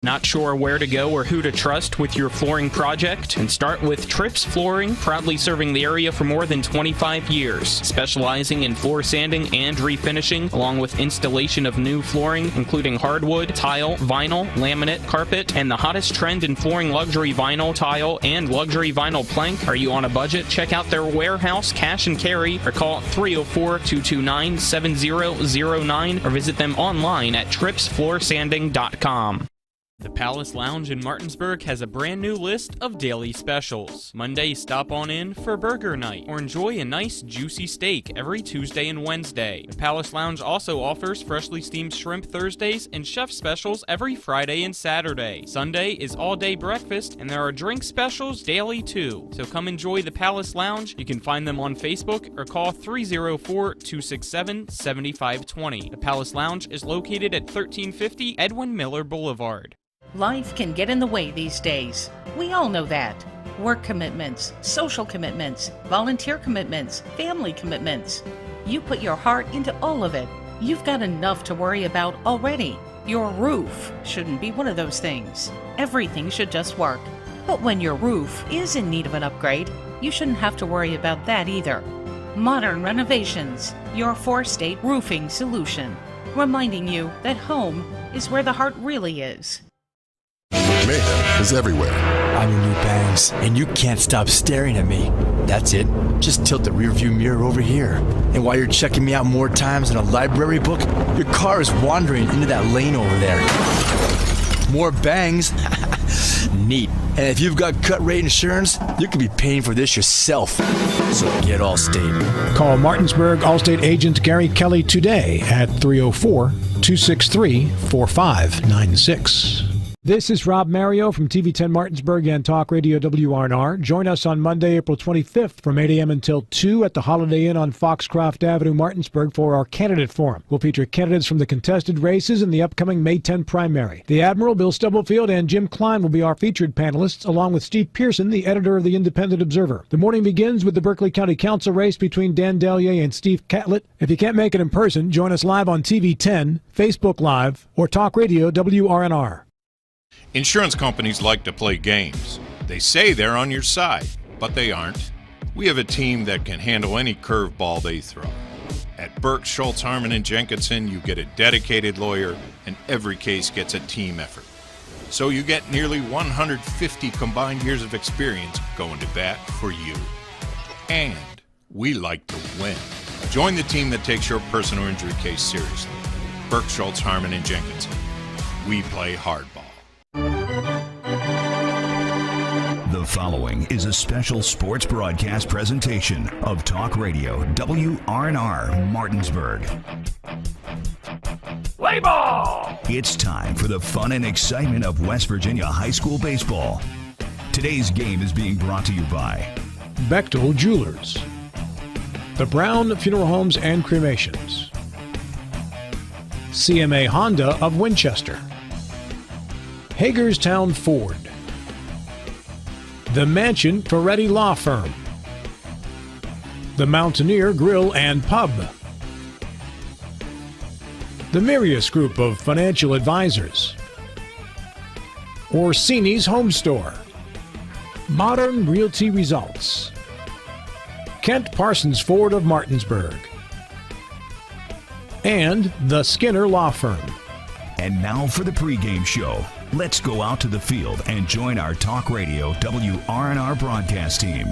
Not sure where to go or who to trust with your flooring project? And start with Trips Flooring, proudly serving the area for more than 25 years, specializing in floor sanding and refinishing, along with installation of new flooring, including hardwood, tile, vinyl, laminate, carpet, and the hottest trend in flooring, luxury vinyl, tile, and luxury vinyl plank. Are you on a budget? Check out their warehouse, cash and carry, or call 304-229-7009, or visit them online at tripsfloorsanding.com. The Palace Lounge in Martinsburg has a brand new list of daily specials. Monday, stop on in for burger night or enjoy a nice juicy steak every Tuesday and Wednesday. The Palace Lounge also offers freshly steamed shrimp Thursdays and chef specials every Friday and Saturday. Sunday is all-day breakfast and there are drink specials daily too. So come enjoy the Palace Lounge. You can find them on Facebook or call 304-267-7520. The Palace Lounge is located at 1350 Edwin Miller Boulevard. Life can get in the way these days. We all know that. Work commitments, social commitments, volunteer commitments, family commitments. You put your heart into all of it. You've got enough to worry about already. Your roof shouldn't be one of those things. Everything should just work. But when your roof is in need of an upgrade, you shouldn't have to worry about that either. Modern Renovations, your four-state roofing solution. Reminding you that home is where the heart really is. Mayhem is everywhere. I'm your new bangs, and you can't stop staring at me. That's it. Just tilt the rearview mirror over here. And while you're checking me out more times than a library book, your car is wandering into that lane over there. More bangs? Neat. And if you've got cut rate insurance, you could be paying for this yourself. So get Allstate. Call Martinsburg Allstate agent Gary Kelly today at 304-263-4596. This is Rob Mario from TV 10 Martinsburg and Talk Radio WRNR. Join us on Monday, April 25th from 8 a.m. until 2 at the Holiday Inn on Foxcroft Avenue, Martinsburg for our candidate forum. We'll feature candidates from the contested races in the upcoming May 10 primary. The Admiral, Bill Stubblefield, and Jim Klein will be our featured panelists, along with Steve Pearson, the editor of the Independent Observer. The morning begins with the Berkeley County Council race between Dan Dellier and Steve Catlett. If you can't make it in person, join us live on TV 10, Facebook Live, or Talk Radio WRNR. Insurance companies like to play games. They say they're on your side, but they aren't. We have a team that can handle any curveball they throw. At Burke, Schultz, Harmon, and Jenkinson, you get a dedicated lawyer, and every case gets a team effort. So you get nearly 150 combined years of experience going to bat for you. And we like to win. Join the team that takes your personal injury case seriously. Burke, Schultz, Harmon, and Jenkinson. We play hardball. The following is a special sports broadcast presentation of Talk Radio WRNR Martinsburg. Play ball! It's time for the fun and excitement of West Virginia high school baseball. Today's game is being brought to you by Bechtel Jewelers, the Brown Funeral Homes and Cremations, CMA Honda of Winchester, Hagerstown Ford, the Mansion Ferretti Law Firm, the Mountaineer Grill and Pub, the Mirius Group of Financial Advisors, Orsini's Home Store, Modern Realty Results, Kent Parsons Ford of Martinsburg, and the Skinner Law Firm. And now for the pregame show. Let's go out to the field and join our Talk Radio WRNR broadcast team.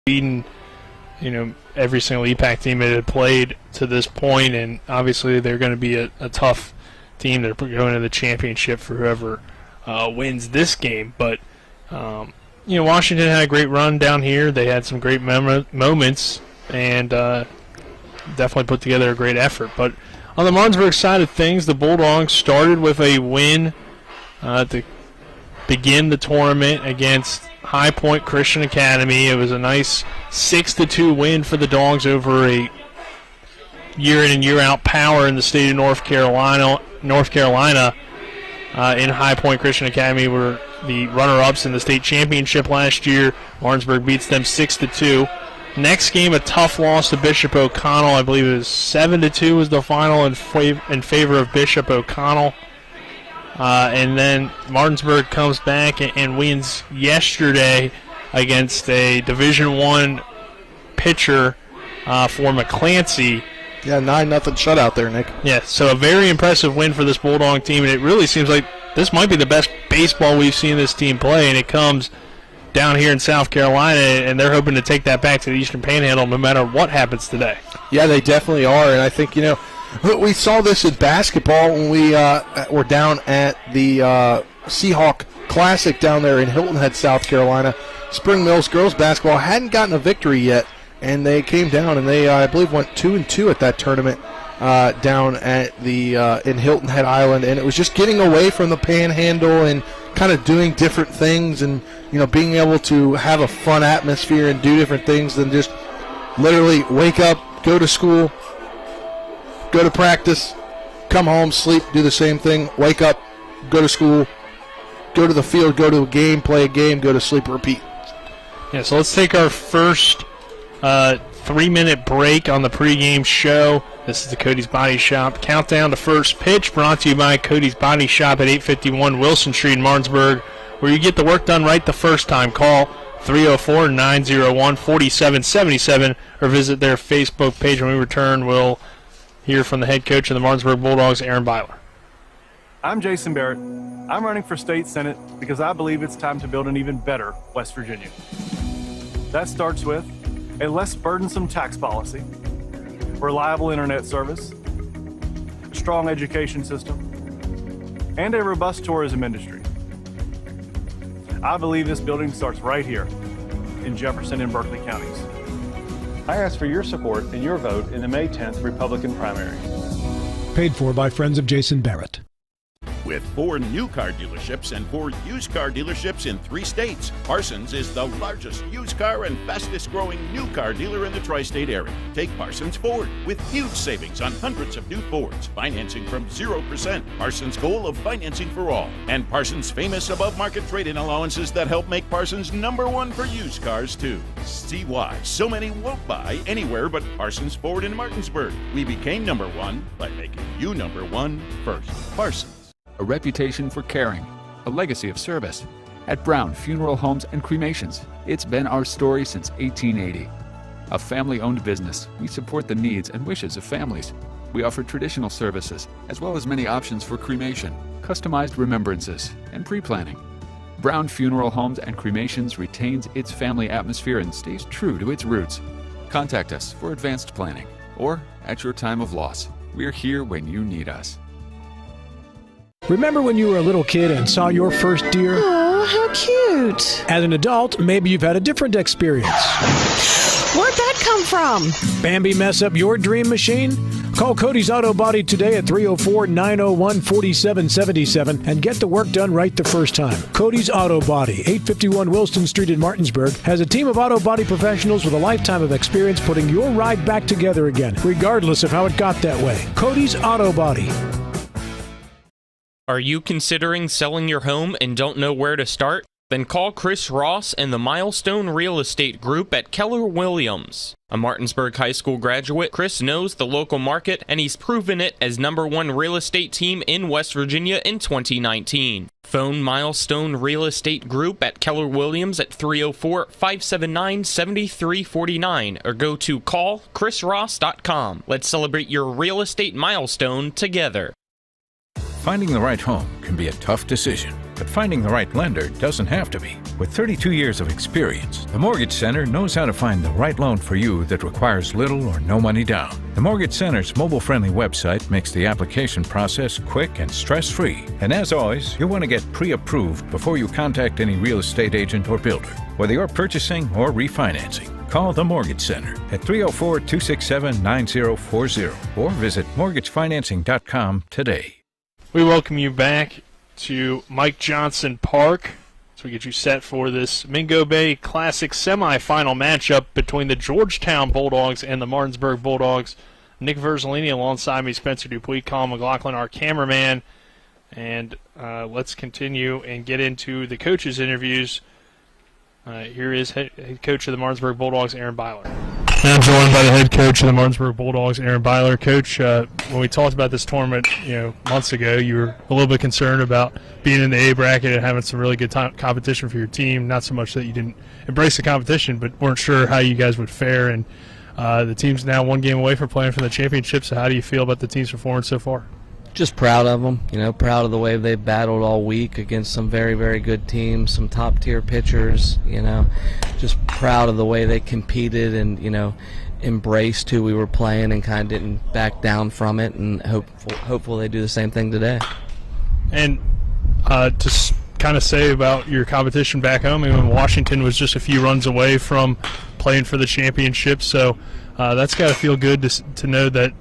beaten, every single EPAC team that had played to this point, and obviously they're going to be a tough team. They're going to the championship for whoever wins this game. But, Washington had a great run down here. They had some great moments and definitely put together a great effort. But on the Martinsburg side of things, the Bulldogs started with a win to begin the tournament against High Point Christian Academy. It was a nice 6-2 win for the Dogs over a year in and year out power in the state of North Carolina. In High Point Christian Academy were the runner-ups in the state championship last year. Martinsburg beats them 6-2. Next game, a tough loss to Bishop O'Connell. I believe it was 7-2 was the final in favor of Bishop O'Connell. And then Martinsburg comes back and wins yesterday against a Division I pitcher for McClancy. Yeah, 9-0 shutout there, Nick. Yeah, so a very impressive win for this Bulldog team, and it really seems like this might be the best baseball we've seen this team play, and it comes down here in South Carolina, and they're hoping to take that back to the Eastern Panhandle no matter what happens today. Yeah, they definitely are, and I think, we saw this in basketball when we were down at the Seahawk Classic down there in Hilton Head, South Carolina. Spring Mills girls basketball hadn't gotten a victory yet, and they came down, and they, I believe, went 2-2 at that tournament down at the in Hilton Head Island, and it was just getting away from the Panhandle and kind of doing different things and, being able to have a fun atmosphere and do different things than just literally wake up, go to school, go to practice, come home, sleep, do the same thing, wake up, go to school, go to the field, go to a game, play a game, go to sleep, repeat. Yeah, so let's take our first 3-minute break on the pregame show. This is the Cody's Body Shop countdown to first pitch, brought to you by Cody's Body Shop at 851 Wilson Street in Martinsburg, where you get the work done right the first time. Call 304-901-4777 or visit their Facebook page. When we return, we'll hear from the head coach of the Martinsburg Bulldogs, Aaron Byler. I'm Jason Barrett. I'm running for state senate because I believe it's time to build an even better West Virginia. That starts with a less burdensome tax policy, reliable internet service, a strong education system, and a robust tourism industry. I believe this building starts right here in Jefferson and Berkeley counties. I ask for your support and your vote in the May 10th Republican primary. Paid for by Friends of Jason Barrett. With 4 new car dealerships and 4 used car dealerships in 3 states, Parsons is the largest used car and fastest growing new car dealer in the tri-state area. Take Parsons Ford with huge savings on hundreds of new Fords, financing from 0%, Parsons' goal of financing for all, and Parsons' famous above-market trade-in allowances that help make Parsons #1 for used cars too. See why so many won't buy anywhere but Parsons Ford in Martinsburg. We became #1 by making you #1 first. Parsons. A reputation for caring, a legacy of service. At Brown Funeral Homes and Cremations, it's been our story since 1880. A family-owned business, we support the needs and wishes of families. We offer traditional services, as well as many options for cremation, customized remembrances, and pre-planning. Brown Funeral Homes and Cremations retains its family atmosphere and stays true to its roots. Contact us for advanced planning, or at your time of loss. We're here when you need us. Remember when you were a little kid and saw your first deer? Oh, how cute. As an adult, maybe you've had a different experience. Where'd that come from? Bambi mess up your dream machine? Call Cody's Auto Body today at 304-901-4777 and get the work done right the first time. Cody's Auto Body, 851 Wilson Street in Martinsburg, has a team of auto body professionals with a lifetime of experience putting your ride back together again, regardless of how it got that way. Cody's Auto Body. Are you considering selling your home and don't know where to start? Then call Chris Ross and the Milestone Real Estate Group at Keller Williams. A Martinsburg High School graduate, Chris knows the local market, and he's proven it as #1 real estate team in West Virginia in 2019. Phone Milestone Real Estate Group at Keller Williams at 304-579-7349 or go to callchrisross.com. Let's celebrate your real estate milestone together. Finding the right home can be a tough decision, But finding the right lender doesn't have to be. With 32 years of experience, the Mortgage Center knows how to find the right loan for you that requires little or no money down. The Mortgage Center's mobile-friendly website makes the application process quick and stress-free. And as always, you'll want to get pre-approved before you contact any real estate agent or builder. Whether you're purchasing or refinancing, call the Mortgage Center at 304-267-9040 or visit mortgagefinancing.com today. We welcome you back to Mike Johnson Park as we get you set for this Mingo Bay Classic semifinal matchup between the Georgetown Bulldogs and the Martinsburg Bulldogs. Nick Verzolini alongside me, Spencer Dupuis, Colin McLaughlin, our cameraman. And let's continue and get into the coaches' interviews. Here is head coach of the Martinsburg Bulldogs, Aaron Byler. I'm joined by the head coach of the Martinsburg Bulldogs, Aaron Byler. Coach, when we talked about this tournament, months ago, you were a little bit concerned about being in the A bracket and having some really good competition for your team. Not so much that you didn't embrace the competition, but weren't sure how you guys would fare. And the team's now one game away from playing for the championship. So how do you feel about the team's performance so far? Just proud of them, proud of the way they've battled all week against some very, very good teams, some top-tier pitchers, just proud of the way they competed and, embraced who we were playing and kind of didn't back down from it, and hopefully they do the same thing today. And to kind of say about your competition back home, Washington was just a few runs away from playing for the championship, so that's got to feel good to know that,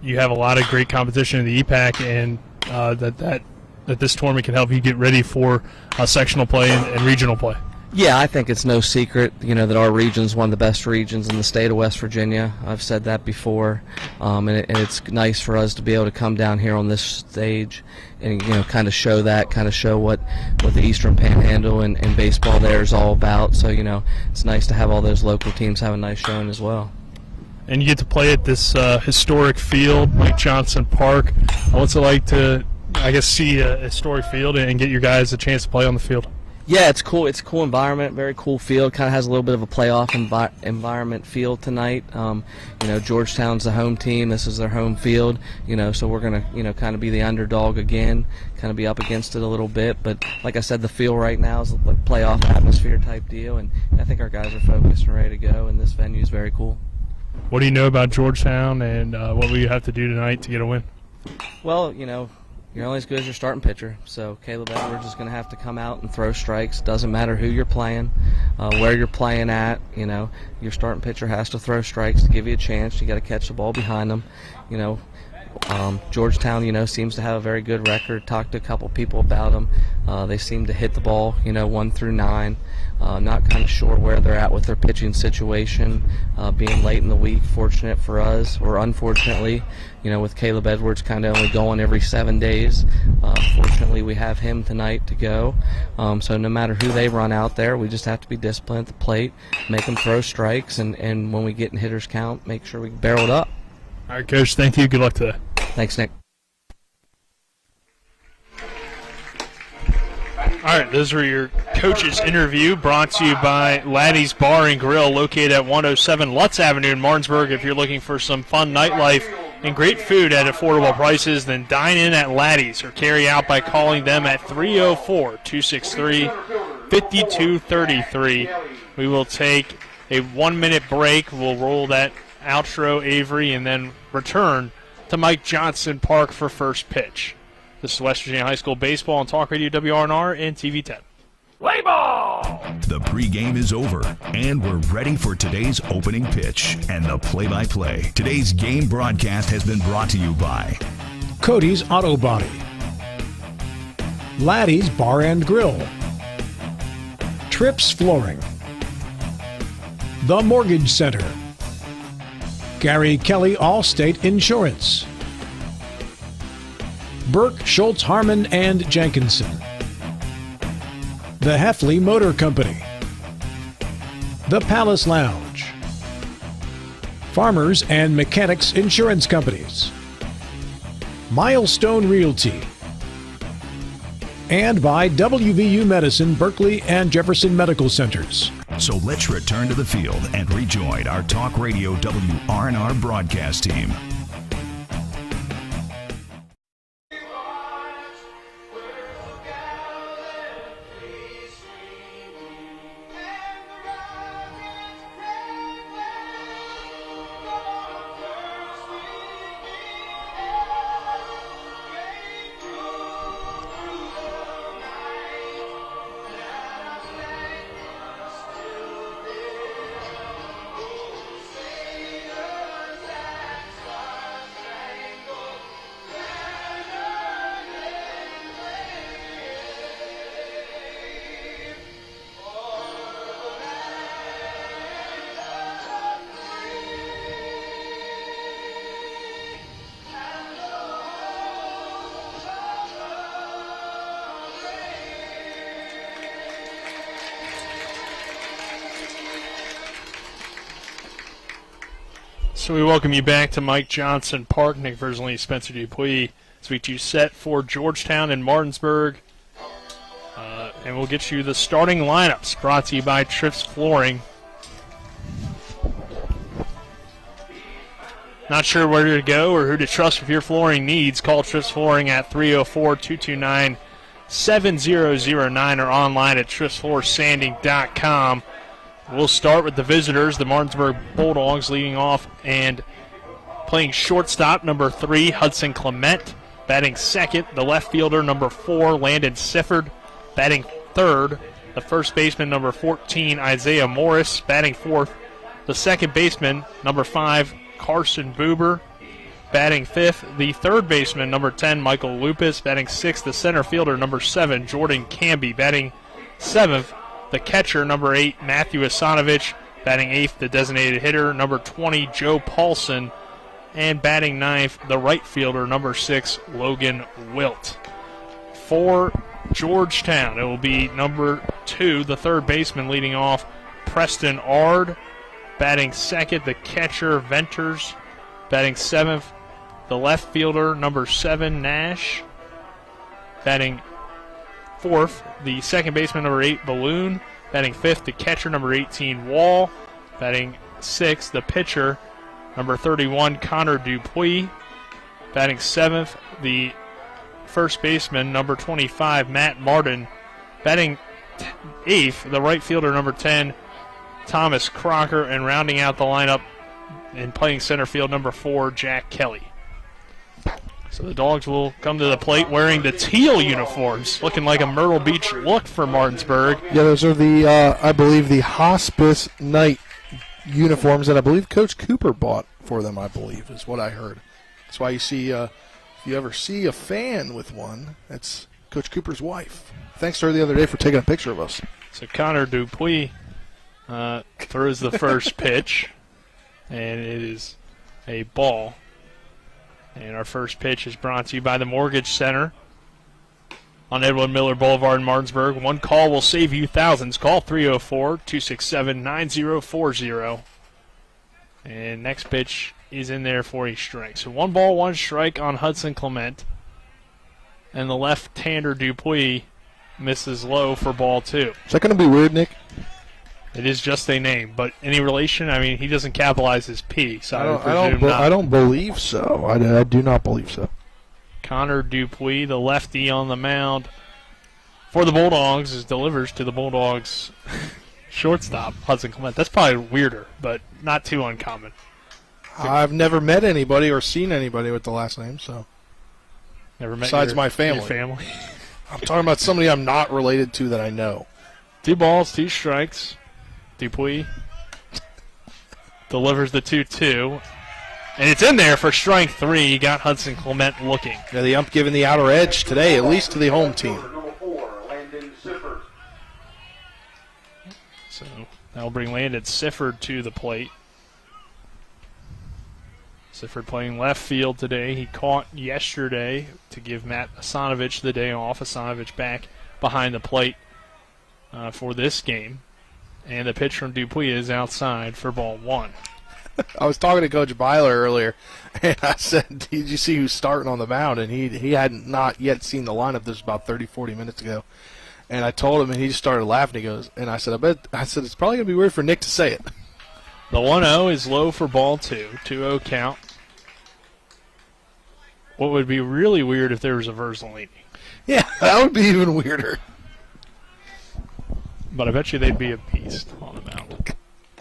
you have a lot of great competition in the EPAC, and that this tournament can help you get ready for sectional play and regional play. Yeah, I think it's no secret, that our region's one of the best regions in the state of West Virginia. I've said that before, and it's nice for us to be able to come down here on this stage and kind of show what the Eastern Panhandle and baseball there is all about. So it's nice to have all those local teams have a nice showing as well. And you get to play at this historic field, Mike Johnson Park. What's it like to, see a historic field and get your guys a chance to play on the field? Yeah, it's cool. It's a cool environment, very cool field. Kind of has a little bit of a playoff environment feel tonight. Georgetown's the home team. This is their home field. So we're gonna, kind of be the underdog again, kind of be up against it a little bit. But like I said, the feel right now is a playoff atmosphere type deal, and I think our guys are focused and ready to go. And this venue is very cool. What do you know about Georgetown, and what will you have to do tonight to get a win? Well, you're only as good as your starting pitcher. So Caleb Edwards is going to have to come out and throw strikes. Doesn't matter who you're playing, where you're playing at. Your starting pitcher has to throw strikes to give you a chance. You got to catch the ball behind them. Georgetown, seems to have a very good record. Talked to a couple people about them. They seem to hit the ball, 1 through 9. Not kind of sure where they're at with their pitching situation, being late in the week. Fortunate for us, or unfortunately, with Caleb Edwards kind of only going every 7 days. Fortunately, we have him tonight to go. So no matter who they run out there, we just have to be disciplined at the plate, make them throw strikes, and when we get in hitters count, make sure we barrel it up. All right, Coach, thank you. Good luck today. Thanks, Nick. All right, those were your coaches' interview brought to you by Laddie's Bar and Grill, located at 107 Lutz Avenue in Martinsburg. If you're looking for some fun nightlife and great food at affordable prices, then dine in at Laddie's or carry out by calling them at 304-263-5233. We will take a 1-minute break. We'll roll that outro, Avery, and then return to Mike Johnson Park for first pitch. This is West Virginia High School Baseball on Talk Radio WRNR and TV 10. Play ball! The pregame is over, and we're ready for today's opening pitch and the play-by-play. Today's game broadcast has been brought to you by Cody's Auto Body, Laddie's Bar and Grill, Trips Flooring, The Mortgage Center, Gary Kelly Allstate Insurance, Burke, Schultz, Harmon, and Jenkinson, the Heffley Motor Company, the Palace Lounge, Farmers and Mechanics Insurance Companies, Milestone Realty, and by WVU Medicine, Berkeley, and Jefferson Medical Centers. So let's return to the field and rejoin our Talk Radio WRNR broadcast team. So we welcome you back to Mike Johnson Park. Nick Verzolini, Spencer Dupuis. This week you set for Georgetown and Martinsburg. And we'll get you the starting lineups brought to you by Trips Flooring. Not sure where to go or who to trust with your flooring needs? Call Trips Flooring at 304-229-7009 or online at tripsfloorsanding.com. We'll start with the visitors, the Martinsburg Bulldogs, leading off and playing shortstop, number 3, Hudson Clement. Batting second, the left fielder, number 4, Landon Sifford. Batting third, the first baseman, number 14, Isaiah Morris. Batting fourth, the second baseman, number 5, Carson Buber. Batting fifth, the third baseman, number 10, Michael Lupus. Batting sixth, the center fielder, number 7, Jordan Camby. Batting seventh, the catcher, number 8, Matthew Asanovich. Batting eighth, the designated hitter, number 20, Joe Paulson. And batting ninth, the right fielder, number 6, Logan Wilt. For Georgetown, it will be number 2, the third baseman, leading off, Preston Ard. Batting second, the catcher, Venters. Batting seventh, the left fielder, number 7, Nash. Batting fourth, the second baseman, number 8, Balloon. Batting fifth, the catcher, number 18, Wall. Batting sixth, the pitcher, number 31, Connor Dupuis. Batting seventh, the first baseman, number 25, Matt Martin. Batting eighth, the right fielder, number 10, Thomas Crocker. And rounding out the lineup and playing center field, number 4, Jack Kelly. So the Dogs will come to the plate wearing the teal uniforms, looking like a Myrtle Beach look for Martinsburg. Yeah, those are the, I believe, the hospice night uniforms that I believe Coach Cooper bought for them, I believe, is what I heard. That's why you see, if you ever see a fan with one, that's Coach Cooper's wife. Thanks to her the other day for taking a picture of us. So Connor Dupuis throws the first pitch, and it is a ball. And our first pitch is brought to you by the Mortgage Center on Edwin Miller Boulevard in Martinsburg. One call will save you thousands. Call 304-267-9040. And next pitch is in there for a strike. So 1 ball, 1 strike on Hudson Clement. And the left-hander Dupuis misses low for ball 2. Is that going to be weird, Nick? It is just a name, but any relation? I mean, he doesn't capitalize his P, so I don't believe so. I do not believe so. Connor Dupuis, the lefty on the mound for the Bulldogs, is delivers to the Bulldogs shortstop, Hudson Clement. That's probably weirder, but not too uncommon. I've never met anybody or seen anybody with the last name, so. Never met besides my family. Your family. I'm talking about somebody I'm not related to that I know. 2 balls, 2 strikes. Dupuis delivers the 2-2. And it's in there for strike 3. You got Hudson Clement looking. Yeah, the ump giving the outer edge today, at least to the home team. So that'll bring Landon Sifford to the plate. Sifford playing left field today. He caught yesterday to give Matt Asanovich the day off. Asanovich back behind the plate for this game. And the pitch from Dupuis is outside for ball 1. I was talking to Coach Byler earlier, and I said, did you see who's starting on the mound? And he hadn't not yet seen the lineup. This was about 30, 40 minutes ago. And I told him, and he just started laughing. He goes, and I said, it's probably going to be weird for Nick to say it. The 1-0 is low for ball 2. 2-0 count. What would be really weird if there was a Verzolini? Yeah, that would be even weirder. But I bet you they'd be a beast on the mound.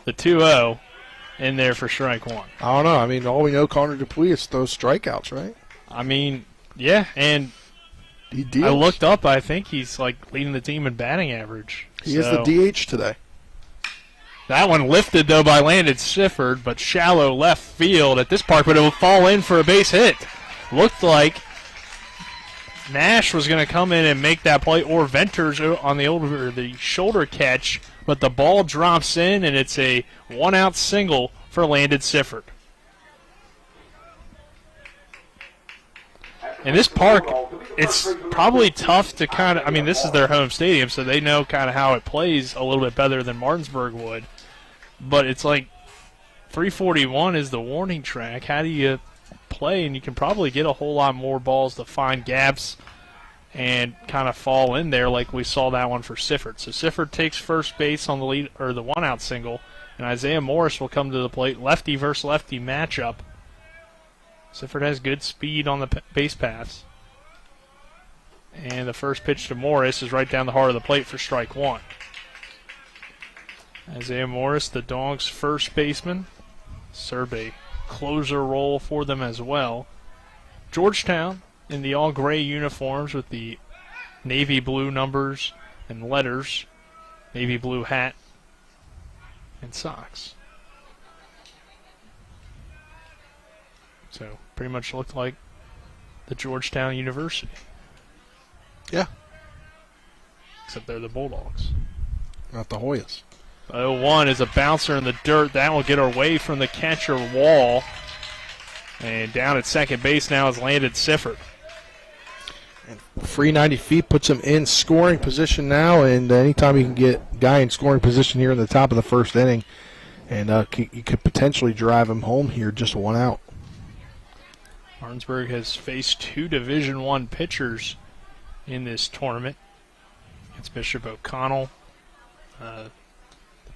The 2-0 in there for strike 1. I don't know. I mean, all we know, Connor Dupuis is those strikeouts, right? I mean, yeah, and he deals. I looked up. I think he's like leading the team in batting average. He is the DH today. That one lifted, though, by Landon Sifford, but shallow left field at this park, but it will fall in for a base hit. Looked like Nash was going to come in and make that play, or Venters on the shoulder catch, but the ball drops in, and it's a 1-out single for Landon Sifford. In this park, it's probably tough to kind of, I mean, this is their home stadium, so they know kind of how it plays a little bit better than Martinsburg would. But it's like 341 is the warning track. How do you play? And you can probably get a whole lot more balls to find gaps and kind of fall in there like we saw that one for Sifford. So Sifford takes first base on the lead or the one-out single, and Isaiah Morris will come to the plate. Lefty versus lefty matchup. Sifford has good speed on the base paths. And the first pitch to Morris is right down the heart of the plate for strike one. Isaiah Morris, the Dogs' first baseman, served a closer role for them as well. Georgetown in the all-gray uniforms with the navy blue numbers and letters, navy blue hat and socks. So pretty much looked like the Georgetown University. Yeah. Except they're the Bulldogs. Not the Hoyas. 0-1 is a bouncer in the dirt. That will get away from the catcher wall. And down at second base now is landed Sifford. Free 90 feet puts him in scoring position now, and anytime you can get a guy in scoring position here in the top of the first inning, and you could potentially drive him home here, just one out. Martinsburg has faced two Division I pitchers in this tournament. It's Bishop O'Connell. The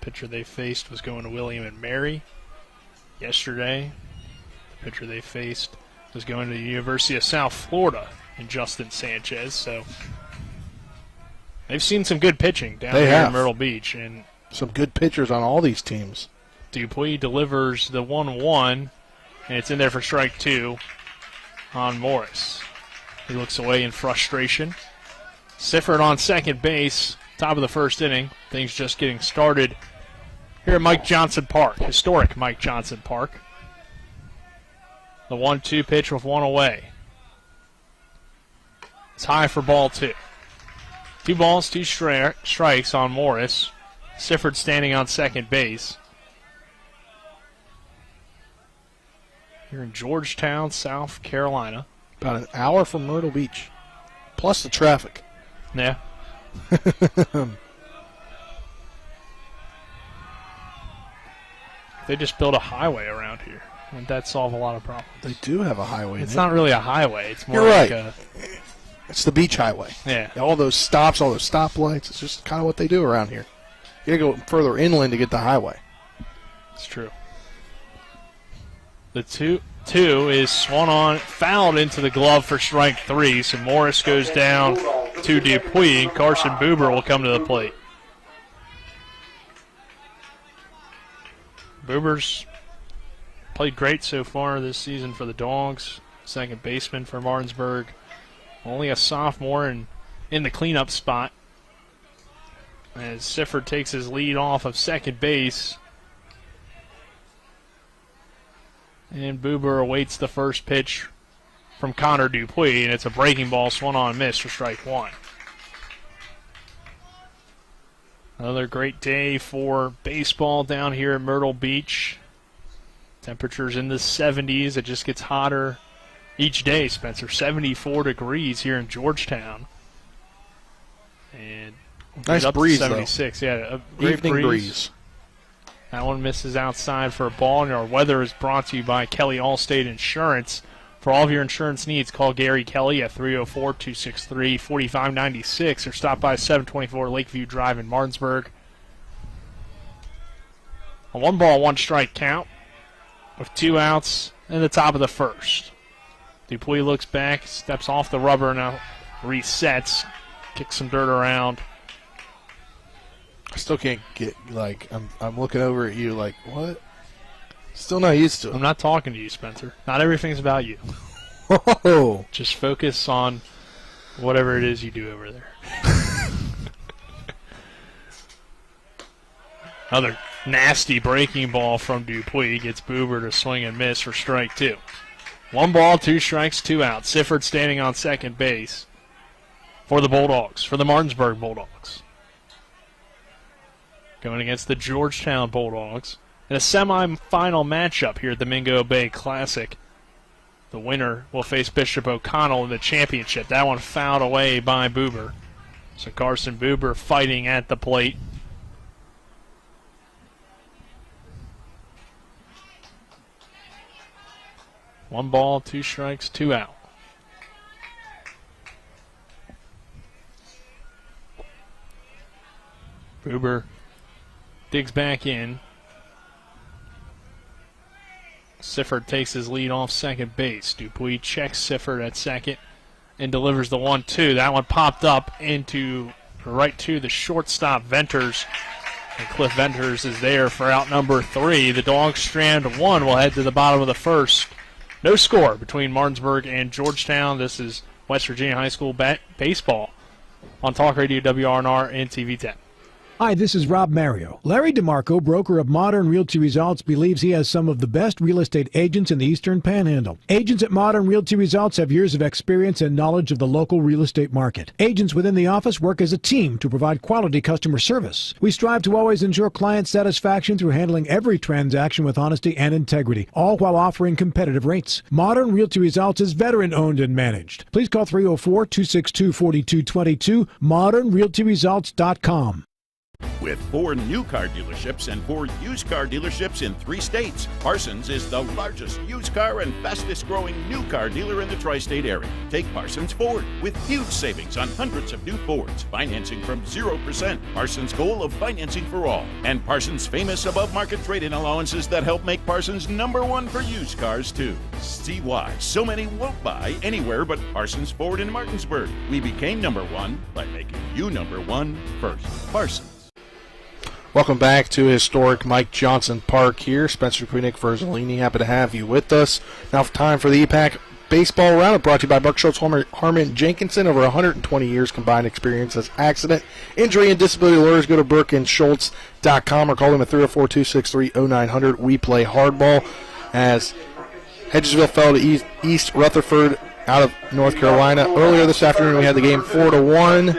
pitcher they faced was going to William and Mary yesterday. The pitcher they faced was going to the University of South Florida in Justin Sanchez. So they've seen some good pitching down here in Myrtle Beach. And some good pitchers on all these teams. Dupuis delivers the 1-1, and it's in there for strike two on Morris. He looks away in frustration. Sifford on second base, top of the first inning. Things just getting started here at Mike Johnson Park, historic Mike Johnson Park. The 1-2 pitch with one away. It's high for ball two. 2 balls, 2 strikes on Morris. Sifford standing on second base. Here in Georgetown, South Carolina. About an hour from Myrtle Beach, plus the traffic. Yeah. They just built a highway around here. Wouldn't that solve a lot of problems? They do have a highway. It's not really a highway. It's more You're like right. It's the beach highway. Yeah. All those stops, all those stoplights. It's just kind of what they do around here. You got to go further inland to get the highway. It's true. The 2-2 is swung on, fouled into the glove for strike three. So Morris goes down to Dupuis. Carson Buber will come to the plate. Buber's played great so far this season for the Dogs. Second baseman for Martinsburg. Only a sophomore and in the cleanup spot. As Sifford takes his lead off of second base. And Buber awaits the first pitch from Connor Dupuis, and it's a breaking ball swung on and missed for strike one. Another great day for baseball down here in Myrtle Beach. Temperatures in the 70s. It just gets hotter each day, Spencer. 74 degrees here in Georgetown. And nice up breeze, to 76. though. Yeah, a great Evening breeze. That one misses outside for a ball, and our weather is brought to you by Kelly Allstate Insurance. For all of your insurance needs, call Gary Kelly at 304-263-4596 or stop by 724 Lakeview Drive in Martinsburg. A 1-ball, 1-strike count with 2 outs in the top of the first. Dupuis looks back, steps off the rubber, now resets, kicks some dirt around. I still can't get, I'm looking over at you like, what? Still not used to it. I'm not talking to you, Spencer. Not everything's about you. Oh. Just focus on whatever it is you do over there. Another nasty breaking ball from Dupuis gets Buber to swing and miss for strike two. 1 ball, 2 strikes, 2 outs. Sifford standing on second base for the Bulldogs, for the Martinsburg Bulldogs. Going against the Georgetown Bulldogs in a semifinal matchup here at the Mingo Bay Classic. The winner will face Bishop O'Connell in the championship. That one fouled away by Buber. So Carson Buber fighting at the plate. 1 ball, 2 strikes, 2 out. Gruber digs back in. Sifford takes his lead off second base. Dupuis checks Sifford at second and delivers the 1-2. That one popped up right to the shortstop, Venters. And Cliff Venters is there for out number 3. The Dogs strand 1 will head to the bottom of the first. No score between Martinsburg and Georgetown. This is West Virginia High School baseball on Talk Radio WRNR and TV 10. Hi, this is Rob Mario. Larry DeMarco, broker of Modern Realty Results, believes he has some of the best real estate agents in the Eastern Panhandle. Agents at Modern Realty Results have years of experience and knowledge of the local real estate market. Agents within the office work as a team to provide quality customer service. We strive to always ensure client satisfaction through handling every transaction with honesty and integrity, all while offering competitive rates. Modern Realty Results is veteran-owned and managed. Please call 304-262-4222, modernrealtyresults.com. With 4 new car dealerships and 4 used car dealerships in 3 states, Parsons is the largest used car and fastest growing new car dealer in the tri-state area. Take Parsons Ford with huge savings on hundreds of new Fords, financing from 0%. Parsons' goal of financing for all, and Parsons' famous above-market trade-in allowances that help make Parsons #1 for used cars too. See why so many won't buy anywhere but Parsons Ford in Martinsburg. We became #1 by making you #1 first. Parsons. Welcome back to historic Mike Johnson Park here. Spencer Dupuis, Nick Verzolini, happy to have you with us. Now time for the EPAC Baseball Roundup, brought to you by Buck Schultz, Harmon Jenkinson. Over 120 years combined experience as accident, injury, and disability lawyers. Go to burkeandschultz.com or call them at 304-263-0900. We play hardball as Hedgesville fell to East Rutherford out of North Carolina. Earlier this afternoon we had the game 4-1.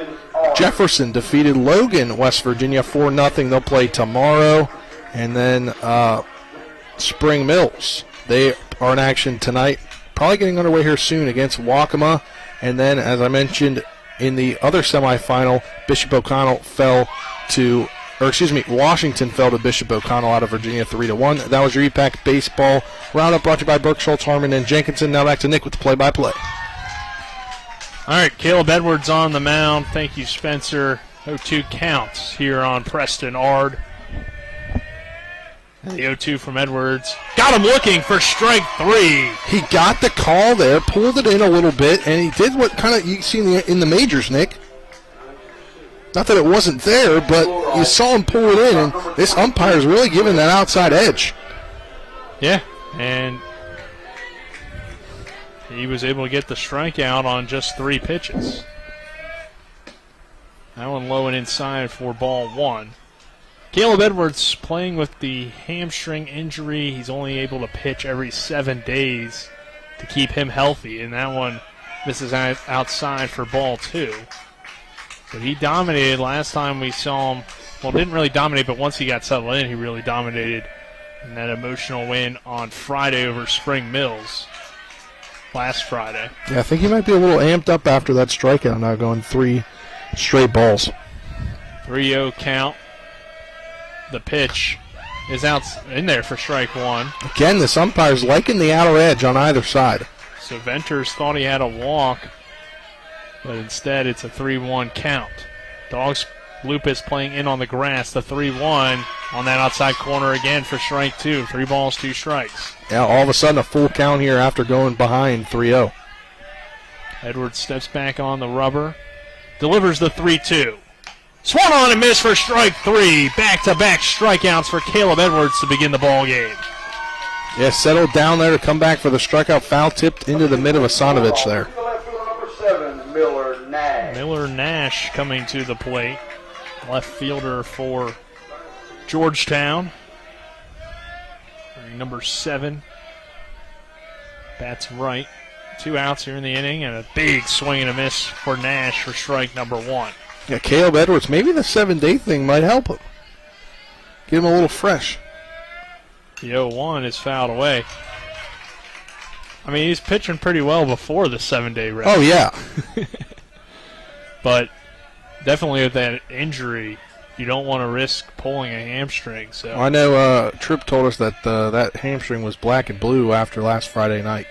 Jefferson defeated Logan, West Virginia, 4-0. They'll play tomorrow. And then Spring Mills, they are in action tonight. Probably getting underway here soon against Waccamaw. And then, as I mentioned, in the other semifinal, Washington fell to Bishop O'Connell out of Virginia 3-1. That was your EPAC Baseball Roundup, brought to you by Burke, Schultz, Harmon, and Jenkinson. Now back to Nick with the play-by-play. All right, Caleb Edwards on the mound. Thank you, Spencer. 0-2 counts here on Preston Ard. And the 0-2 from Edwards. Got him looking for strike 3. He got the call there, pulled it in a little bit, and he did what kind of you see in the majors, Nick. Not that it wasn't there, but you saw him pull it in, and this umpire is really giving that outside edge. Yeah, and he was able to get the strikeout on just 3 pitches. That one low and inside for ball 1. Caleb Edwards playing with the hamstring injury. He's only able to pitch every 7 days to keep him healthy, and that one misses outside for ball 2. But he dominated last time we saw him. Well, didn't really dominate, but once he got settled in, he really dominated in that emotional win on Friday over Spring Mills. Last Friday. Yeah, I think he might be a little amped up after that strikeout now, going 3 straight balls. 3-0 count. The pitch is out in there for strike 1. Again, this umpire's liking the outer edge on either side. So Venters thought he had a walk, but instead it's a 3-1 count. Dogs Lupus playing in on the grass, the 3-1 on that outside corner again for strike 2. 3 balls, 2 strikes. Yeah, all of a sudden a full count here after going behind 3-0. Edwards steps back on the rubber, delivers the 3-2. Swung on and missed for strike 3. Back-to-back strikeouts for Caleb Edwards to begin the ball game. Yeah, settled down there to come back for the strikeout. Foul tipped into the mid of Asanovich there. Miller Nash coming to the plate. Left fielder for Georgetown. Number 7. Bats right. 2 outs here in the inning, and a big swing and a miss for Nash for strike number 1. Yeah, Caleb Edwards, maybe the 7-day thing might help him. Get him a little fresh. The 0-1 is fouled away. I mean, he's pitching pretty well before the 7-day rest. Oh, yeah. But definitely with that injury, you don't want to risk pulling a hamstring. So I know Tripp told us that that hamstring was black and blue after last Friday night.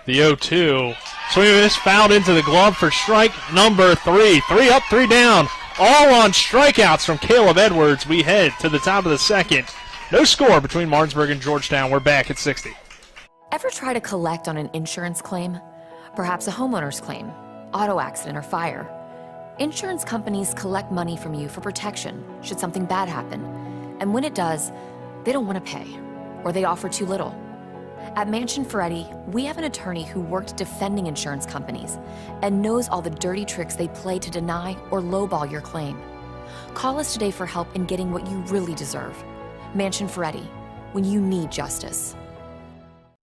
The 0-2. Swing and miss, fouled into the glove for strike number 3. 3 up, 3 down. All on strikeouts from Caleb Edwards. We head to the top of the second. No score between Martinsburg and Georgetown. We're back at 60. Ever try to collect on an insurance claim? Perhaps a homeowner's claim, auto accident, or fire. Insurance companies collect money from you for protection should something bad happen. And when it does, they don't want to pay, or they offer too little. At Mansion Ferretti, we have an attorney who worked defending insurance companies and knows all the dirty tricks they play to deny or lowball your claim. Call us today for help in getting what you really deserve. Mansion Ferretti, when you need justice.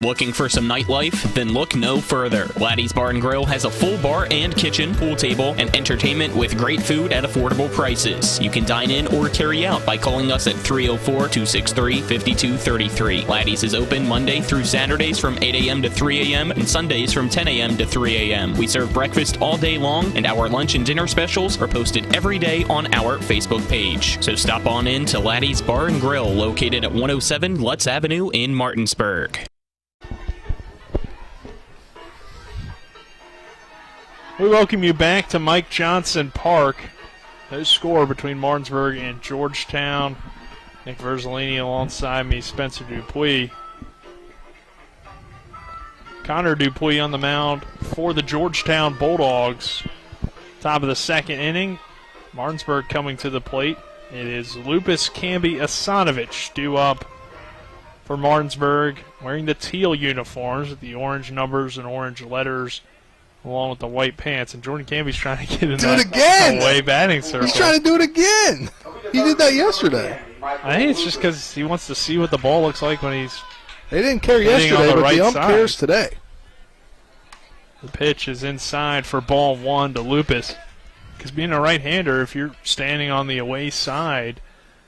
Looking for some nightlife? Then look no further. Laddie's Bar and Grill has a full bar and kitchen, pool table, and entertainment with great food at affordable prices. You can dine in or carry out by calling us at 304-263-5233. Laddie's is open Monday through Saturdays from 8 a.m. to 3 a.m. and Sundays from 10 a.m. to 3 a.m. We serve breakfast all day long, and our lunch and dinner specials are posted every day on our Facebook page. So stop on in to Laddie's Bar and Grill, located at 107 Lutz Avenue in Martinsburg. We welcome you back to Mike Johnson Park. No score between Martinsburg and Georgetown. Nick Verzolini alongside me, Spencer Dupuis. Connor Dupuis on the mound for the Georgetown Bulldogs. Top of the second inning. Martinsburg coming to the plate. It is Lupus Camby Asanovic due up for Martinsburg, wearing the teal uniforms with the orange numbers and orange letters, along with the white pants. And Jordan Camby's trying to get in that away batting circle. He's trying to do it again. He did that yesterday. I think it's just because he wants to see what the ball looks like when he's. They didn't care yesterday, but the ump cares today. The pitch is inside for ball 1 to Lupus. Because being a right-hander, if you're standing on the away side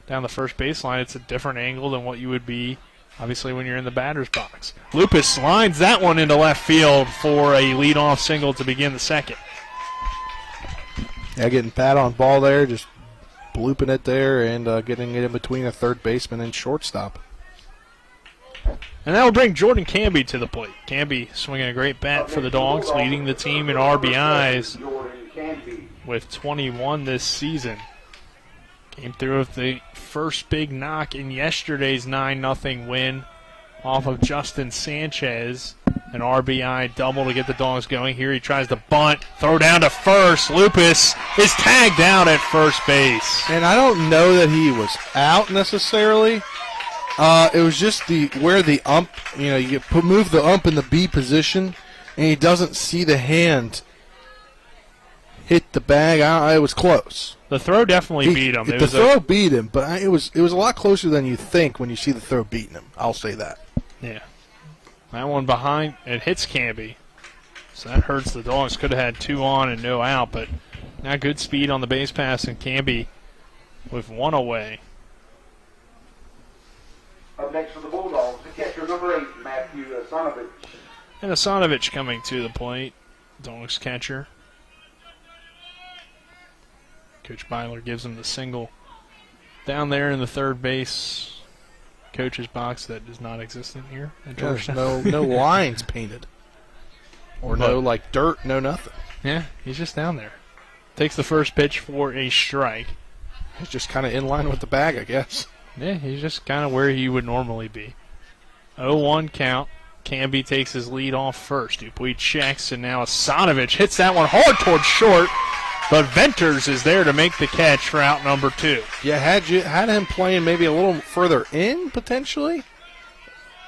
down the first baseline, it's a different angle than what you would be, obviously, when you're in the batter's box. Lupus lines that one into left field for a leadoff single to begin the second. Yeah, getting pat on ball there, just blooping it there and getting it in between a third baseman and shortstop. And that will bring Jordan Camby to the plate. Camby swinging a great bat for the Dogs, leading the team in RBIs with 21 this season. Came through with the first big knock in yesterday's 9-0 win off of Justin Sanchez. An RBI double to get the Dogs going. Here he tries to bunt, throw down to first. Lupus is tagged out at first base. And I don't know that he was out necessarily. It was just where the ump, you move the ump in the B position, and he doesn't see the hand hit the bag. It was close. The throw definitely beat him. The throw beat him, but it was a lot closer than you think when you see the throw beating him. I'll say that. Yeah. That one behind, it hits Camby. So that hurts the Dogs. Could have had 2 on and no out, but now good speed on the base pass, and Camby with 1 away. Up next for the Bulldogs, the catcher number 8, Matthew Asanovic. And Asanovic coming to the plate, Dogs catcher. Coach Byler gives him the single down there in the third base coach's box that does not exist in here. There's no lines painted. Or no dirt, no nothing. Yeah, he's just down there. Takes the first pitch for a strike. He's just kind of in line with the bag, I guess. Yeah, he's just kind of where he would normally be. 0-1 count. Camby takes his lead off first. Dupuis checks, and now Asanovic hits that one hard towards short. But Venters is there to make the catch for out number 2. Yeah, had him playing maybe a little further in, potentially.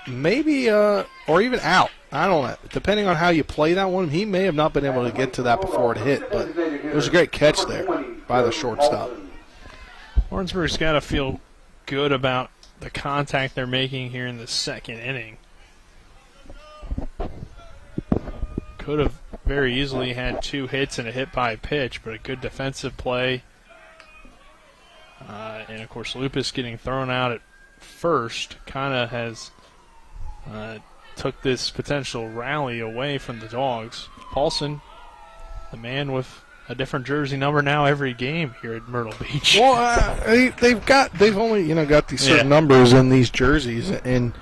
Maybe, or even out. I don't know. Depending on how you play that one, he may have not been able to get to that before it hit. But it was a great catch there by the shortstop. Martinsburg's got to feel good about the contact they're making here in the second inning. Could have very easily had 2 hits and a hit by pitch, but a good defensive play. And, of course, Lupus getting thrown out at first kind of has took this potential rally away from the Dogs. Paulson, the man with a different jersey number now every game here at Myrtle Beach. Well, they've only got these certain numbers in these jerseys, and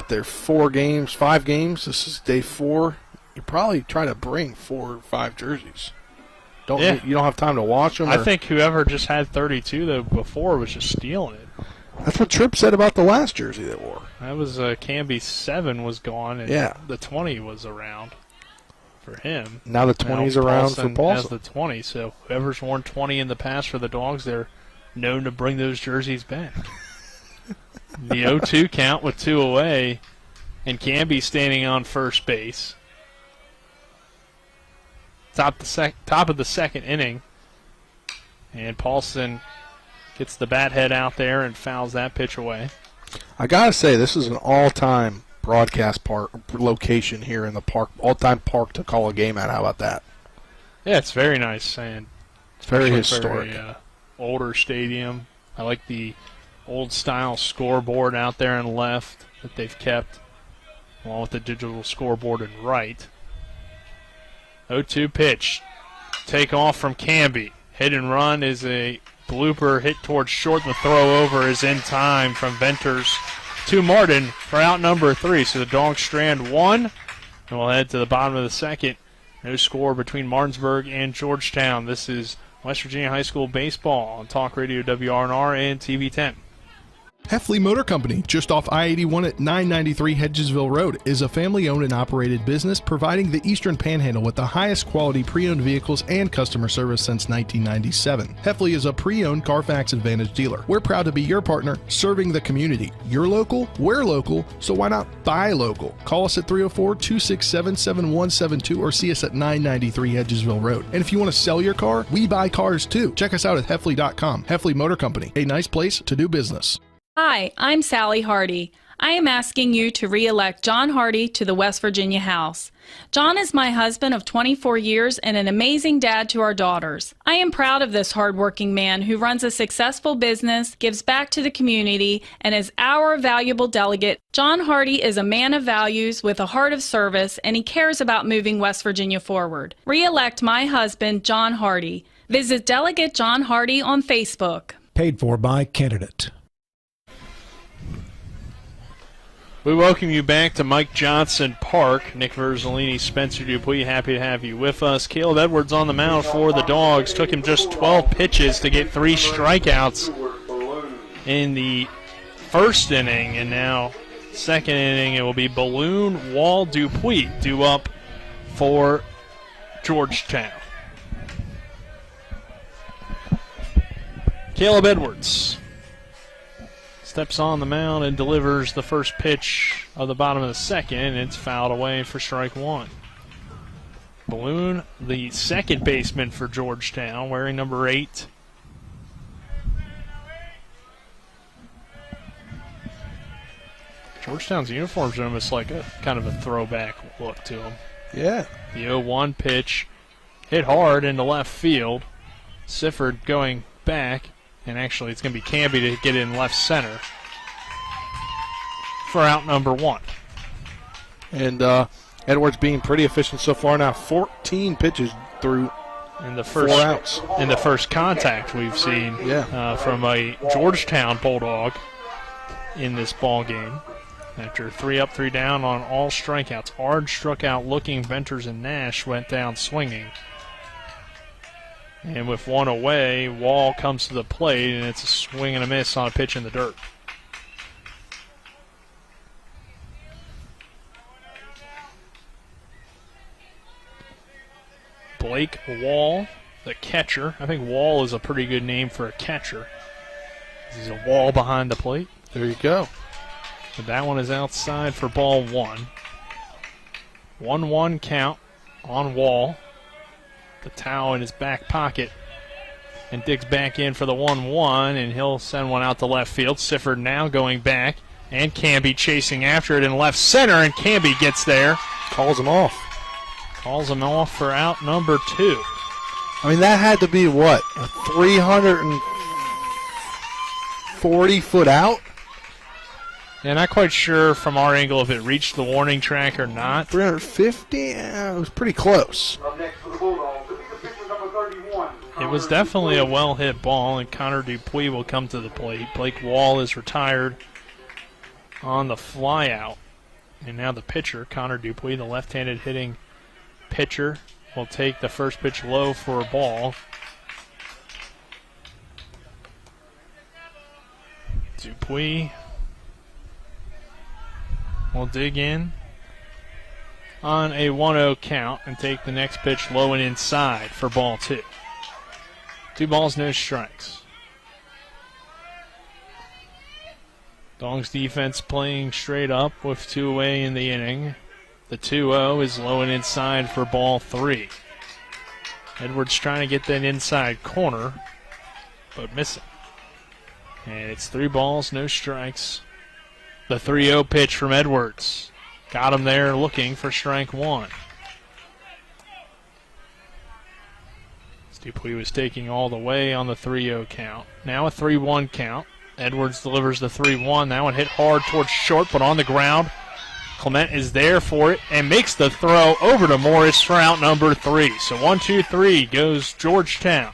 they're 5 games. This is day 4. You probably try to bring 4 or 5 jerseys. You don't have time to watch them? I think whoever just had 32 though before was just stealing it. That's what Tripp said about the last jersey they wore. That was Camby's 7 was gone, and the 20 was around for him. Now the 20's around for Paulson. Has the 20, so whoever's worn 20 in the past for the Dogs, they're known to bring those jerseys back. The 0-2 count with 2 away, and Camby standing on first base. Top of the second inning, and Paulson gets the bat head out there and fouls that pitch away. I gotta say, this is an all-time broadcast park location here in the park. All-time park to call a game at. How about that? Yeah, it's very nice and it's very historic. Very, older stadium. I like the old-style scoreboard out there in left that they've kept, along with the digital scoreboard in right. 0-2 pitch. Take off from Camby. Hit and run is a blooper hit towards short. The throw over is in time from Venters to Martin for out number 3. So the Dogs strand 1, and we'll head to the bottom of the second. No score between Martinsburg and Georgetown. This is West Virginia High School Baseball on Talk Radio WRNR and TV 10. Heffley Motor Company, just off I-81 at 993 Hedgesville Road, is a family-owned and operated business providing the Eastern Panhandle with the highest quality pre-owned vehicles and customer service since 1997. Heffley is a pre-owned Carfax Advantage dealer. We're proud to be your partner, serving the community. You're local, we're local, so why not buy local? Call us at 304-267-7172 or see us at 993 Hedgesville Road. And if you want to sell your car, we buy cars too. Check us out at Heffley.com. Heffley Motor Company, a nice place to do business. Hi, I'm Sally Hardy. I am asking you to re-elect John Hardy to the West Virginia House. John is my husband of 24 years and an amazing dad to our daughters. I am proud of this hardworking man who runs a successful business, gives back to the community, and is our valuable delegate. John Hardy is a man of values with a heart of service, and he cares about moving West Virginia forward. Re-elect my husband, John Hardy. Visit Delegate John Hardy on Facebook. Paid for by candidate. We welcome you back to Mike Johnson Park. Nick Verzolini, Spencer Dupuis, happy to have you with us. Caleb Edwards on the mound for the Dogs. Took him just 12 pitches to get 3 strikeouts in the first inning. And now, second inning, it will be Balloon, Wall, Dupuis due up for Georgetown. Caleb Edwards steps on the mound and delivers the first pitch of the bottom of the second, and it's fouled away for strike 1. Balloon, the second baseman for Georgetown, wearing number 8. Georgetown's uniforms are almost like a kind of a throwback look to them. Yeah. The 0-1 pitch hit hard into left field. Sifford going back. And actually, it's going to be Camby to get in left center for out number 1. And Edwards being pretty efficient so far now. 14 pitches through in the first 4 outs. In the first contact we've seen from a Georgetown Bulldog in this ball game. After 3 up, 3 down on all strikeouts. Ard struck out looking. Venters and Nash went down swinging. And with 1 away, Wall comes to the plate, and it's a swing and a miss on a pitch in the dirt. Blake Wall, the catcher. I think Wall is a pretty good name for a catcher. This is a wall behind the plate. There you go. But that one is outside for ball 1. 1-1 count on Wall. The towel in his back pocket and digs back in for the 1-1, and he'll send one out to left field. Sifford now going back, and Camby chasing after it in left center, and Camby gets there. Calls him off. Calls him off for out number 2. I mean, that had to be what, a 340-foot out? Yeah, not quite sure from our angle if it reached the warning track or not. 350? Yeah, it was pretty close. It was definitely a well-hit ball, and Connor Dupuis will come to the plate. Blake Wall is retired on the fly out. And now the pitcher, Connor Dupuis, the left-handed hitting pitcher, will take the first pitch low for a ball. Dupuis will dig in on a 1-0 count and take the next pitch low and inside for ball 2. 2 balls, no strikes. Dogs defense playing straight up with 2 away in the inning. The 2-0 is low and inside for ball 3. Edwards trying to get that inside corner, but missing. And it's 3 balls, no strikes. The 3-0 pitch from Edwards. Got him there looking for strike 1. Dupuis was taking all the way on the 3-0 count. Now a 3-1 count. Edwards delivers the 3-1. That one hit hard towards short, but on the ground. Clement is there for it and makes the throw over to Morris for out number 3. So 1-2-3 goes Georgetown.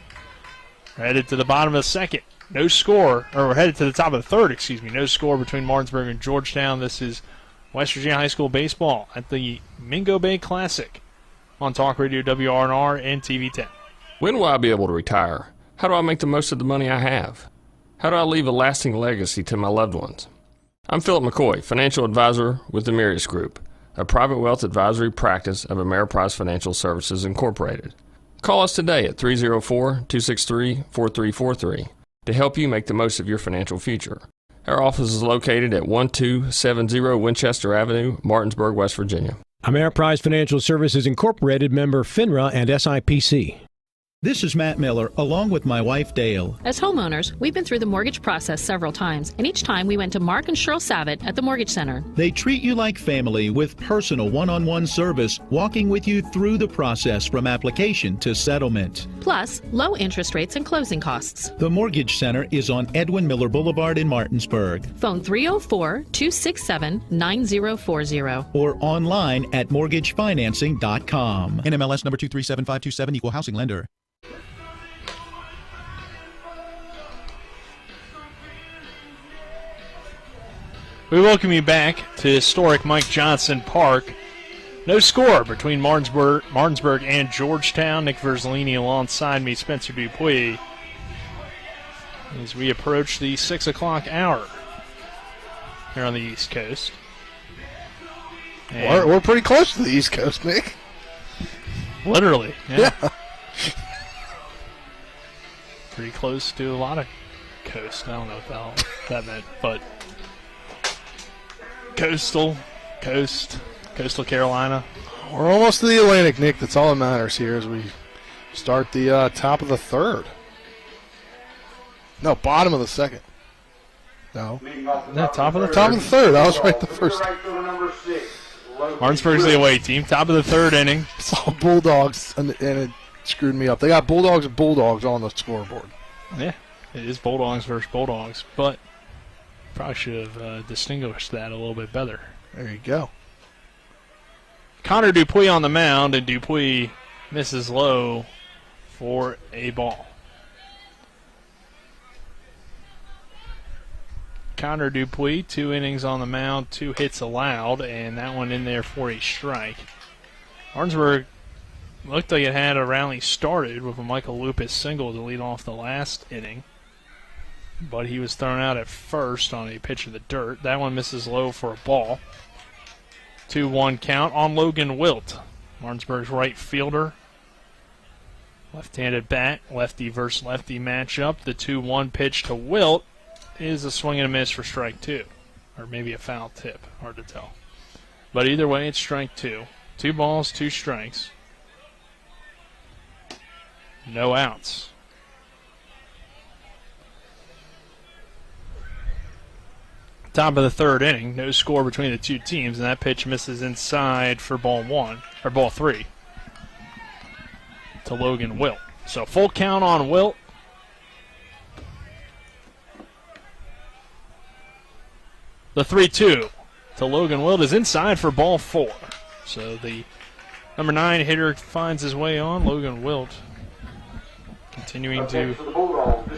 We're headed to the bottom of the second. No score, or we're headed to the top of the third, excuse me. No score between Martinsburg and Georgetown. This is West Virginia High School baseball at the Mingo Bay Classic on Talk Radio WRNR and TV 10. When will I be able to retire? How do I make the most of the money I have? How do I leave a lasting legacy to my loved ones? I'm Philip McCoy, financial advisor with the Mirius Group, a private wealth advisory practice of Ameriprise Financial Services Incorporated. Call us today at 304-263-4343 to help you make the most of your financial future. Our office is located at 1270 Winchester Avenue, Martinsburg, West Virginia. Ameriprise Financial Services Incorporated, member FINRA and SIPC. This is Matt Miller, along with my wife, Dale. As homeowners, we've been through the mortgage process several times, and each time we went to Mark and Cheryl Savitt at the Mortgage Center. They treat you like family with personal one-on-one service, walking with you through the process from application to settlement. Plus, low interest rates and closing costs. The Mortgage Center is on Edwin Miller Boulevard in Martinsburg. Phone 304-267-9040. Or online at mortgagefinancing.com. NMLS number 237527, equal housing lender. We welcome you back to historic Mike Johnson Park. No score between Martinsburg and Georgetown. Nick Verzolini alongside me, Spencer Dupuis, as we approach the 6 o'clock hour here on the East Coast. We're pretty close to the East Coast, Nick. Literally, yeah. Pretty close to a lot of coast. I don't know what that meant, but coastal Carolina. We're almost to the Atlantic, Nick. That's all that matters here as we start the top of the third. No, bottom of the second. No. Top of the third. I was right the first. Martinsburg's the away team. Top of the third inning. It's all Bulldogs, and it screwed me up. They got Bulldogs and Bulldogs on the scoreboard. Yeah, it is Bulldogs versus Bulldogs, but probably should have distinguished that a little bit better. There you go. Connor Dupuis on the mound, and Dupuis misses low for a ball. Connor Dupuis, 2 innings on the mound, 2 hits allowed, and that one in there for a strike. Martinsburg looked like it had a rally started with a Michael Lupus single to lead off the last inning, but he was thrown out at first on a pitch in the dirt. That one misses low for a ball. 2-1 count on Logan Wilt, Martinsburg's right fielder. Left-handed bat, lefty versus lefty matchup. The 2-1 pitch to Wilt is a swing and a miss for strike 2, or maybe a foul tip, hard to tell. But either way, it's strike 2. 2 balls, 2 strikes. No outs. Top of the third inning, no score between the two teams, and that pitch misses inside for ball 3 to Logan Wilt. So full count on Wilt. The 3-2 to Logan Wilt is inside for ball 4. So the number 9 hitter finds his way on. Logan Wilt continuing to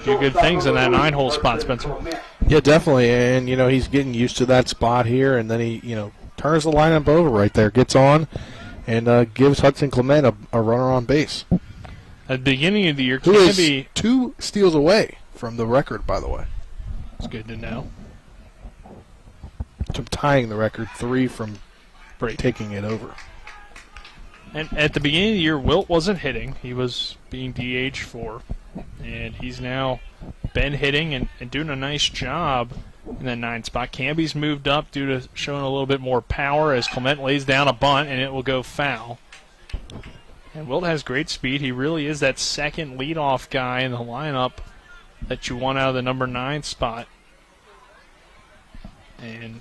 do good things in that 9-hole spot, Spencer. Yeah, definitely. And, he's getting used to that spot here, and then he, turns the lineup over right there, gets on, and gives Hudson Clement a runner on base. At the beginning of the year, Who is 2 steals away from the record, by the way. It's good to know. To tying the record, 3 from taking it over. And at the beginning of the year, Wilt wasn't hitting. He was being DH for, and he's now been hitting and doing a nice job in that 9 spot. Camby's moved up due to showing a little bit more power as Clement lays down a bunt, and it will go foul. And Wilt has great speed. He really is that second leadoff guy in the lineup that you want out of the number 9 spot. And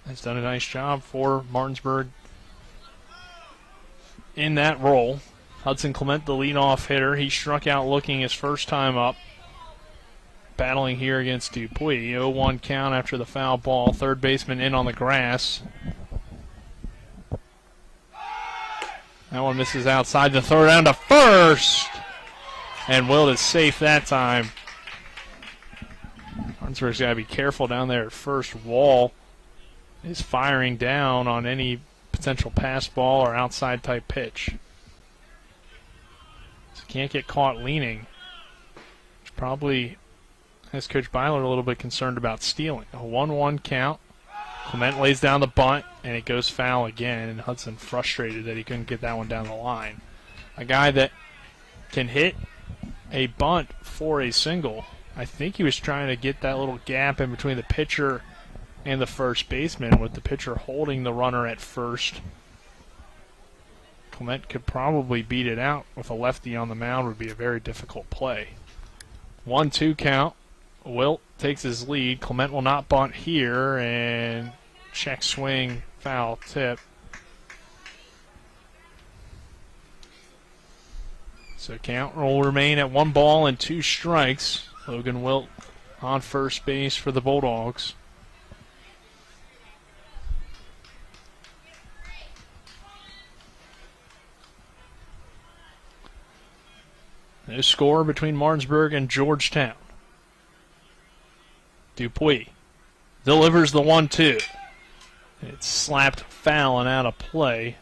has done a nice job for Martinsburg in that role. Hudson Clement, the leadoff hitter. He struck out looking his first time up. Battling here against Dupuis. 0-1 count after the foul ball. Third baseman in on the grass. That one misses outside the third, down to first. And Wilt is safe that time. Martinsburg's got to be careful down there at first. Wall is firing down on any potential pass ball or outside type pitch. So can't get caught leaning. Which probably has Coach Byler a little bit concerned about stealing. A 1-1 count. Clement lays down the bunt, and it goes foul again, and Hudson frustrated that he couldn't get that one down the line. A guy that can hit a bunt for a single. I think he was trying to get that little gap in between the pitcher and the first baseman with the pitcher holding the runner at first. Clement could probably beat it out with a lefty on the mound. Would be a very difficult play. 1-2 count. Wilt takes his lead. Clement will not bunt here, and check swing, foul tip. So count will remain at 1 ball and 2 strikes. Logan Wilt on first base for the Bulldogs. No score between Martinsburg and Georgetown. Dupuis delivers the 1-2. It's slapped foul and out of play.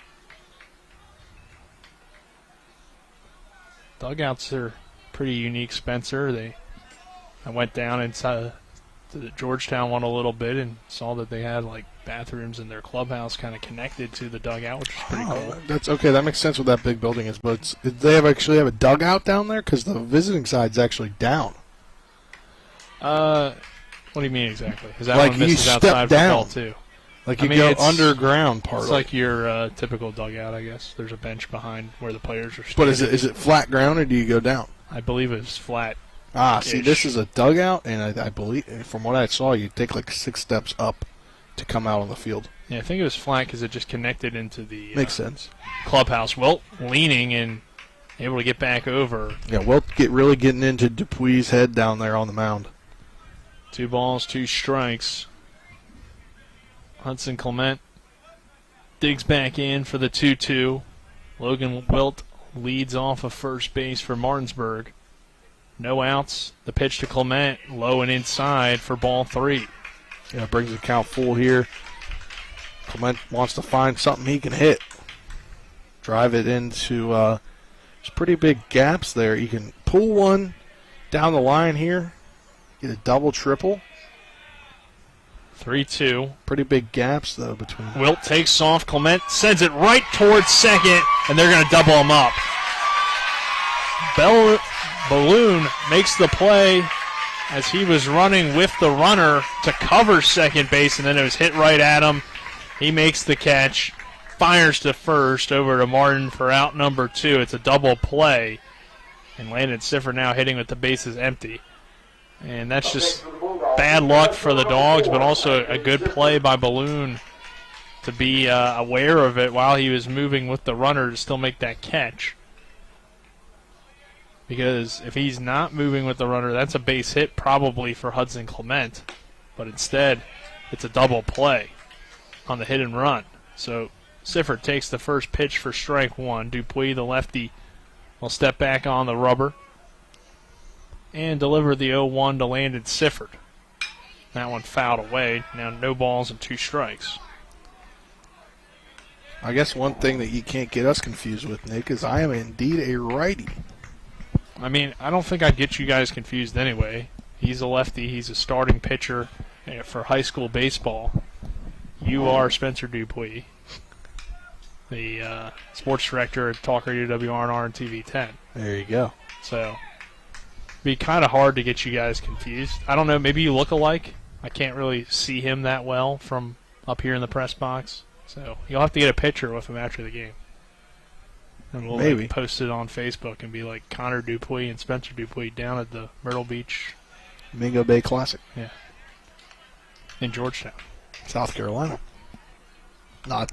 Dugouts are pretty unique, Spencer. I went down inside to the Georgetown one a little bit and saw that they had like bathrooms in their clubhouse kind of connected to the dugout, which is pretty cool. That's okay. That makes sense what that big building is. But they actually have a dugout down there because the visiting side's actually down. What do you mean exactly? Is that like one misses you outside step for down, ball too? Like you go underground part. It's like your typical dugout, I guess. There's a bench behind where the players are standing. But is it flat ground or do you go down? I believe it's flat. See, this is a dugout, and I believe, from what I saw, you take like 6 steps up to come out on the field. Yeah, I think it was flat because it just connected into the makes sense clubhouse. Wilt leaning and able to get back over. Yeah, Wilt really getting into Dupuis' head down there on the mound. 2 balls, 2 strikes. Hudson Clement digs back in for the 2-2. Logan Wilt leads off of first base for Martinsburg. No outs. The pitch to Clement, low and inside for ball 3. Yeah, brings the count full here. Clement wants to find something he can hit. Drive it into there's pretty big gaps there. You can pull one down the line here. Get a double, triple. 3-2. Pretty big gaps, though, between. Wilt takes off. Clement sends it right towards second, and they're going to double him up. Balloon makes the play as he was running with the runner to cover second base, and then it was hit right at him. He makes the catch, fires to first over to Martin for out number 2. It's a double play, and Landon Sifford now hitting with the bases empty. And that's just bad luck for the Dogs, but also a good play by Balloon to be aware of it while he was moving with the runner to still make that catch. Because if he's not moving with the runner, that's a base hit probably for Hudson Clement. But instead, it's a double play on the hit and run. So Sifford takes the first pitch for strike 1. Dupuis, the lefty, will step back on the rubber and deliver the 0-1 to Landon Sifford. That one fouled away. Now no balls and 2 strikes. I guess one thing that you can't get us confused with, Nick, is I am indeed a righty. I mean, I don't think I'd get you guys confused anyway. He's a lefty. He's a starting pitcher for high school baseball. You are Spencer Dupuis, the sports director at Talk Radio WRNR and TV 10. There you go. So, it'd be kind of hard to get you guys confused. I don't know, maybe you look alike. I can't really see him that well from up here in the press box. So, you'll have to get a picture with him after the game. And we'll maybe post it on Facebook and be like Connor Dupuis and Spencer Dupuis down at the Myrtle Beach Mingo Bay Classic. Yeah. In Georgetown, South Carolina. Not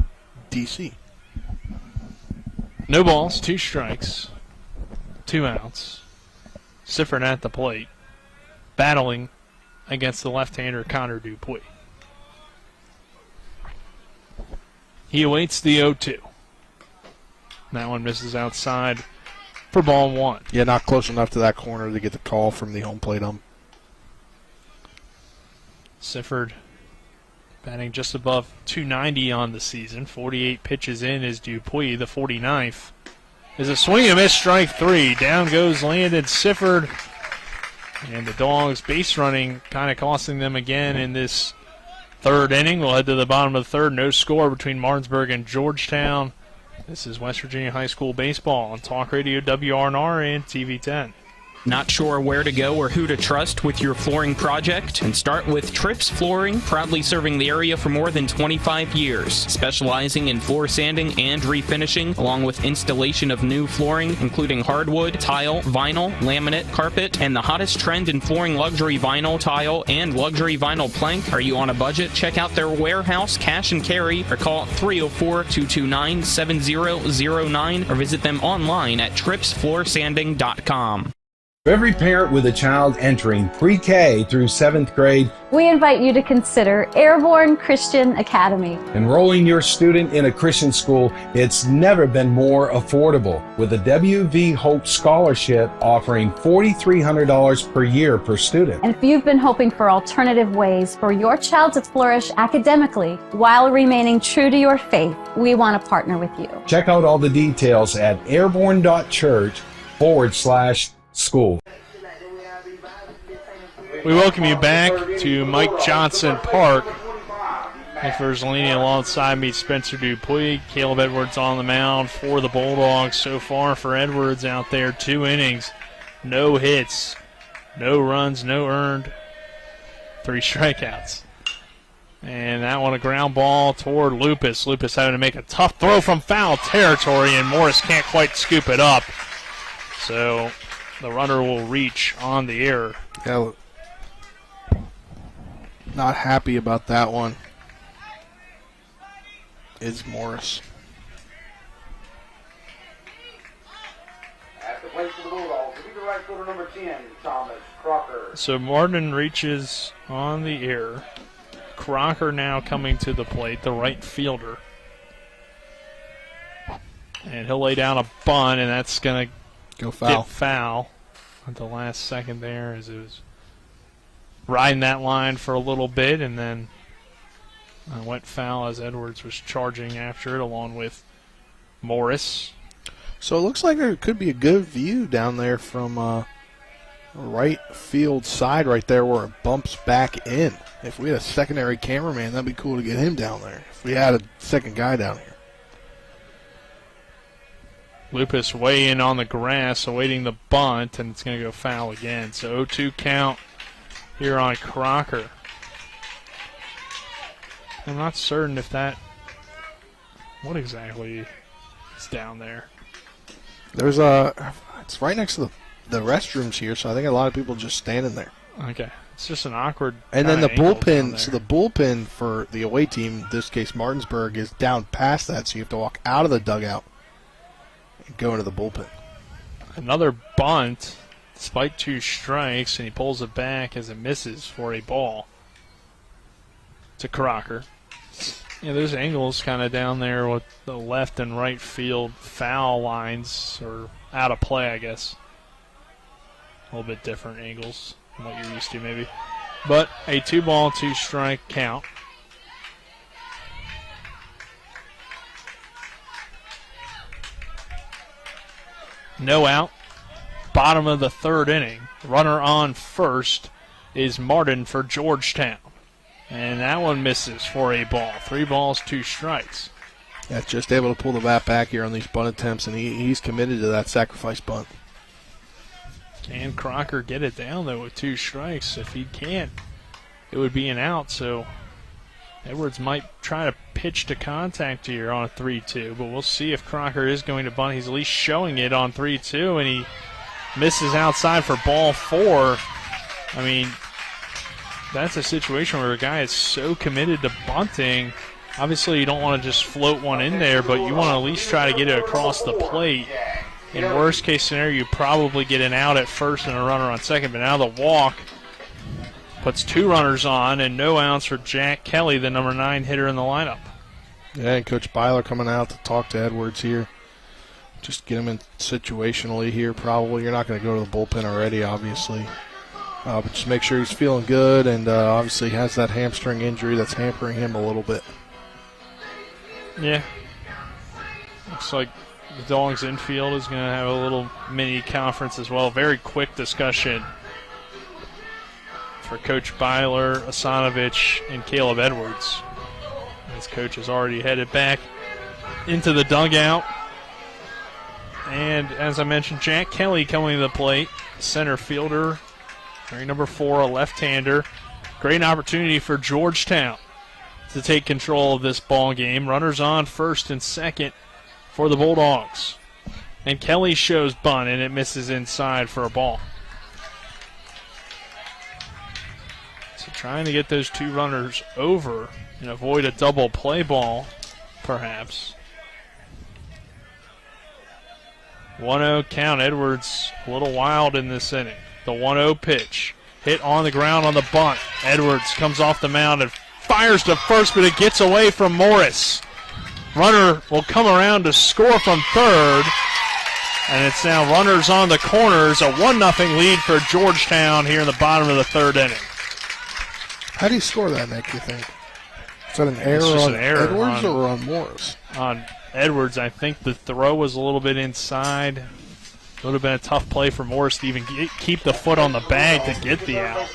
D.C. No balls, 2 strikes, 2 outs. Sifford at the plate, battling against the left-hander Connor Dupuis. He awaits the 0-2. That one misses outside for ball 1. Yeah, not close enough to that corner to get the call from the home plate ump. Sifford batting just above 290 on the season. 48 pitches in is Dupuis. The 49th is a swing and a miss, strike 3. Down goes Landon Sifford. And the Dogs base running kind of costing them again in this 3rd inning. We'll head to the bottom of the 3rd. No score between Martinsburg and Georgetown. This is West Virginia High School Baseball on Talk Radio WRNR and TV 10. Not sure where to go or who to trust with your flooring project? And start with Trips Flooring, proudly serving the area for more than 25 years, specializing in floor sanding and refinishing, along with installation of new flooring, including hardwood, tile, vinyl, laminate, carpet, and the hottest trend in flooring, luxury vinyl, tile, and luxury vinyl plank. Are you on a budget? Check out their warehouse, cash and carry, or call 304-229-7009, or visit them online at tripsfloorsanding.com. For every parent with a child entering pre-K through 7th grade, we invite you to consider Airborne Christian Academy. Enrolling your student in a Christian school, it's never been more affordable, with a WV Hope Scholarship offering $4,300 per year per student. And if you've been hoping for alternative ways for your child to flourish academically while remaining true to your faith, we want to partner with you. Check out all the details at airborne.church/school. We welcome you back to Mike Johnson Park. Nick Verzolini alongside me, Spencer Dupuis. Caleb Edwards on the mound for the Bulldogs. So far for Edwards out there, 2 innings, no hits, no runs, no earned, 3 strikeouts. And that one a ground ball toward Lupus. Lupus having to make a tough throw from foul territory, and Morris can't quite scoop it up. So the runner will reach on the error. Yeah, not happy about that one. It's Morris. At the plate for the Bulldogs, the right fielder number 10, Thomas Crocker. So Martin reaches on the error. Crocker now coming to the plate, the right fielder. And he'll lay down a bunt, and that's going to go foul. Get foul at the last second there, as it was riding that line for a little bit, and then went foul as Edwards was charging after it along with Morris. So it looks like there could be a good view down there from right field side right there where it bumps back in. If we had a secondary cameraman, that'd be cool to get him down there. If we had a second guy down here. Lupus way in on the grass, awaiting the bunt, and it's going to go foul again. So 0-2 count here on Crocker. I'm not certain if that, what exactly is down there. There's it's right next to the restrooms here, so I think a lot of people just standing there. Okay. It's just an awkward. And then the bullpen, so the bullpen for the away team, in this case Martinsburg, is down past that, so you have to walk out of the dugout and go into the bullpen. Another bunt, despite 2 strikes, and he pulls it back as it misses for a ball to Crocker. Yeah, there's angles kind of down there with the left and right field foul lines, or out of play, I guess. A little bit different angles than what you're used to, maybe. but a 2-ball, 2-strike count. No out. Bottom of the third inning. Runner on first is Martin for Georgetown. And that one misses for a ball. 3 balls, 2 strikes. Yeah, just able to pull the bat back here on these bunt attempts, and he's committed to that sacrifice bunt. Can Crocker get it down, though, with 2 strikes? If he can't, it would be an out. So Edwards might try to pitch to contact here on a 3-2, but we'll see if Crocker is going to bunt. He's at least showing it on 3-2, and he misses outside for ball 4. I mean, that's a situation where a guy is so committed to bunting. Obviously, you don't want to just float one in there, but you want to at least try to get it across the plate. In worst case scenario, you probably get an out at first and a runner on second, but now the walk puts 2 runners on and no outs for Jack Kelly, the number 9 hitter in the lineup. Yeah, and Coach Byler coming out to talk to Edwards here. Just get him in situationally here probably. You're not going to go to the bullpen already, obviously. But just make sure he's feeling good, and obviously has that hamstring injury that's hampering him a little bit. Yeah. Looks like the Dogs infield is going to have a little mini conference as well. Very quick discussion for Coach Byler, Asanovich, and Caleb Edwards. His coach has already headed back into the dugout. And as I mentioned, Jack Kelly coming to the plate, center fielder, wearing number 4, a left-hander. Great opportunity for Georgetown to take control of this ball game. Runners on first and second for the Bulldogs. And Kelly shows bunt, and it misses inside for a ball. So trying to get those 2 runners over and avoid a double play ball, perhaps. 1-0 count. Edwards a little wild in this inning. The 1-0 pitch. Hit on the ground on the bunt. Edwards comes off the mound and fires to first, but it gets away from Morris. Runner will come around to score from third. And it's now runners on the corners. A 1-0 lead for Georgetown here in the bottom of the third inning. How do you score that, Nick, you think? Is that an error on Edwards or on Morris? On Edwards, I think the throw was a little bit inside. It would have been a tough play for Morris to even keep the foot on the bag to get the out.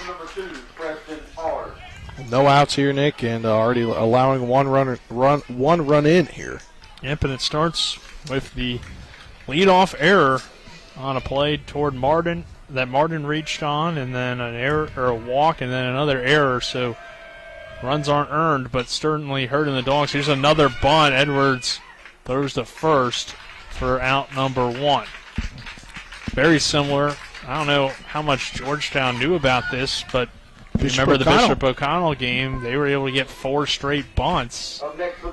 No outs here, Nick, and already allowing one run in here. Yep, and it starts with the leadoff error on a play toward Martin that Martin reached on, and then an error or a walk, and then another error. So runs aren't earned, but certainly hurting the Dogs. Here's another bunt. Edwards throws to first for out number 1. Very similar. I don't know how much Georgetown knew about this, but remember the Bishop O'Connell game, they were able to get 4 straight bunts.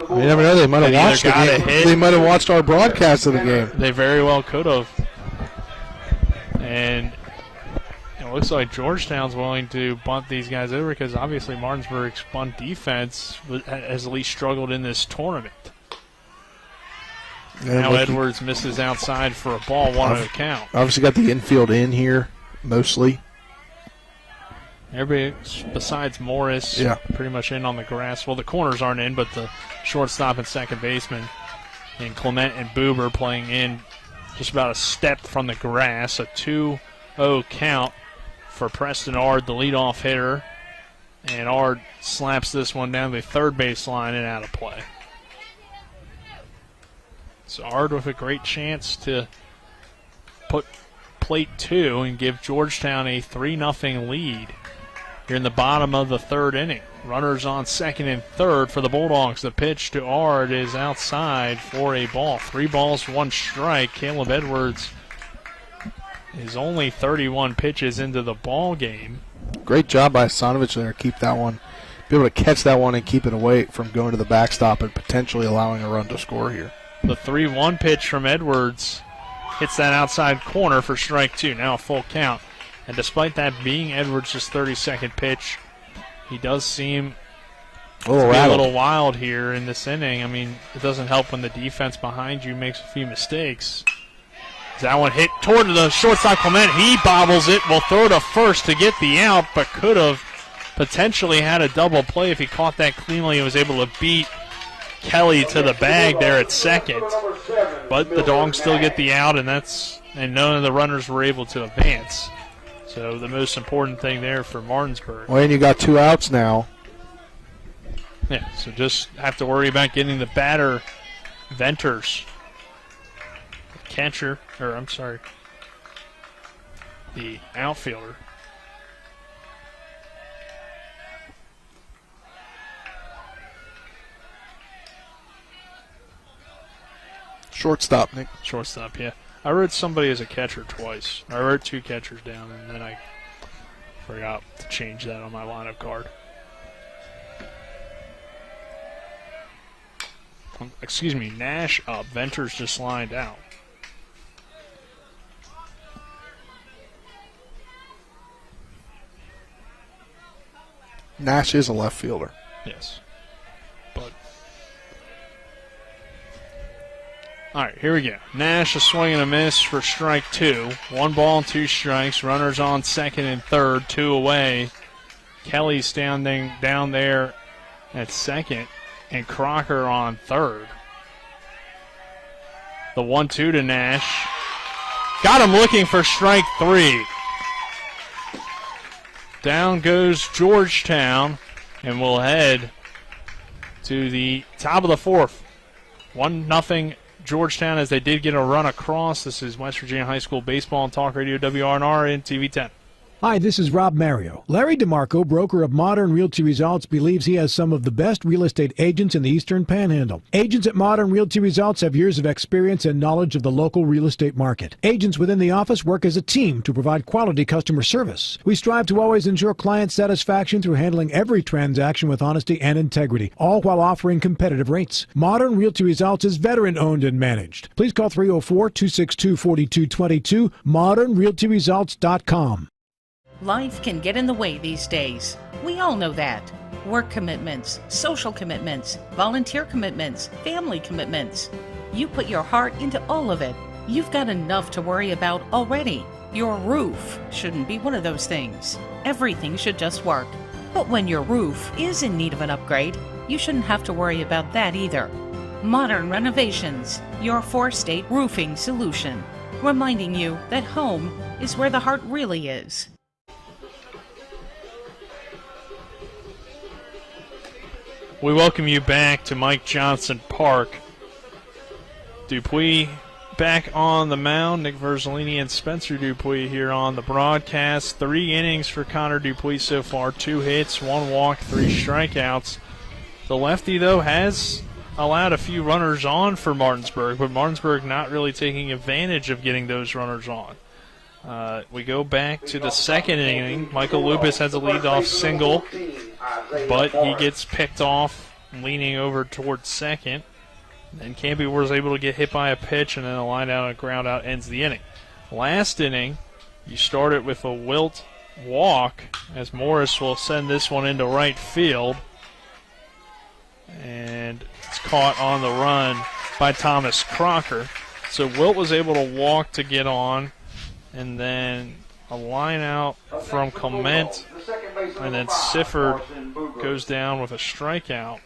You never know, they might have watched the game. They might have watched our broadcast of the game. They very well could have. And it looks like Georgetown's willing to bunt these guys over because obviously Martinsburg's bunt defense has at least struggled in this tournament. Yeah, now Edwards misses outside for a ball, 1-0 count. Obviously got the infield in here, mostly. Everybody besides Morris pretty much in on the grass. Well, the corners aren't in, but the shortstop and second baseman and Clement and Boober playing in just about a step from the grass. A 2-0 count for Preston Ard, the leadoff hitter. And Ard slaps this one down the third base line and out of play. So Ard with a great chance to put plate 2 and give Georgetown a 3-0 lead here in the bottom of the third inning. Runners on second and third for the Bulldogs. The pitch to Ard is outside for a ball. 3 balls, 1 strike. Caleb Edwards is only 31 pitches into the ball game. Great job by Asanovich there. Keep that one. Be able to catch that one and keep it away from going to the backstop and potentially allowing a run to score here. The 3-1 pitch from Edwards hits that outside corner for strike 2. Now a full count. And despite that being Edwards' 32nd pitch, he does seem to be a little wild here in this inning. I mean, it doesn't help when the defense behind you makes a few mistakes. That one hit toward the shortstop Clement. He bobbles it, will throw to first to get the out, but could have potentially had a double play if he caught that cleanly and was able to beat Kelly to the bag there at second. But the Dogs still get the out, and none of the runners were able to advance. So the most important thing there for Martinsburg. Well, and you got 2 outs now. Yeah, so just have to worry about getting the batter, Venters, the outfielder. Shortstop, Nick. Shortstop, yeah. I wrote somebody as a catcher twice. I wrote 2 catchers down, and then I forgot to change that on my lineup card. Excuse me, Nash up. Venters just lined out. Nash is a left fielder. Yes. But all right, here we go. Nash a swing and a miss for strike 2. 1 ball, 2 strikes. Runners on second and third, 2 away. Kelly standing down there at second, and Crocker on third. The 1-2 to Nash. Got him looking for strike 3. Down goes Georgetown, and we'll head to the top of the 4th. 1-0 Georgetown, as they did get a run across. This is West Virginia High School Baseball and Talk Radio WRNR and TV 10. Hi, this is Rob Mario. Larry DeMarco, broker of Modern Realty Results, believes he has some of the best real estate agents in the Eastern Panhandle. Agents at Modern Realty Results have years of experience and knowledge of the local real estate market. Agents within the office work as a team to provide quality customer service. We strive to always ensure client satisfaction through handling every transaction with honesty and integrity, all while offering competitive rates. Modern Realty Results is veteran-owned and managed. Please call 304-262-4222, modernrealtyresults.com. Life can get in the way these days. We all know that. Work commitments, social commitments, volunteer commitments, family commitments. You put your heart into all of it. You've got enough to worry about already. Your roof shouldn't be one of those things. Everything should just work. But when your roof is in need of an upgrade, you shouldn't have to worry about that either. Modern Renovations, your 4-state roofing solution. Reminding you that home is where the heart really is. We welcome you back to Mike Johnson Park. Dupuis back on the mound. Nick Verzolini and Spencer Dupuis here on the broadcast. 3 innings for Connor Dupuis so far. 2 hits, 1 walk, 3 strikeouts. The lefty, though, has allowed a few runners on for Martinsburg, but Martinsburg not really taking advantage of getting those runners on. We go back to the 2nd inning. Michael Lupus has a leadoff single, but he gets picked off leaning over towards second. Then Campy was able to get hit by a pitch, and then a line out and a ground out ends the inning. Last inning, you started with a wilt walk, as Morris will send this one into right field. And it's caught on the run by Thomas Crocker. So Wilt was able to walk to get on, and then a line out from Clement, and then Sifford goes down with a strikeout.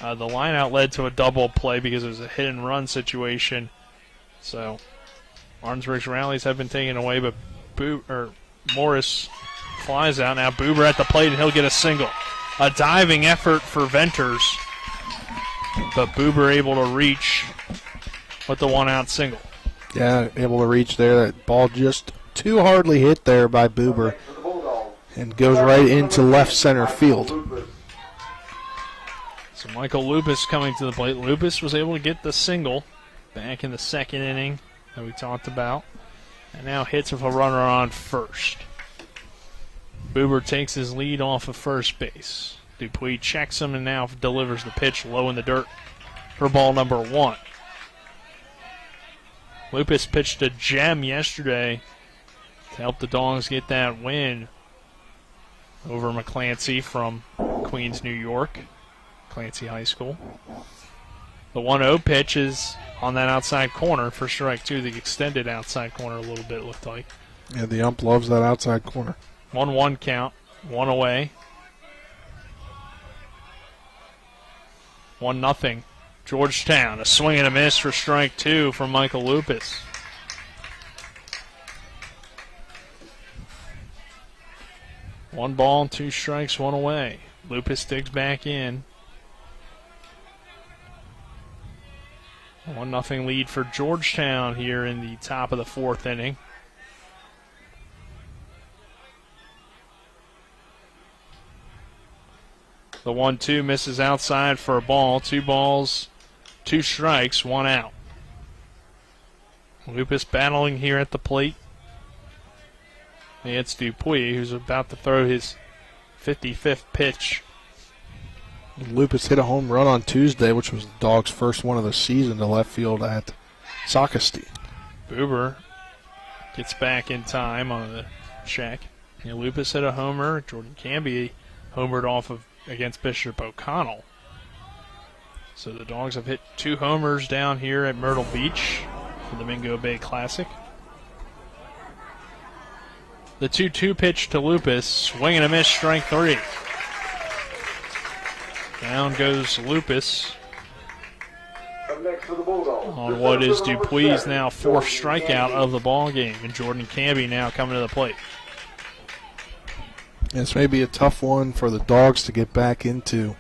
The line out led to a double play because it was a hit and run situation. So Martinsburg's rallies have been taken away, but Morris flies out. Now Buber at the plate, and he'll get a single. A diving effort for Venters, but Buber able to reach with the 1-out single. Yeah, able to reach there. That ball just too hardly hit there by Buber and goes right into left center field. So Michael Lupus coming to the plate. Lupus was able to get the single back in the 2nd inning that we talked about, and now hits with a runner on first. Buber takes his lead off of first base. Dupuis checks him and now delivers the pitch low in the dirt for ball number 1. Lupus pitched a gem yesterday to help the Dogs get that win over McClancy from Queens, New York, Clancy High School. The 1-0 pitch is on that outside corner for strike 2, the extended outside corner a little bit, looked like. Yeah, the ump loves that outside corner. 1-1 count, one away. 1-0. Georgetown, a swing and a miss for strike 2 from Michael Lupus. One ball, 2 strikes, 1 away. Lupus digs back in. 1-0 lead for Georgetown here in the top of the 4th inning. The 1-2 misses outside for a ball. 2 balls, 2 strikes, 1 out. Lupus battling here at the plate. And it's Dupuis who's about to throw his 55th pitch. Lupus hit a home run on Tuesday, which was the Dogs' first one of the season to left field at Socastee. Buber gets back in time on the check. And Lupus hit a homer. Jordan Canby homered off of against Bishop O'Connell. So the Dogs have hit 2 homers down here at Myrtle Beach for the Mingo Bay Classic. The 2-2 pitch to Lupus, swing and a miss, strike 3. Down goes Lupus on what is Dupuis' now 4th strikeout of the ball game, and Jordan Canby now coming to the plate. This may be a tough one for the Dogs to get back into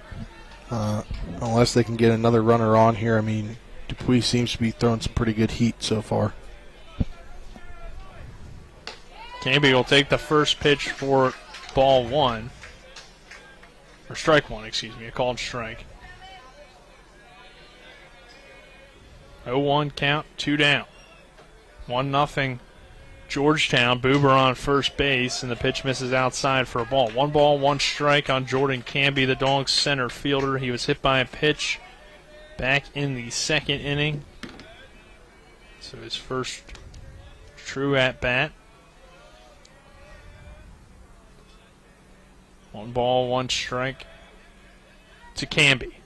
unless they can get another runner on here. I mean, Dupuis seems to be throwing some pretty good heat so far. Canby will take the first pitch for ball 1. Or strike 1, excuse me, a called strike. 0-1 count, 2 down. 1-0 Georgetown. Buber on first base, and the pitch misses outside for a ball. 1 ball, 1 strike on Jordan Canby, the Dogs' center fielder. He was hit by a pitch back in the 2nd inning. So his first true at-bat. 1 ball, 1 strike to Canby.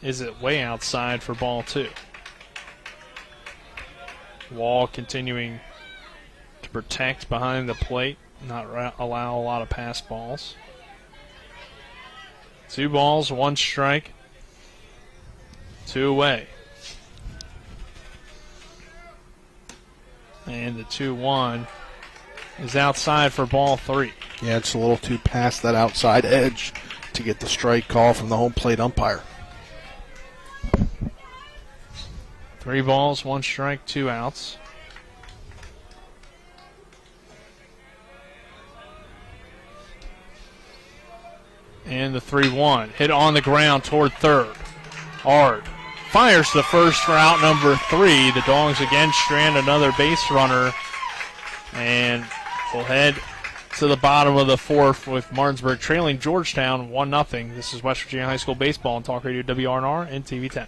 Is it way outside for ball 2? Wall continuing to protect behind the plate, not allow a lot of pass balls. 2 balls, 1 strike, 2 away. And the 2-1 is outside for ball 3. Yeah, it's a little too past that outside edge to get the strike call from the home plate umpire. 3 balls, 1 strike, 2 outs. And the 3-1 hit on the ground toward third. Hard. Fires the first for out number 3. The Dogs again strand another base runner. And we'll head to the bottom of the 4th with Martinsburg trailing Georgetown 1-0. This is West Virginia High School Baseball on Talk Radio WRNR and TV 10.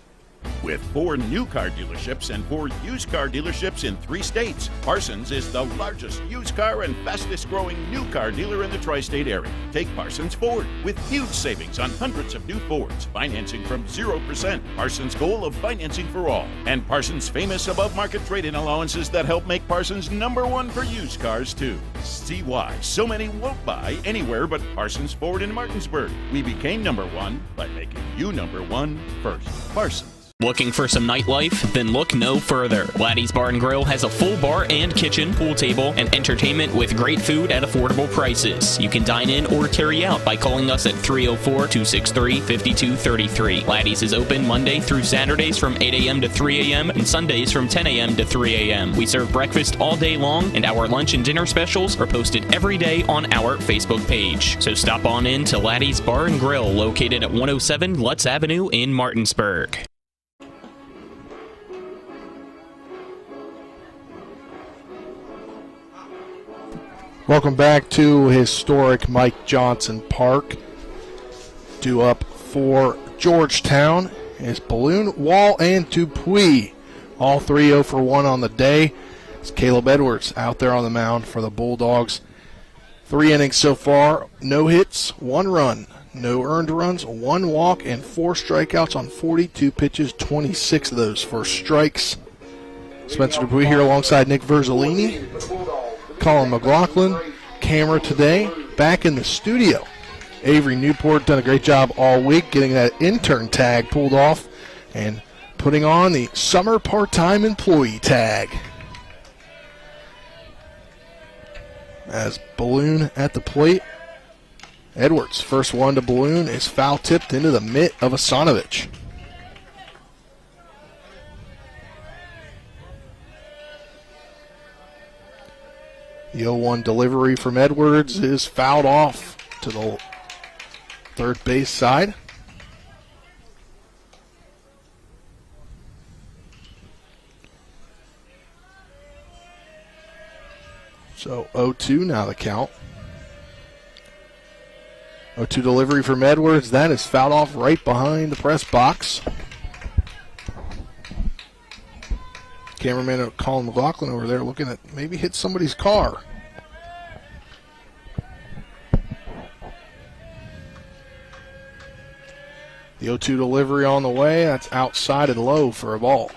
With 4 new car dealerships and 4 used car dealerships in 3 states, Parsons is the largest used car and fastest growing new car dealer in the tri-state area. Take Parsons Ford with huge savings on hundreds of new Fords, financing from 0%, Parsons' goal of financing for all, and Parsons' famous above-market trade-in allowances that help make Parsons #1 for used cars too. See why so many won't buy anywhere but Parsons Ford in Martinsburg. We became #1 by making you #1 first. Parsons. Looking for some nightlife? Then look no further. Laddie's Bar and Grill has a full bar and kitchen, pool table, and entertainment with great food at affordable prices. You can dine in or carry out by calling us at 304-263-5233. Laddie's is open Monday through Saturdays from 8 a.m. to 3 a.m. and Sundays from 10 a.m. to 3 a.m. We serve breakfast all day long, and our lunch and dinner specials are posted every day on our Facebook page. So stop on in to Laddie's Bar and Grill, located at 107 Lutz Avenue in Martinsburg. Welcome back to historic Mike Johnson Park. Due up for Georgetown is Balloon, Wall, and Dupuis. All 3 0 for 1 on the day. It's Caleb Edwards out there on the mound for the Bulldogs. 3 innings so far, no hits, 1 run, no earned runs, 1 walk, and 4 strikeouts on 42 pitches, 26 of those for strikes. Spencer Dupuis here alongside Nick Verzolini. Colin McLaughlin, camera today, back in the studio. Avery Newport done a great job all week getting that intern tag pulled off and putting on the summer part-time employee tag. As Balloon at the plate. Edwards, first one to Balloon, is foul tipped into the mitt of Asanovich. The 0-1 delivery from Edwards is fouled off to the third base side. So 0-2 now the count. 0-2 delivery from Edwards. That is fouled off right behind the press box. Cameraman Colin McLaughlin over there looking at maybe hit somebody's car. The 0-2 delivery on the way. That's outside and low for a ball.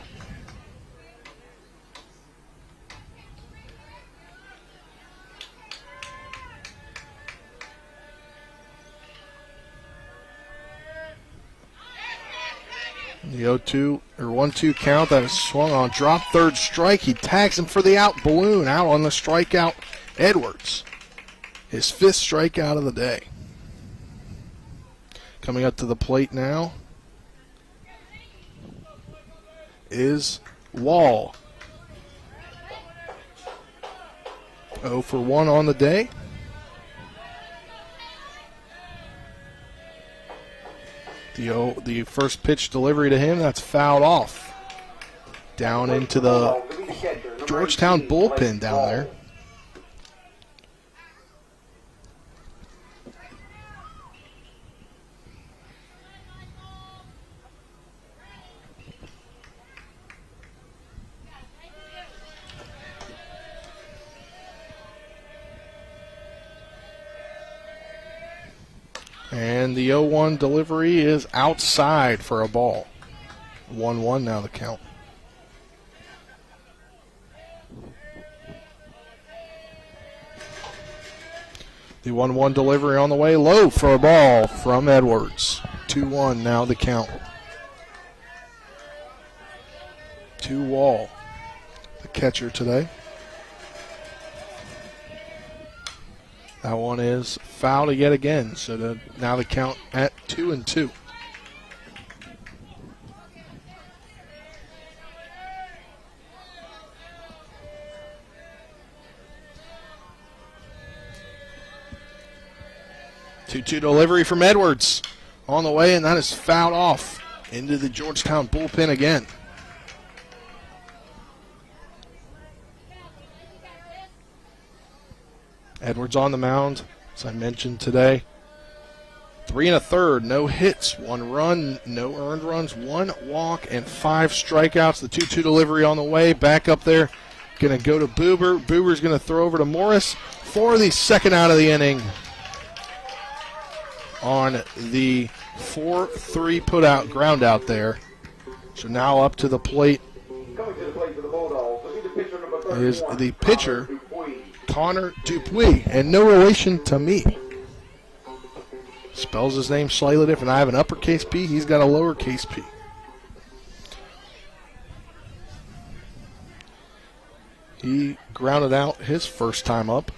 The 0-2 or 1-2 count that is swung on. Drop third strike. He tags him for the out. Balloon out on the strikeout. Edwards. His fifth strikeout of the day. Coming up to the plate now is Wall. 0 for 1 on the day. The first pitch delivery to him, that's fouled off. Down into the Georgetown bullpen down there. And the 0-1 delivery is outside for a ball. 1-1 now the count. The 1-1 delivery on the way, low for a ball from Edwards. 2-1 now the count. 2 Wall, the catcher today. That one is fouled yet again, so now the count at 2-2. Two delivery from Edwards on the way, and that is fouled off into the Georgetown bullpen again. Edwards on the mound, as I mentioned today. 3 1/3, no hits, 1 run, no earned runs, 1 walk, and 5 strikeouts. The 2-2 delivery on the way, back up there. Going to go to Buber. Buber's going to throw over to Morris for the second out of the inning. On the 4-3 put out, ground out there. So now up to the plate is the pitcher, Connor Dupuis, and no relation to me. Spells his name slightly different. I have an uppercase P, he's got a lowercase p. He grounded out his first time up.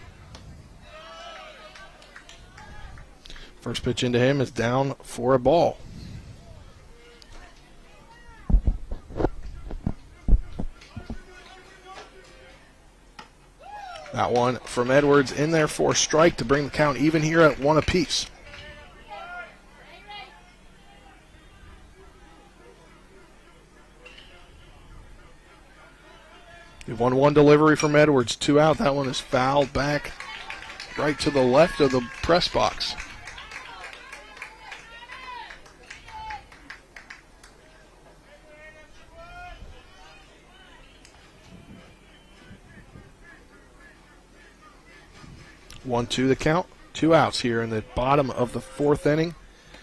First pitch into him is down for a ball. That one from Edwards in there for a strike to bring the count even here at 1 apiece. The 1-1 delivery from Edwards, 2 out. That one is fouled back right to the left of the press box. One, 2 the count. 2 outs here in the bottom of the 4th inning.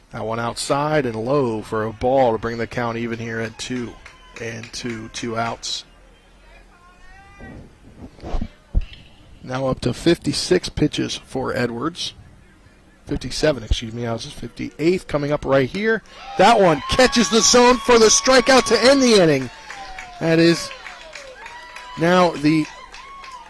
That one outside and low for a ball to bring the count even here at 2 and 2 outs. Now up to 56 pitches for Edwards. 57, excuse me. I was 58th coming up right here. That one catches the zone for the strikeout to end the inning. That is now the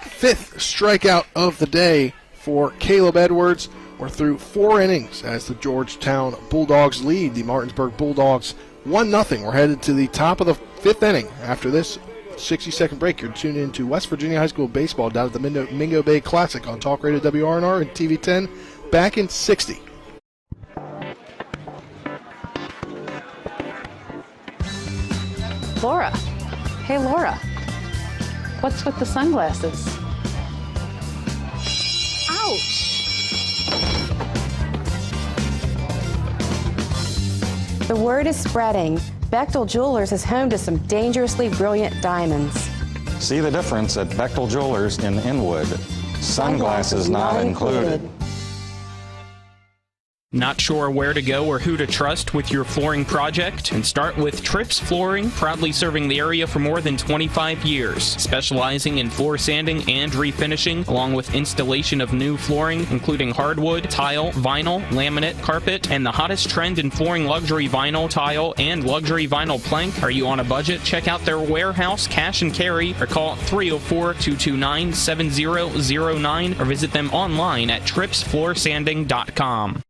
5th strikeout of the day for Caleb Edwards. We're through 4 innings as the Georgetown Bulldogs lead the Martinsburg Bulldogs 1-0. We're headed to the top of the 5th inning. After this 60-second break, you're tuned into West Virginia High School baseball down at the Mingo Bay Classic on Talk Radio WRNR and TV 10. Back in 60. Laura. Hey, Laura. What's with the sunglasses? Ouch. The word is spreading. Bechtel Jewelers is home to some dangerously brilliant diamonds. See the difference at Bechtel Jewelers in Inwood. Sunglasses not included. Not sure where to go or who to trust with your flooring project? And start with Trips Flooring, proudly serving the area for more than 25 years, specializing in floor sanding and refinishing, along with installation of new flooring, including hardwood, tile, vinyl, laminate, carpet, and the hottest trend in flooring, luxury vinyl, tile, and luxury vinyl plank. Are you on a budget? Check out their warehouse, cash and carry, or call 304-229-7009, or visit them online at tripsfloorsanding.com.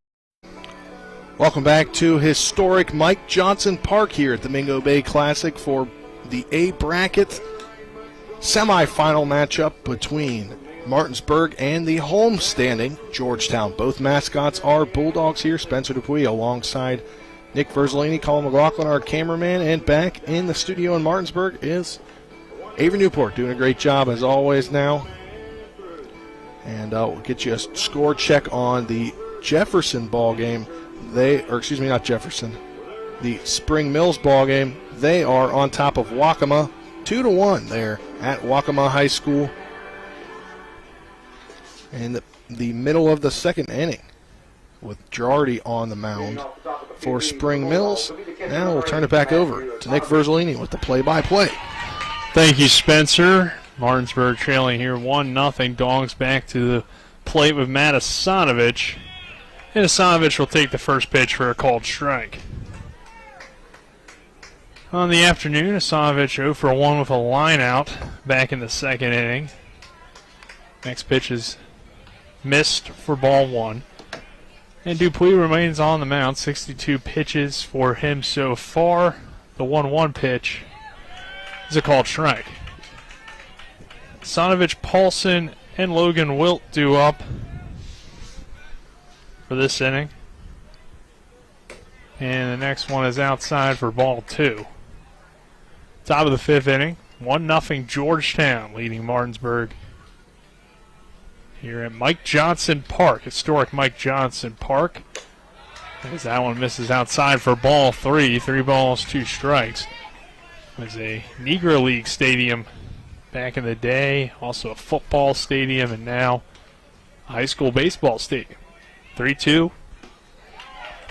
Welcome back to historic Mike Johnson Park here at the Mingo Bay Classic for the A bracket semifinal matchup between Martinsburg and the homestanding Georgetown. Both mascots are Bulldogs here. Spencer Dupuy alongside Nick Verzolini, Colin McLaughlin, our cameraman, and back in the studio in Martinsburg is Avery Newport, doing a great job as always now. And we'll get you a score check on the Jefferson ball game. Not Jefferson. The Spring Mills ball game. They are on top of Waccamaw 2-1 there at Waccamaw High School in the middle of the 2nd inning with Girardi on the mound for Spring Mills. Now we'll turn it back over to Nick Verzolini with the play-by-play. Thank you, Spencer. Martinsburg trailing here 1-0. Dogs back to the plate with Matt Asanovich. And Asanovich will take the first pitch for a called strike. On the afternoon, Asanovich 0 for 1 with a line out back in the 2nd inning. Next pitch is missed for ball 1. And Dupuy remains on the mound. 62 pitches for him so far. The 1-1 pitch is a called strike. Asanovich, Paulson, and Logan Wilt due up for this inning. And the next one is outside for ball 2. Top of the 5th inning. 1-0 Georgetown leading Martinsburg here at Mike Johnson Park. Historic Mike Johnson Park. As that one misses outside for ball 3. 3 balls, 2 strikes. It was a Negro League stadium back in the day. Also a football stadium, and now a high school baseball stadium. 3-2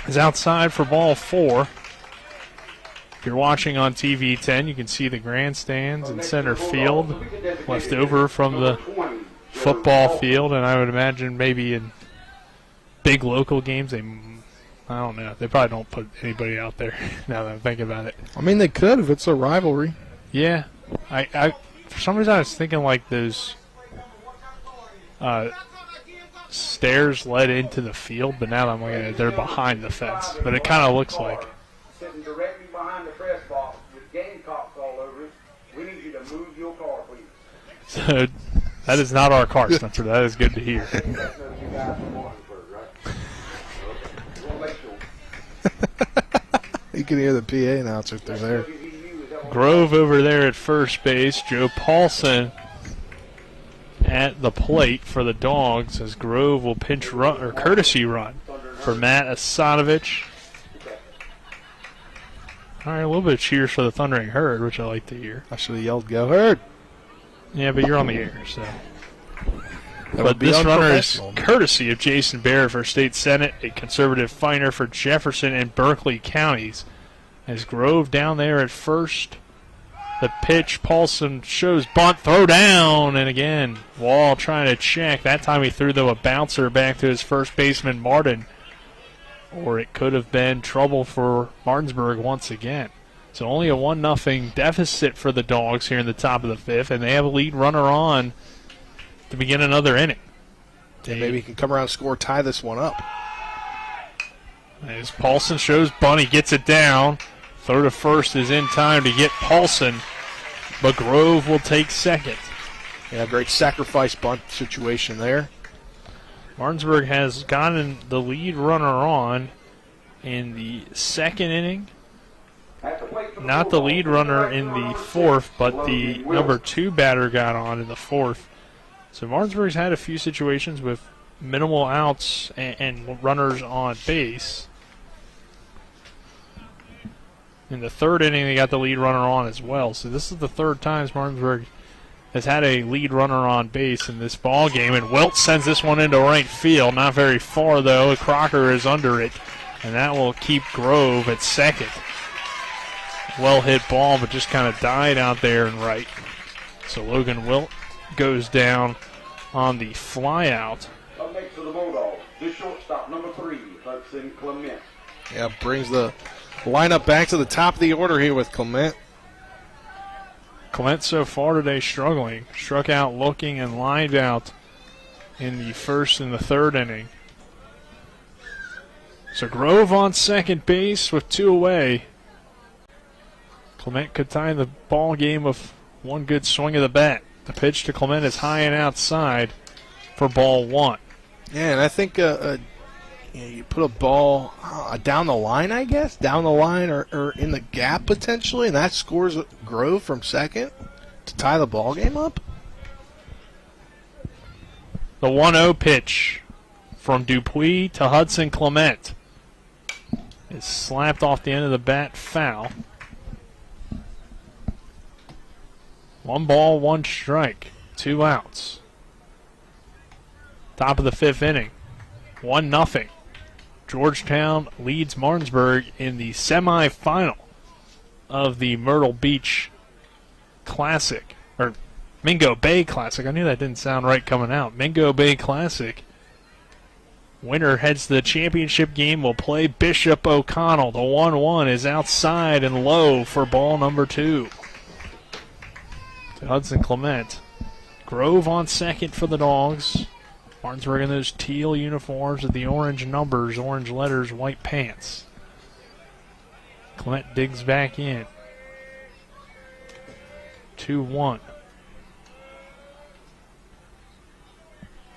is outside for ball 4. If you're watching on TV 10, you can see the grandstands in center field left over from the football field, and I would imagine maybe in big local games, I don't know, they probably don't put anybody out there now that I'm thinking about it. I mean, they could if it's a rivalry. Yeah. I for some reason I was thinking like those stairs led into the field, but now that I'm looking at it, they're behind the fence. But it kind of looks like. Sitting directly behind the press box with Gamecocks all over it. We need you to move your car, please. So that is not our car, Spencer. That is good to hear. You can hear the PA announcer through there. Grove over there at first base. Joe Paulson at the plate for the Dogs as Grove will pinch run or courtesy run for Matt Asanovich. All right, a little bit of cheers for the Thundering Herd, which I like to hear. I should have yelled, "Go Herd!" Yeah, but you're on the air, so. But this runner is courtesy of Jason Barrett for State Senate, a conservative finer for Jefferson and Berkeley counties. As Grove down there at first The pitch, Paulson shows bunt, throw down, and again, Wall trying to check. That time he threw, though, a bouncer back to his first baseman, Martin. Or it could have been trouble for Martinsburg once again. So only a 1-0 deficit for the Dogs here in the top of the fifth, and they have a lead runner on to begin another inning. And maybe he can come around and score, tie this one up. As Paulson shows bunt, he gets it down. Throw to first is in time to get Paulson, but Grove will take second. Yeah, great sacrifice bunt situation there. Martinsburg has gotten the lead runner on in the second inning. Not the lead runner in the fourth, but the number 2 batter got on in the fourth. So Martinsburg's had a few situations with minimal outs and runners on base. In the third inning, they got the lead runner on as well. So this is the third time Martinsburg has had a lead runner on base in this ball game. And Wilt sends this one into right field. Not very far, though. Crocker is under it. And that will keep Grove at second. Well hit ball, but just kind of died out there in right. So Logan Wilt goes down on the fly out. Up next to the Bulldogs, this shortstop, number 3, Hudson Clement. Yeah, brings the lineup back to the top of the order here with Clement. Clement so far today struggling. Struck out looking and lined out in the first and the third inning. So Grove on second base with 2 away. Clement could tie the ball game with one good swing of the bat. The pitch to Clement is high and outside for ball 1. Yeah, and I think you put a ball down the line, I guess, down the line or in the gap potentially, and that scores Grove from second to tie the ball game up. The 1-0 pitch from Dupuis to Hudson Clement is slapped off the end of the bat, foul. 1 ball, 1 strike, 2 outs. Top of the fifth inning, 1-0. Georgetown leads Martinsburg in the semifinal of the Myrtle Beach Classic, or Mingo Bay Classic. I knew that didn't sound right coming out. Mingo Bay Classic. Winner heads to the championship game. Will play Bishop O'Connell. The 1-1 is outside and low for ball number 2. To Hudson Clement. Grove on second for the Dogs. Martinsburg in those teal uniforms with the orange numbers, orange letters, white pants. Clement digs back in. 2-1.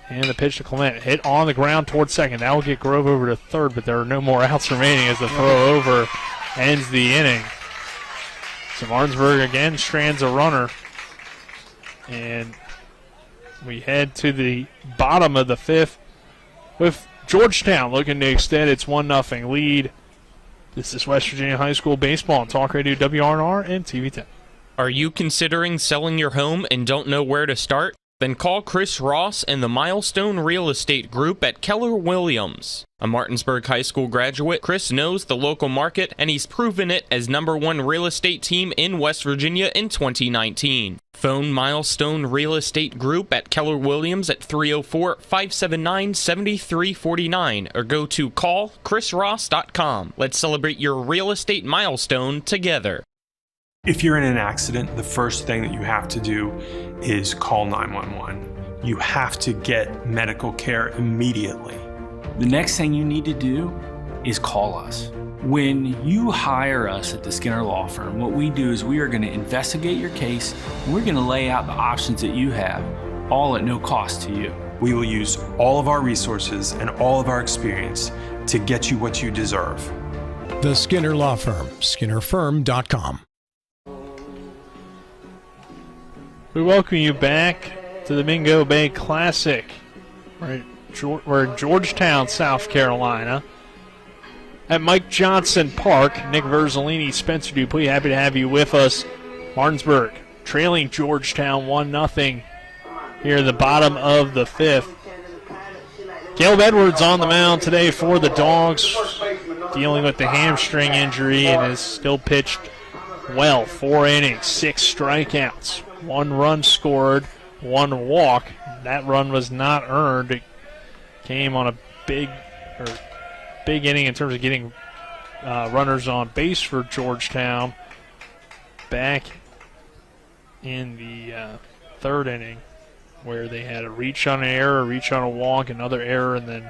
And the pitch to Clement. Hit on the ground towards second. That will get Grove over to third, but there are no more outs remaining as the throw over ends the inning. So Martinsburg again strands a runner. And we head to the bottom of the fifth with Georgetown looking to extend its 1-0 lead. This is West Virginia High School Baseball on Talk Radio WRNR and TV10. Are you considering selling your home and don't know where to start? Then call Chris Ross and the Milestone Real Estate Group at Keller Williams. A Martinsburg High School graduate, Chris knows the local market, and he's proven it as #1 real estate team in West Virginia in 2019. Phone Milestone Real Estate Group at Keller Williams at 304-579-7349 or go to callchrisross.com. Let's celebrate your real estate milestone together. If you're in an accident, the first thing that you have to do is call 911. You have to get medical care immediately. The next thing you need to do is call us. When you hire us at the Skinner Law Firm, what we do is we are going to investigate your case, and we're going to lay out the options that you have, all at no cost to you. We will use all of our resources and all of our experience to get you what you deserve. The Skinner Law Firm, SkinnerFirm.com. We welcome you back to the Mingo Bay Classic. We're in Georgetown, South Carolina. At Mike Johnson Park, Nick Verzolini, Spencer Dupuis, happy to have you with us. Martinsburg trailing Georgetown 1-0 here in the bottom of the fifth. Caleb Edwards on the mound today for the Dogs, dealing with the hamstring injury and is still pitched well. 4 innings, 6 strikeouts, 1 run scored, 1 walk. That run was not earned. It came on a big inning in terms of getting runners on base for Georgetown back in the 3rd inning, where they had a reach on an error, a reach on a walk, another error, and then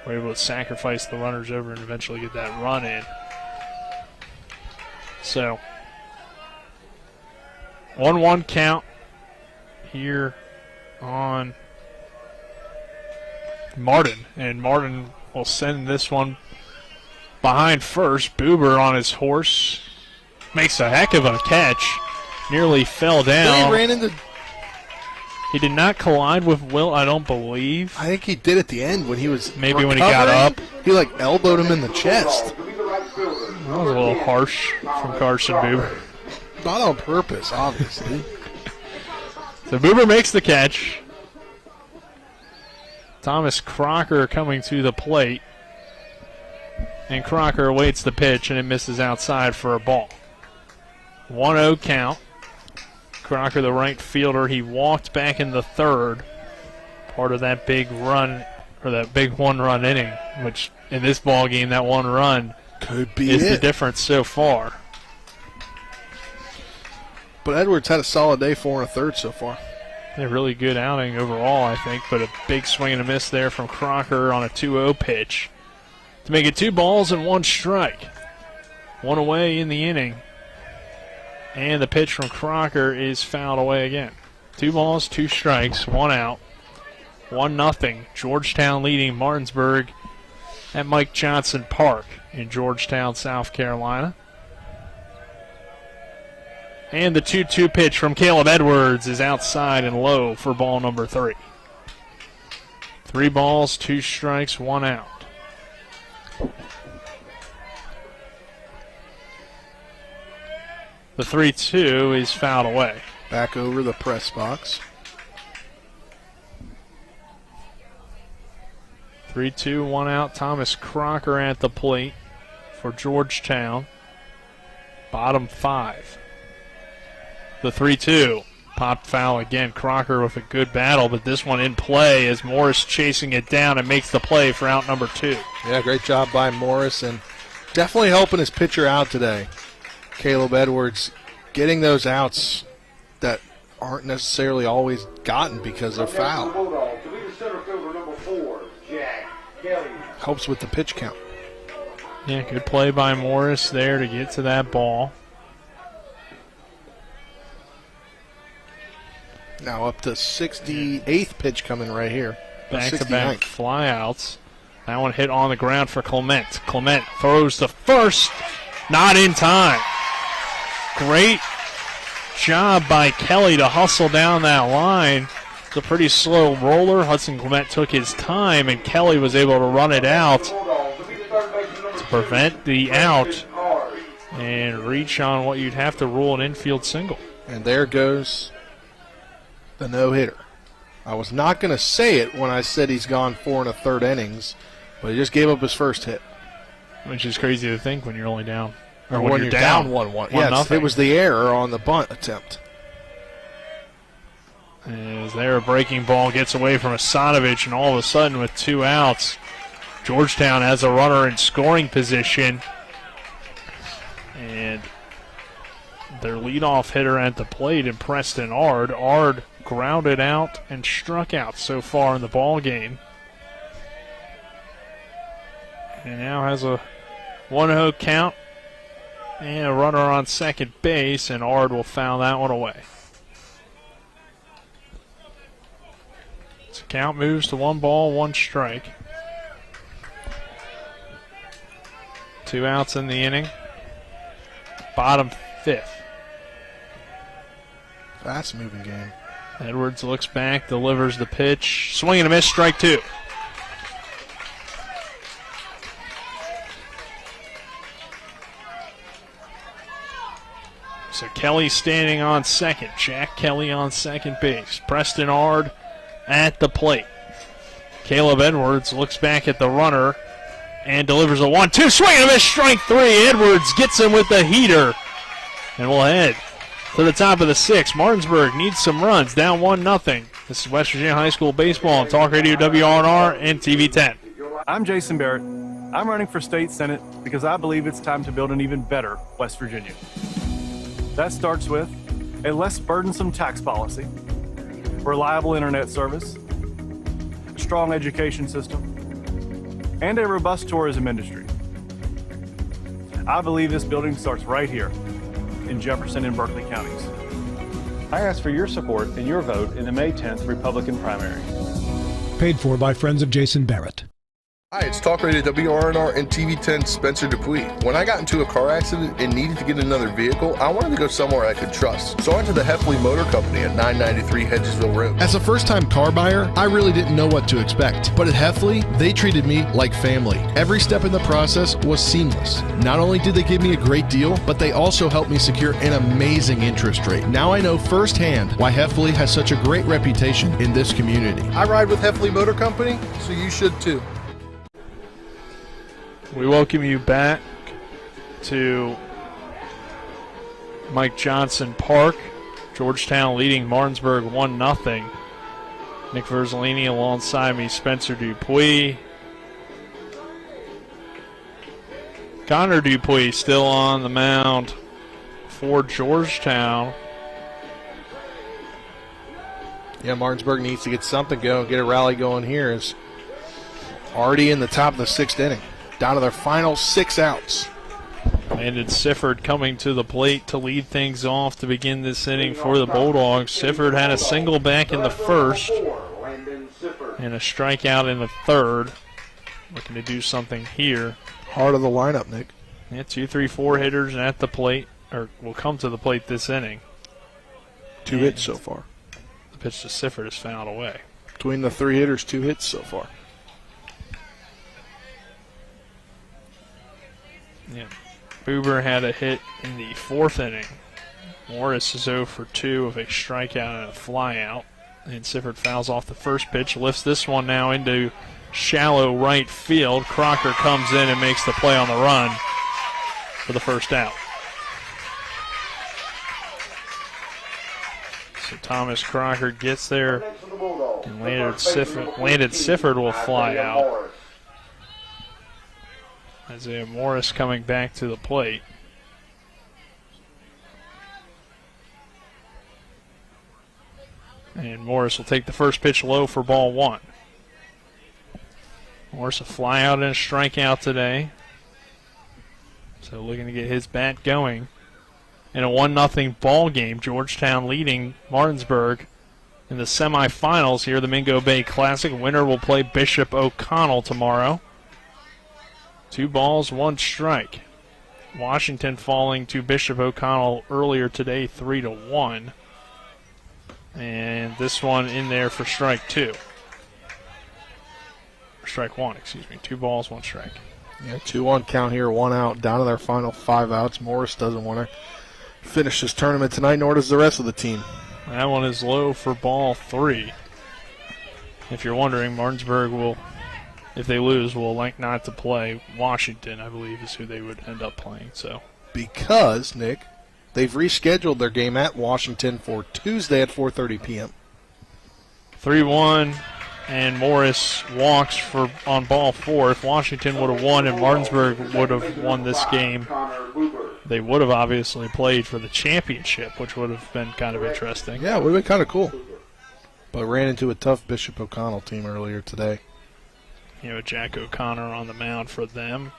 were able to sacrifice the runners over and eventually get that run in. So 1-1 count here on Martin, and Martin will send this one behind first. Buber on his horse makes a heck of a catch, nearly fell down. He did not collide with Wilt, I don't believe. I think he did at the end when he was maybe when he got up. He elbowed him in the chest. That was a little harsh from Carson Buber. Not on purpose, obviously. So Buber makes the catch. Thomas Crocker coming to the plate. And Crocker awaits the pitch, and it misses outside for a ball. 1-0 count. Crocker, the right fielder, he walked back in the 3rd. Part of that big run, or that big 1-run inning, which in this ball game, that 1 run could be the difference so far. But Edwards had a solid day, 4 1/3 so far. A really good outing overall, I think, but a big swing and a miss there from Crocker on a 2-0 pitch to make it 2 balls and 1 strike. 1 away in the inning. And the pitch from Crocker is fouled away again. 2 balls, 2 strikes, 1 out. 1-0. Georgetown leading Martinsburg at Mike Johnson Park in Georgetown, South Carolina. And the 2-2 pitch from Caleb Edwards is outside and low for ball number 3. 3 balls, 2 strikes, 1 out. The 3-2 is fouled away. Back over the press box. 3-2, 1 out. Thomas Crocker at the plate for Georgetown. Bottom 5. The 3-2. Popped foul again. Crocker with a good battle, but this one in play as Morris chasing it down and makes the play for out number 2. Yeah, great job by Morris, and definitely helping his pitcher out today. Caleb Edwards getting those outs that aren't necessarily always gotten because they're foul. Helps with the pitch count. Yeah, good play by Morris there to get to that ball. Now up to 68th pitch coming right here. Back-to-back flyouts. That one hit on the ground for Clement. Clement throws the first, not in time. Great job by Kelly to hustle down that line. It's a pretty slow roller. Hudson Clement took his time, and Kelly was able to run it out to prevent the out and reach on what you'd have to rule an infield single. And there goes the no-hitter. I was not going to say it when I said he's gone 4 1/3 innings, but he just gave up his first hit. Which is crazy to think when you're only down. Or when you're down 1-1. Yes, it was the error on the bunt attempt. As there, a breaking ball gets away from Asanovich, and all of a sudden with 2 outs, Georgetown has a runner in scoring position. And their leadoff hitter at the plate in Preston Ard. Ard grounded out and struck out so far in the ball game. And now has a 1-0 count and a runner on second base, and Ard will foul that one away. So count moves to 1 ball, 1 strike. 2 outs in the inning. Bottom 5th. Fast-moving game. Edwards looks back, delivers the pitch. Swing and a miss, strike 2. So Kelly standing on second. Jack Kelly on second base. Preston Ard at the plate. Caleb Edwards looks back at the runner and delivers a 1-2. Swing and a miss, strike 3. Edwards gets him with the heater And we'll head to the top of the 6th. Martinsburg needs some runs, down 1-0. This is West Virginia High School Baseball on Talk Radio WRNR and TV 10. I'm Jason Barrett. I'm running for state senate because I believe it's time to build an even better West Virginia. That starts with a less burdensome tax policy, reliable internet service, a strong education system, and a robust tourism industry. I believe this building starts right here in Jefferson and Berkeley counties. I ask for your support and your vote in the May 10th Republican primary. Paid for by friends of Jason Barrett. Hi, it's Talk Radio WRNR and TV 10 Spencer Dupuis. When I got into a car accident and needed to get another vehicle, I wanted to go somewhere I could trust. So I went to the Heffley Motor Company at 993 Hedgesville Road. As a first-time car buyer, I really didn't know what to expect. But at Heffley, they treated me like family. Every step in the process was seamless. Not only did they give me a great deal, but they also helped me secure an amazing interest rate. Now I know firsthand why Heffley has such a great reputation in this community. I ride with Heffley Motor Company, so you should too. We welcome you back to Mike Johnson Park. Georgetown leading Martinsburg 1-0. Nick Verzolini alongside me, Spencer Dupuis. Connor Dupuis still on the mound for Georgetown. Yeah, Martinsburg needs to get something going, get a rally going here. It's already in the top of the 6th inning. Down to their final 6 outs. Landon Sifford coming to the plate to lead things off to begin this inning for the Bulldogs. Sifford had a single back in the 1st and a strikeout in the 3rd. Looking to do something here. Heart of the lineup, Nick. Yeah, 2, 3, 4 hitters at the plate, or will come to the plate this inning. 2 hits so far. The pitch to Sifford is fouled away. Between the 3 hitters, 2 hits so far. Yeah. Buber had a hit in the 4th inning. Morris is 0 for 2 with a strikeout and a flyout. And Sifford fouls off the first pitch, lifts this one now into shallow right field. Crocker comes in and makes the play on the run for the first out. So Thomas Crocker gets there, and Landon Sifford will fly out. Isaiah Morris coming back to the plate. And Morris will take the first pitch low for ball 1. Morris a fly out and a strikeout today. So looking to get his bat going. In a 1-0 ball game, Georgetown leading Martinsburg in the semifinals here, the Mingo Bay Classic. Winner will play Bishop O'Connell tomorrow. 2 balls, 1 strike. Washington falling to Bishop O'Connell earlier today, 3-1. And this one in there for strike 2. Strike 1, excuse me. 2 balls, 1 strike. Yeah, 2-1 count here, 1 out. Down to their final 5 outs. Morris doesn't want to finish this tournament tonight, nor does the rest of the team. That one is low for ball 3. If you're wondering, Martinsburg will, if they lose, will like not to play Washington, I believe, is who they would end up playing. So because, Nick, they've rescheduled their game at Washington for Tuesday at 4:30 p.m. 3-1, and Morris walks on ball 4. If Washington would have won and Martinsburg would have won this game, they would have obviously played for the championship, which would have been kind of interesting. Yeah, it would have been kind of cool. But ran into a tough Bishop O'Connell team earlier today. You know, Jack O'Connor on the mound for them.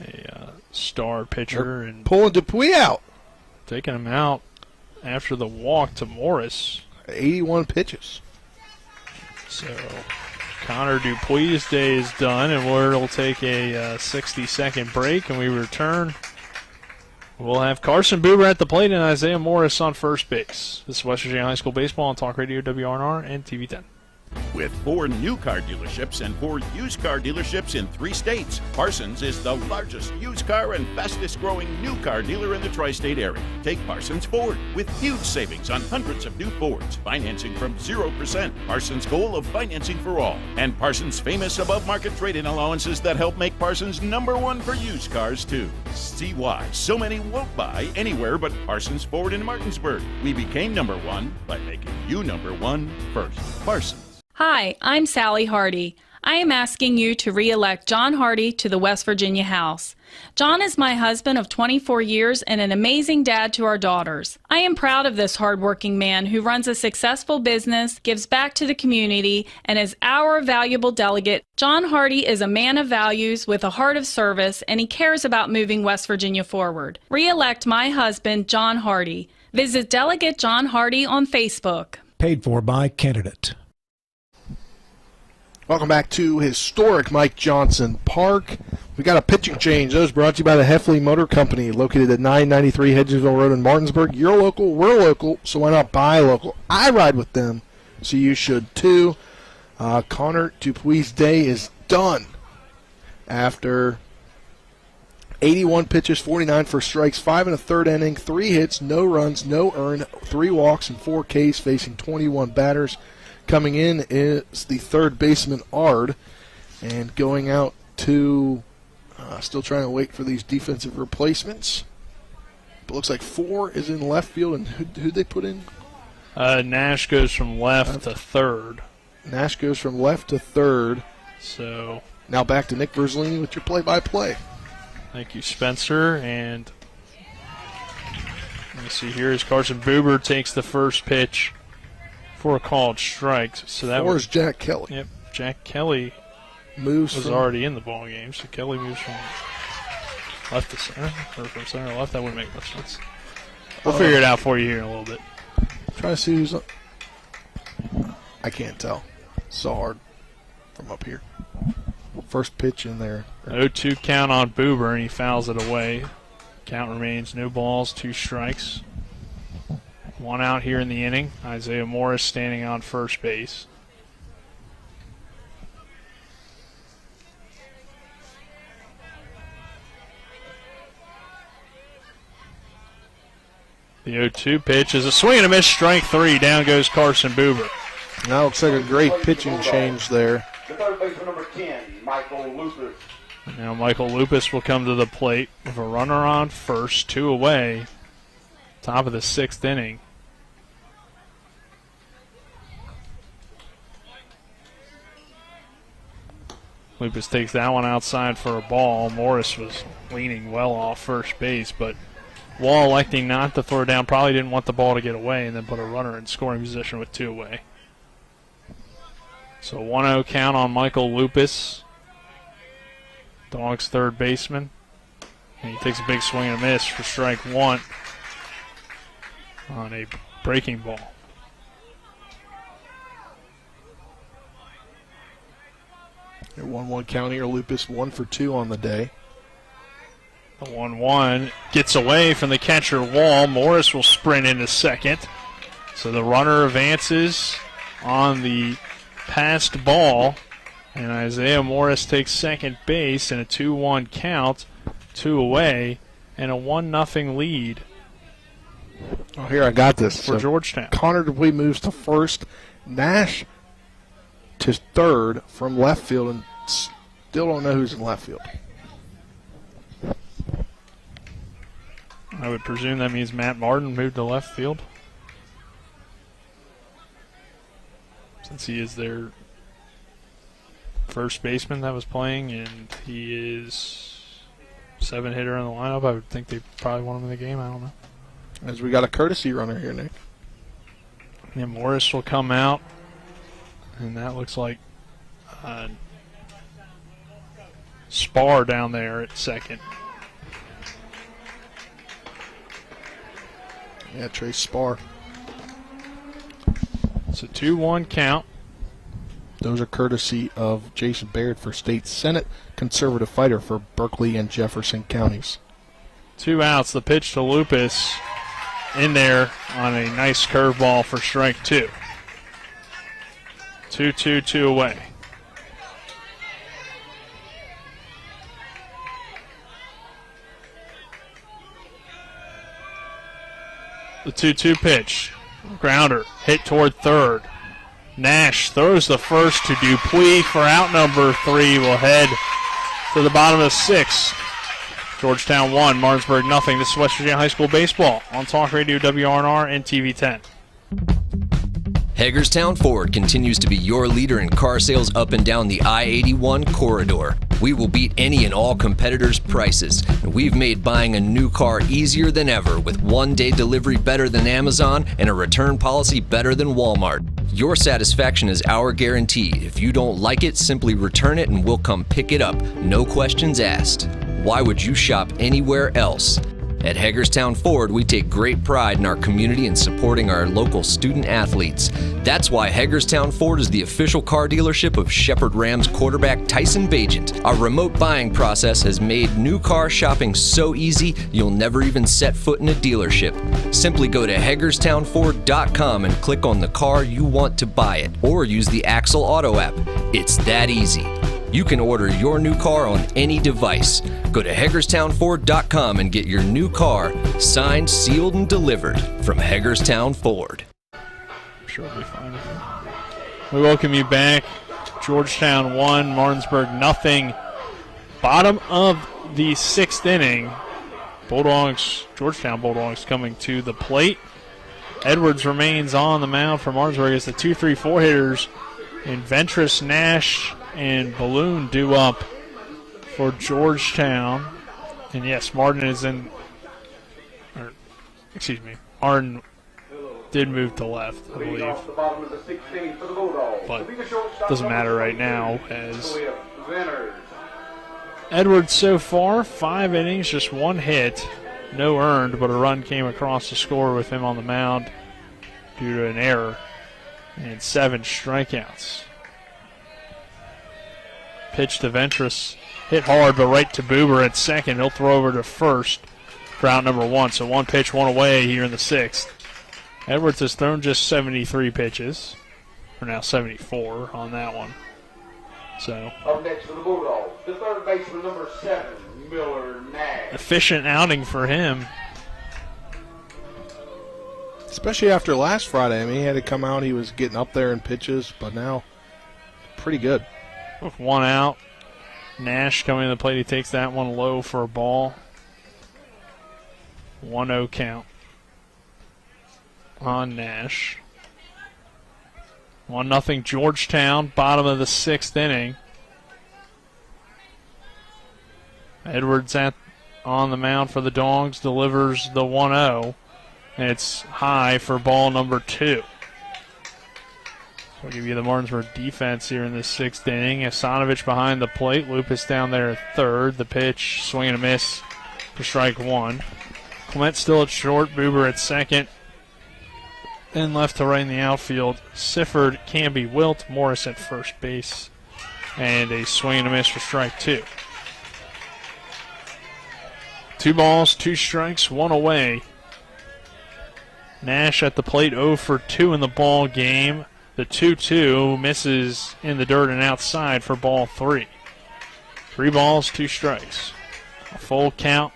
A star pitcher. And pulling Dupuis out. Taking him out after the walk to Morris. 81 pitches. So Connor Dupuis' day is done, and we'll take a 60-second break, and we return. We'll have Carson Buber at the plate and Isaiah Morris on first base. This is West Virginia High School Baseball on Talk Radio WRNR and TV 10. With 4 new car dealerships and 4 used car dealerships in 3 states, Parsons is the largest used car and fastest growing new car dealer in the tri-state area. Take Parsons Ford with huge savings on hundreds of new Fords, financing from 0%, Parsons' goal of financing for all, and Parsons' famous above-market trade-in allowances that help make Parsons #1 for used cars too. See why so many won't buy anywhere but Parsons Ford in Martinsburg. We became #1 by making you #1 first. Parsons. Hi, I'm Sally Hardy. I am asking you to re-elect John Hardy to the West Virginia House. John is my husband of 24 years and an amazing dad to our daughters. I am proud of this hardworking man who runs a successful business, gives back to the community, and is our valuable delegate. John Hardy is a man of values with a heart of service, and he cares about moving West Virginia forward. Re-elect my husband, John Hardy. Visit Delegate John Hardy on Facebook. Paid for by candidate. Welcome back to historic Mike Johnson Park. We got a pitching change. Those brought to you by the Heffley Motor Company, located at 993 Hedgesville Road in Martinsburg. You're local, we're local, so why not buy local? I ride with them, so you should too. Connor Dupuy's day is done after 81 pitches, 49 for strikes, 5 1/3 inning, 3 hits, no runs, no earned, 3 walks, and 4 Ks, facing 21 batters. Coming in is the third baseman, Ard, and going out to, still trying to wait for these defensive replacements. But looks like 4 is in left field, and who'd they put in? Nash goes from left to third. Nash goes from left to third. So now back to Nick Verzolini with your play-by-play. Thank you, Spencer. And let me see here as Carson Buber takes the first pitch for a called strike. So that was Jack Kelly. Yep, Jack Kelly was already in the ball game. So Kelly moves from left to center, or from center to left. That wouldn't make much sense. We'll figure it out for you here in a little bit. Try to see who's up. I can't tell. So hard from up here. First pitch in there. 0-2 count on Buber, and he fouls it away. Count remains no balls, 2 strikes. 1 out here in the inning. Isaiah Morris standing on first base. The 0-2 pitch is a swing and a miss, strike 3. Down goes Carson Buber. Now looks like a great pitching change there. The third baseman, number 10, Michael Lupus. Now Michael Lupus will come to the plate with a runner on first, 2 away. Top of the 6th inning. Lupus takes that one outside for a ball. Morris was leaning well off first base, but Wall electing not to throw down, probably didn't want the ball to get away, and then put a runner in scoring position with 2 away. So 1-0 count on Michael Lupus, Dogs third baseman. And he takes a big swing and a miss for strike 1 on a breaking ball. Your 1-1 count here. Lupus 1 for 2 on the day. The 1-1 gets away from the catcher Wall. Morris will sprint into second. So the runner advances on the passed ball. And Isaiah Morris takes second base in a 2-1 count. 2 away and a 1-0 lead. Oh, here, I got this. For Georgetown. Connor Dupuy moves to first. Nash to third from left field, and still don't know who's in left field. I would presume that means Matt Martin moved to left field, since he is their first baseman that was playing, and he is 7 hitter in the lineup. I would think they probably want him in the game. I don't know. As we got a courtesy runner here, Nick. Yeah, Morris will come out, and that looks like Spar down there at second. Yeah, Trace Spar. It's a 2-1 count. Those are courtesy of Jason Baird for State Senate Conservative Fighter for Berkeley and Jefferson counties. 2 outs. The pitch to Lupus in there on a nice curveball for strike 2. 2-2 away. The 2-2 pitch. Grounder hit toward third. Nash throws the first to Dupuis for out number 3. Will head to the bottom of the 6th. Georgetown 1, Martinsburg nothing. This is West Virginia High School Baseball on Talk Radio WRNR and TV 10. Hagerstown Ford continues to be your leader in car sales up and down the I-81 corridor. We will beat any and all competitors' prices, and we've made buying a new car easier than ever with one-day delivery better than Amazon and a return policy better than Walmart. Your satisfaction is our guarantee. If you don't like it, simply return it and we'll come pick it up. No questions asked. Why would you shop anywhere else? At Hagerstown Ford, we take great pride in our community and supporting our local student athletes. That's why Hagerstown Ford is the official car dealership of Shepherd Rams quarterback Tyson Bagent. Our remote buying process has made new car shopping so easy, you'll never even set foot in a dealership. Simply go to HagerstownFord.com and click on the car you want to buy it, or use the Axle Auto app. It's that easy. You can order your new car on any device. Go to HagerstownFord.com and get your new car signed, sealed, and delivered from Hagerstown Ford. I'm sure it'll be fine. We welcome you back. Georgetown 1, Martinsburg nothing. Bottom of the 6th inning. Georgetown Bulldogs coming to the plate. Edwards remains on the mound for Martinsburg as the 2-3-4 hitters in Ventress, Nash, and Balloon due up for Georgetown. And yes, Martin Martin did move to left, I believe. But doesn't matter right now as Edwards so far, 5 innings, just 1 hit, no earned, but a run came across the score with him on the mound due to an error, and 7 strikeouts. Pitch to Ventress, hit hard, but right to Buber at second. He'll throw over to first for out number 1. So 1 pitch, 1 away here in the 6th. Edwards has thrown just 73 pitches, or now 74 on that one. So up next for the Bulldogs, the third baseman, number 7, Miller Nash. Efficient outing for him. Especially after last Friday. I mean, he had to come out. He was getting up there in pitches, but now pretty good. With 1 out, Nash coming to the plate. He takes that one low for a ball. 1-0 count on Nash. 1-0 Georgetown, bottom of the 6th inning. Edwards on the mound for the Dogs, delivers the 1-0, and it's high for ball number 2. We'll give you the Martinsburg defense here in the 6th inning. Asanovich behind the plate. Lupus down there at third. The pitch, swing and a miss for strike 1. Clement still at short. Buber at second. Then left to right in the outfield. Sifford, Canby, Wilt, Morris at first base. And a swing and a miss for strike 2. 2 balls, 2 strikes, 1 away. Nash at the plate, 0 for 2 in the ball game. The 2-2 misses in the dirt and outside for ball 3. 3 balls, 2 strikes. A full count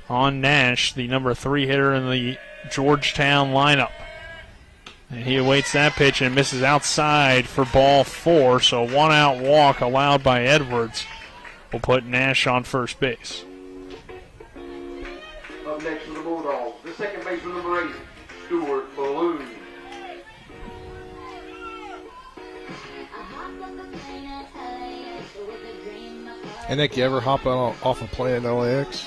on Nash, the number 3 hitter in the Georgetown lineup. And he awaits that pitch and misses outside for ball 4. So a 1-out walk allowed by Edwards will put Nash on first base. Up next for the Bulldogs, the second baseman, number 8, Stuart Balloon. Hey, Nick, you ever hop off a plane at LAX?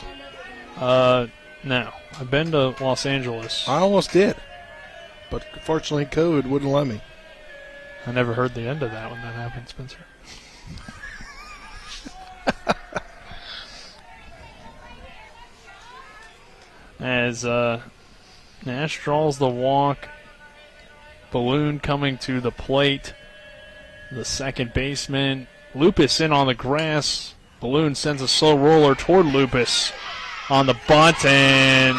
No. I've been to Los Angeles. I almost did. But fortunately, COVID wouldn't let me. I never heard the end of that when that happened, Spencer. As Nash draws the walk, Balloon coming to the plate. The second baseman, Lupus in on the grass. Balloon sends a slow roller toward Lupus on the bunt and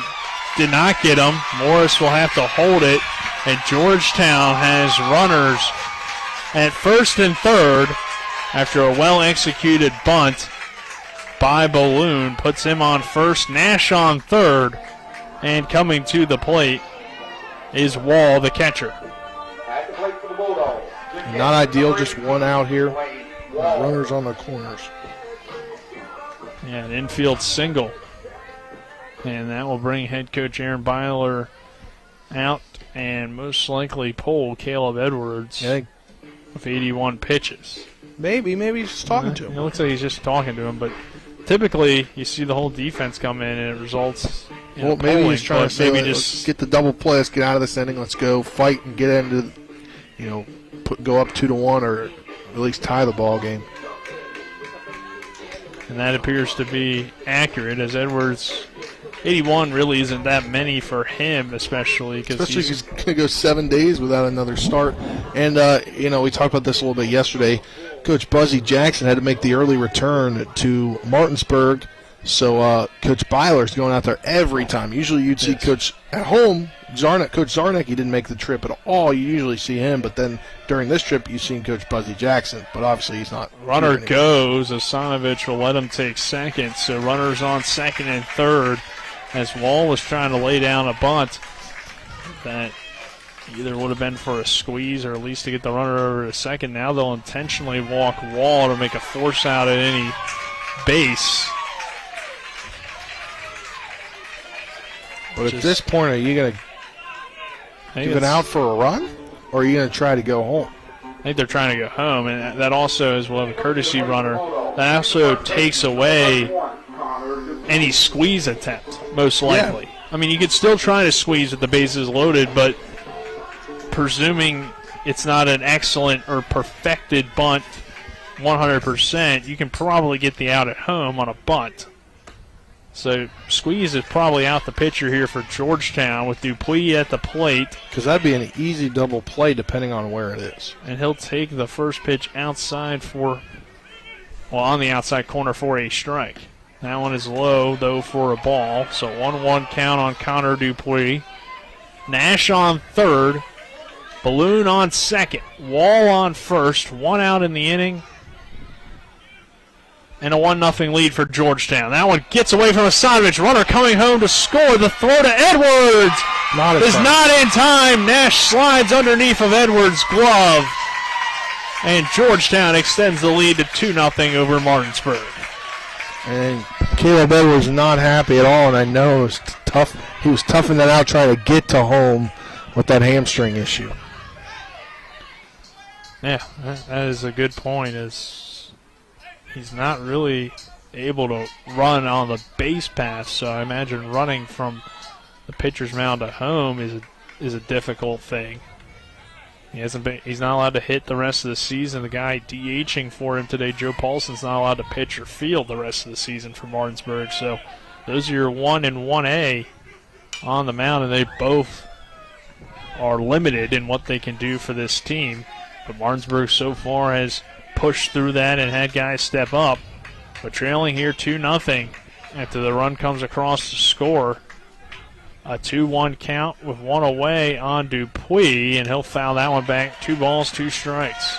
did not get him. Morris will have to hold it, and Georgetown has runners at first and third after a well-executed bunt by Balloon. Puts him on first, Nash on third, and coming to the plate is Wall, the catcher. Not ideal, just one out here. Runners on the corners. Yeah, an infield single. And that will bring head coach Aaron Byler out and most likely pull Caleb Edwards with 81 pitches. Maybe he's just talking to him. It looks like he's just talking to him, but typically you see the whole defense come in and it results in well, maybe polling, he's trying to say, maybe let's get the double play, let's get out of this inning, let's go fight and get into, go up 2-1 or at least tie the ball game. And that appears to be accurate, as Edwards, 81 really isn't that many for him, especially because he's going to go 7 days without another start. And, we talked about this a little bit yesterday. Coach Buzzy Jackson had to make the early return to Martinsburg, so Coach Byler's going out there every time. Usually you'd see Coach at home, Coach Zarnek, he didn't make the trip at all. You usually see him, but then during this trip you've seen Coach Buzzy Jackson, but obviously he's not. Runner goes. Asanovich will let him take second, so runners on second and third as Wall was trying to lay down a bunt that either would have been for a squeeze or at least to get the runner over to second. Now they'll intentionally walk Wall to make a force out at any base. But at this point, are you going to give it out for a run, or are you going to try to go home? I think they're trying to go home, and that also, as well, a courtesy runner, that also takes away any squeeze attempt, most likely. Yeah. I mean, you could still try to squeeze with the bases loaded, but presuming it's not an excellent or perfected bunt 100%, you can probably get the out at home on a bunt. So squeeze is probably out the pitcher here for Georgetown with Dupuis at the plate. Because that'd be an easy double play depending on where it is. And he'll take the first pitch outside on the outside corner for a strike. That one is low, though, for a ball. So 1-1 count on Connor Dupuis. Nash on third. Balloon on second. Wall on first. One out in the inning. And a 1-0 lead for Georgetown. That one gets away from Asanovich. Runner coming home to score. The throw to Edwards is not in time. Nash slides underneath of Edwards' glove. And Georgetown extends the lead to 2-0 over Martinsburg. And Caleb Edwards not happy at all, and I know it was tough. He was toughing that out trying to get to home with that hamstring issue. Yeah, that is a good point. He's not really able to run on the base path, so I imagine running from the pitcher's mound to home is a difficult thing. He's not allowed to hit the rest of the season. The guy DHing for him today, Joe Paulson's not allowed to pitch or field the rest of the season for Martinsburg. So those are your 1 and 1A on the mound, and they both are limited in what they can do for this team. But Martinsburg so far has pushed through that and had guys step up. But trailing here 2-0 after the run comes across to score. A 2-1 count with one away on Dupuis, and he'll foul that one back. 2 balls, 2 strikes.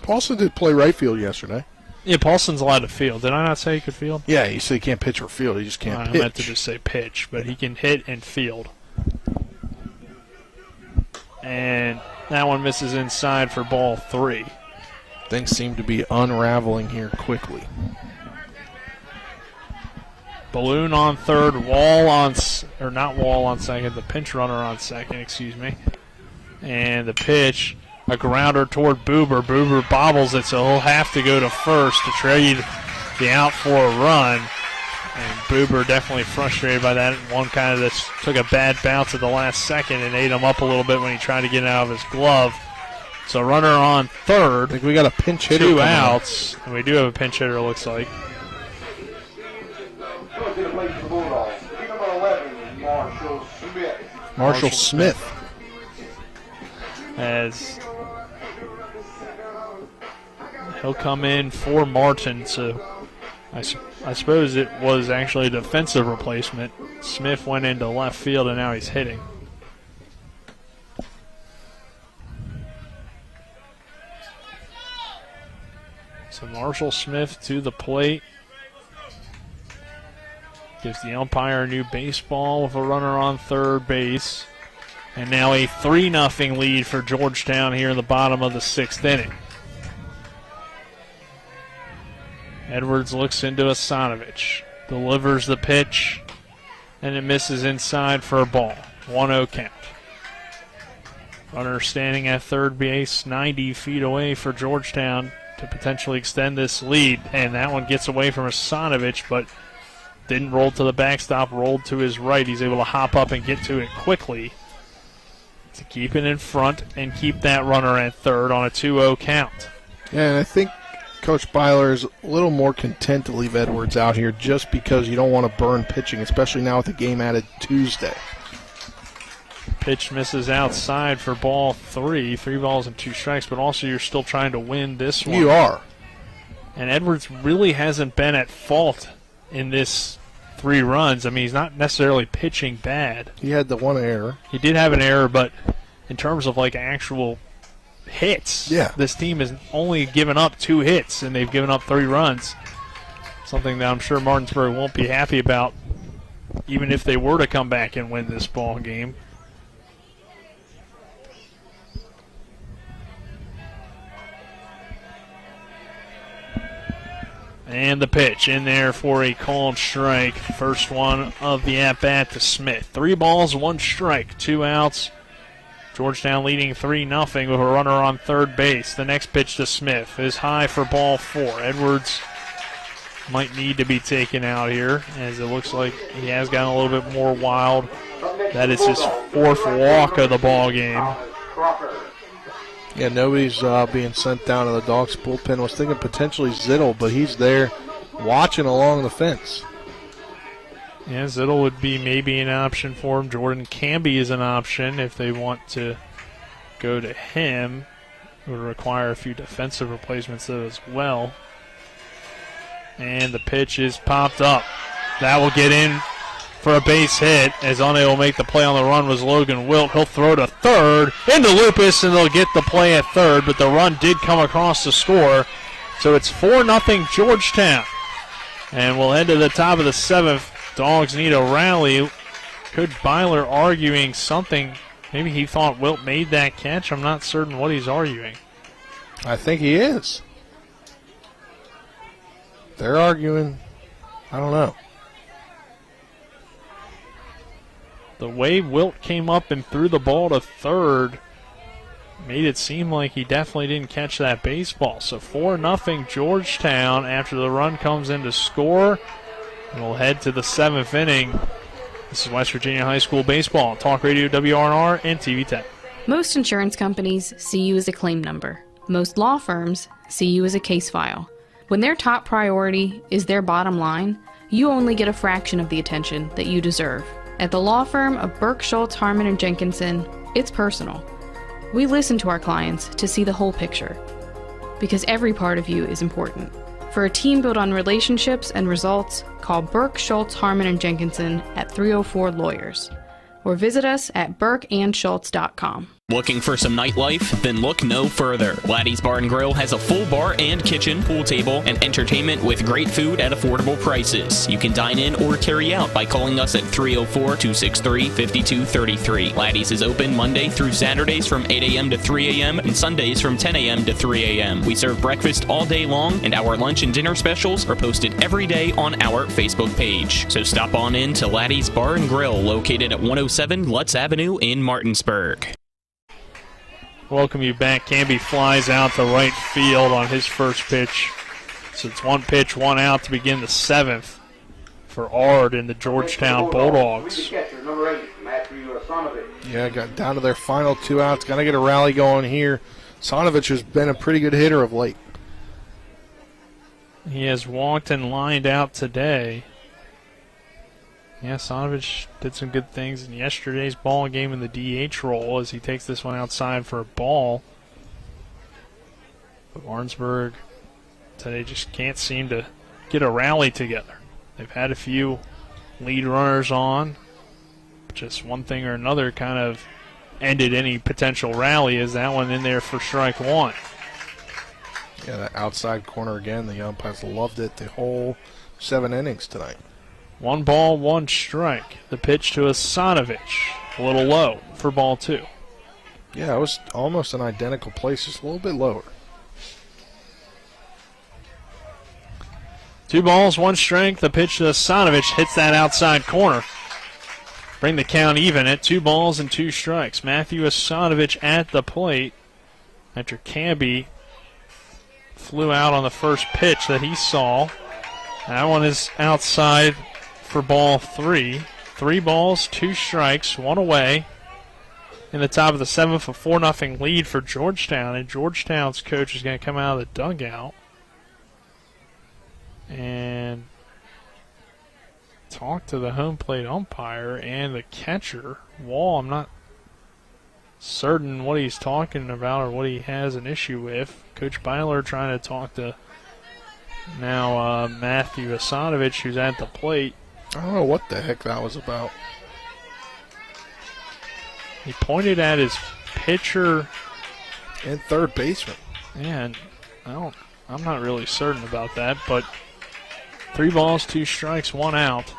Paulson did play right field yesterday. Yeah, Paulson's allowed to field. Did I not say he could field? Yeah, you said he can't pitch or field. He just can't pitch. I meant to just say pitch, but he can hit and field. And that one misses inside for ball 3. Things seem to be unraveling here quickly. Balloon on third, not Wall on second, the pinch runner on second, excuse me. And the pitch, a grounder toward Buber. Buber bobbles it, so he'll have to go to first to trade the out for a run. And Buber definitely frustrated by that. One kind of just took a bad bounce at the last second and ate him up a little bit when he tried to get it out of his glove. So runner on third. I think we got a pinch hitter. 2 outs. And we do have a pinch hitter, it looks like. Marshall Smith. As he'll come in for Martin, so I suppose it was actually a defensive replacement. Smith went into left field, and now he's hitting. So Marshall Smith to the plate. Gives the umpire a new baseball with a runner on third base. And now a 3-0 lead for Georgetown here in the bottom of the 6th inning. Edwards looks into Asanovich. Delivers the pitch. And it misses inside for a ball. 1-0 count. Runner standing at third base, 90 feet away for Georgetown to potentially extend this lead. And that one gets away from Asanovich, but didn't roll to the backstop, rolled to his right. He's able to hop up and get to it quickly to keep it in front and keep that runner at third on a 2-0 count. Yeah, and I think Coach Byler is a little more content to leave Edwards out here just because you don't want to burn pitching, especially now with the game added Tuesday. Pitch misses outside for ball 3. 3 balls and 2 strikes, but also you're still trying to win this one. You are. And Edwards really hasn't been at fault in this 3 runs. I mean, he's not necessarily pitching bad. He had the one error. He did have an error, but in terms of like actual hits, this team has only given up 2 hits, and they've given up 3 runs. Something that I'm sure Martinsburg won't be happy about, even if they were to come back and win this ball game. And the pitch in there for a called strike. First one of the at-bat to Smith. 3 balls, 1 strike, 2 outs. Georgetown leading 3-0 with a runner on third base. The next pitch to Smith is high for ball 4. Edwards might need to be taken out here, as it looks like he has gotten a little bit more wild. That is his 4th walk of the ball game. Yeah, nobody's being sent down to the Dogs bullpen. I was thinking potentially Zittel, but he's there watching along the fence. Yeah, Zittel would be maybe an option for him. Jordan Camby is an option if they want to go to him. It would require a few defensive replacements though as well. And the pitch is popped up. That will get in for a base hit, as unable to make the play on the run was Logan Wilt. He'll throw to third into Lupus, and they'll get the play at third, but the run did come across to score. So it's 4-0 Georgetown. And we'll head to the top of the 7th. Dogs need a rally. Could Byler arguing something? Maybe he thought Wilt made that catch. I'm not certain what he's arguing. I think he is. They're arguing. I don't know. The way Wilt came up and threw the ball to third made it seem like he definitely didn't catch that baseball. So 4-0 Georgetown after the run comes in to score. And we'll head to the 7th inning. This is West Virginia High School Baseball on Talk Radio WRNR and TV 10. Most insurance companies see you as a claim number. Most law firms see you as a case file. When their top priority is their bottom line, you only get a fraction of the attention that you deserve. At the law firm of Burke, Schultz, Harmon & Jenkinson, it's personal. We listen to our clients to see the whole picture, because every part of you is important. For a team built on relationships and results, call Burke, Schultz, Harmon & Jenkinson at 304-LAWYERS, or visit us at burkeandschultz.com. Looking for some nightlife? Then look no further. Laddie's Bar and Grill has a full bar and kitchen, pool table, and entertainment with great food at affordable prices. You can dine in or carry out by calling us at 304-263-5233. Laddie's is open Monday through Saturdays from 8 a.m. to 3 a.m. and Sundays from 10 a.m. to 3 a.m. We serve breakfast all day long, and our lunch and dinner specials are posted every day on our Facebook page. So stop on in to Laddie's Bar and Grill, located at 107 Lutz Avenue in Martinsburg. Welcome you back. Camby flies out to right field on his first pitch. So it's 1 pitch, 1 out to begin the 7th for Ard and the Georgetown Bulldogs. Yeah, got down to their final 2 outs. Got to get a rally going here. Sonovich has been a pretty good hitter of late. He has walked and lined out today. Yeah, Sonovich did some good things in yesterday's ball game in the DH role as he takes this one outside for a ball. But Martinsburg today just can't seem to get a rally together. They've had a few lead runners on. But just one thing or another kind of ended any potential rally, as that one in there for strike 1. Yeah, that outside corner again. The umpires loved it the whole 7 innings tonight. 1 ball, 1 strike. The pitch to Asanovich. A little low for ball 2. Yeah, it was almost an identical place, just a little bit lower. 2 balls, 1 strike. The pitch to Asanovich hits that outside corner. Bring the count even at 2 balls and 2 strikes. Matthew Asanovich at the plate after Camby flew out on the first pitch that he saw. That one is outside for ball 3. 3 balls, 2 strikes, 1 away. In the top of the 7th, a 4-0 lead for Georgetown, and Georgetown's coach is going to come out of the dugout and talk to the home plate umpire and the catcher. Wall, I'm not certain what he's talking about or what he has an issue with. Coach Byler trying to talk to now Matthew Asanovich, who's at the plate. I don't know what the heck that was about. He pointed at his pitcher and third baseman. And I'm not really certain about that, but 3 balls, 2 strikes, 1 out.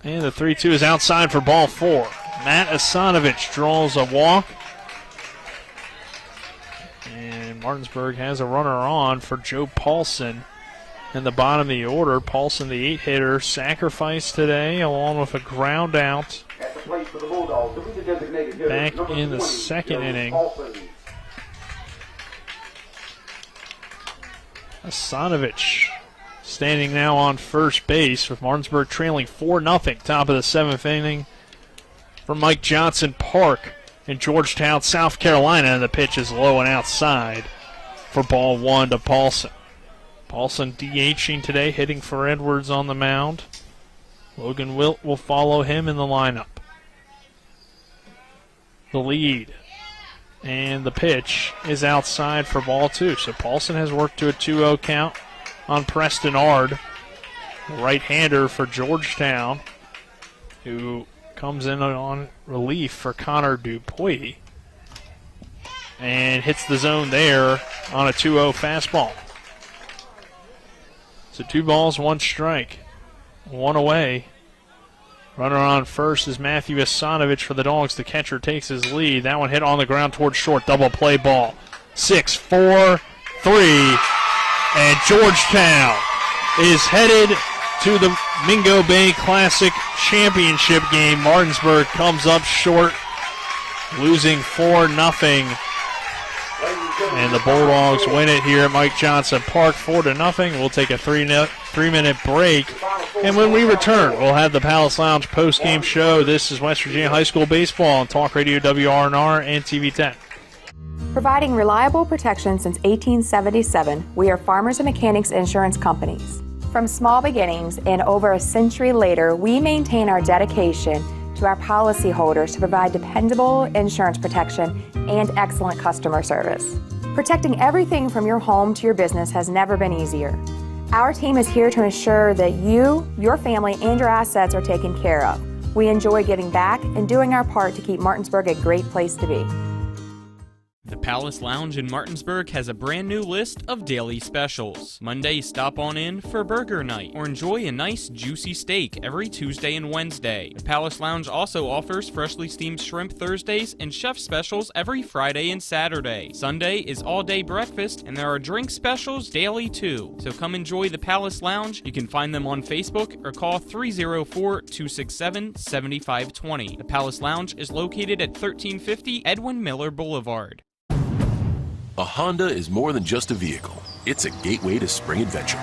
And the 3-2 is outside for ball 4. Matt Asanovich draws a walk. And Martinsburg has a runner on for Joe Paulson. In the bottom of the order, Paulson, the 8-hitter, sacrificed today along with a ground out back in the 2nd inning. Asanovich standing now on first base with Martinsburg trailing 4-0, top of the 7th inning for Mike Johnson Park in Georgetown, South Carolina. And the pitch is low and outside for ball 1 to Paulson. Paulson DHing today, hitting for Edwards on the mound. Logan Wilt will follow him in the lineup. The lead and the pitch is outside for ball 2. So Paulson has worked to a 2-0 count on Preston Ard, right-hander for Georgetown, who comes in on relief for Connor Dupuis and hits the zone there on a 2-0 fastball. So 2 balls, 1 strike, 1 away. Runner on first is Matthew Asanovich for the Dogs. The catcher takes his lead. That one hit on the ground towards short. Double play ball. 6-4-3. And Georgetown is headed to the Mingo Bay Classic Championship game. Martinsburg comes up short, losing 4-0. And the Bulldogs win it here at Mike Johnson Park 4-0. We'll take a 3-minute break. And when we return, we'll have the Palace Lounge post-game show. This is West Virginia High School Baseball on Talk Radio WRNR and TV 10. Providing reliable protection since 1877, we are Farmers and Mechanics Insurance Companies. From small beginnings and over a century later, we maintain our dedication to our policyholders to provide dependable insurance protection and excellent customer service. Protecting everything from your home to your business has never been easier. Our team is here to ensure that you, your family, and your assets are taken care of. We enjoy giving back and doing our part to keep Martinsburg a great place to be. The Palace Lounge in Martinsburg has a brand new list of daily specials. Monday, stop on in for burger night or enjoy a nice juicy steak every Tuesday and Wednesday. The Palace Lounge also offers freshly steamed shrimp Thursdays and chef specials every Friday and Saturday. Sunday is all-day breakfast and there are drink specials daily too. So come enjoy the Palace Lounge. You can find them on Facebook or call 304-267-7520. The Palace Lounge is located at 1350 Edwin Miller Boulevard. A Honda is more than just a vehicle. It's a gateway to spring adventure.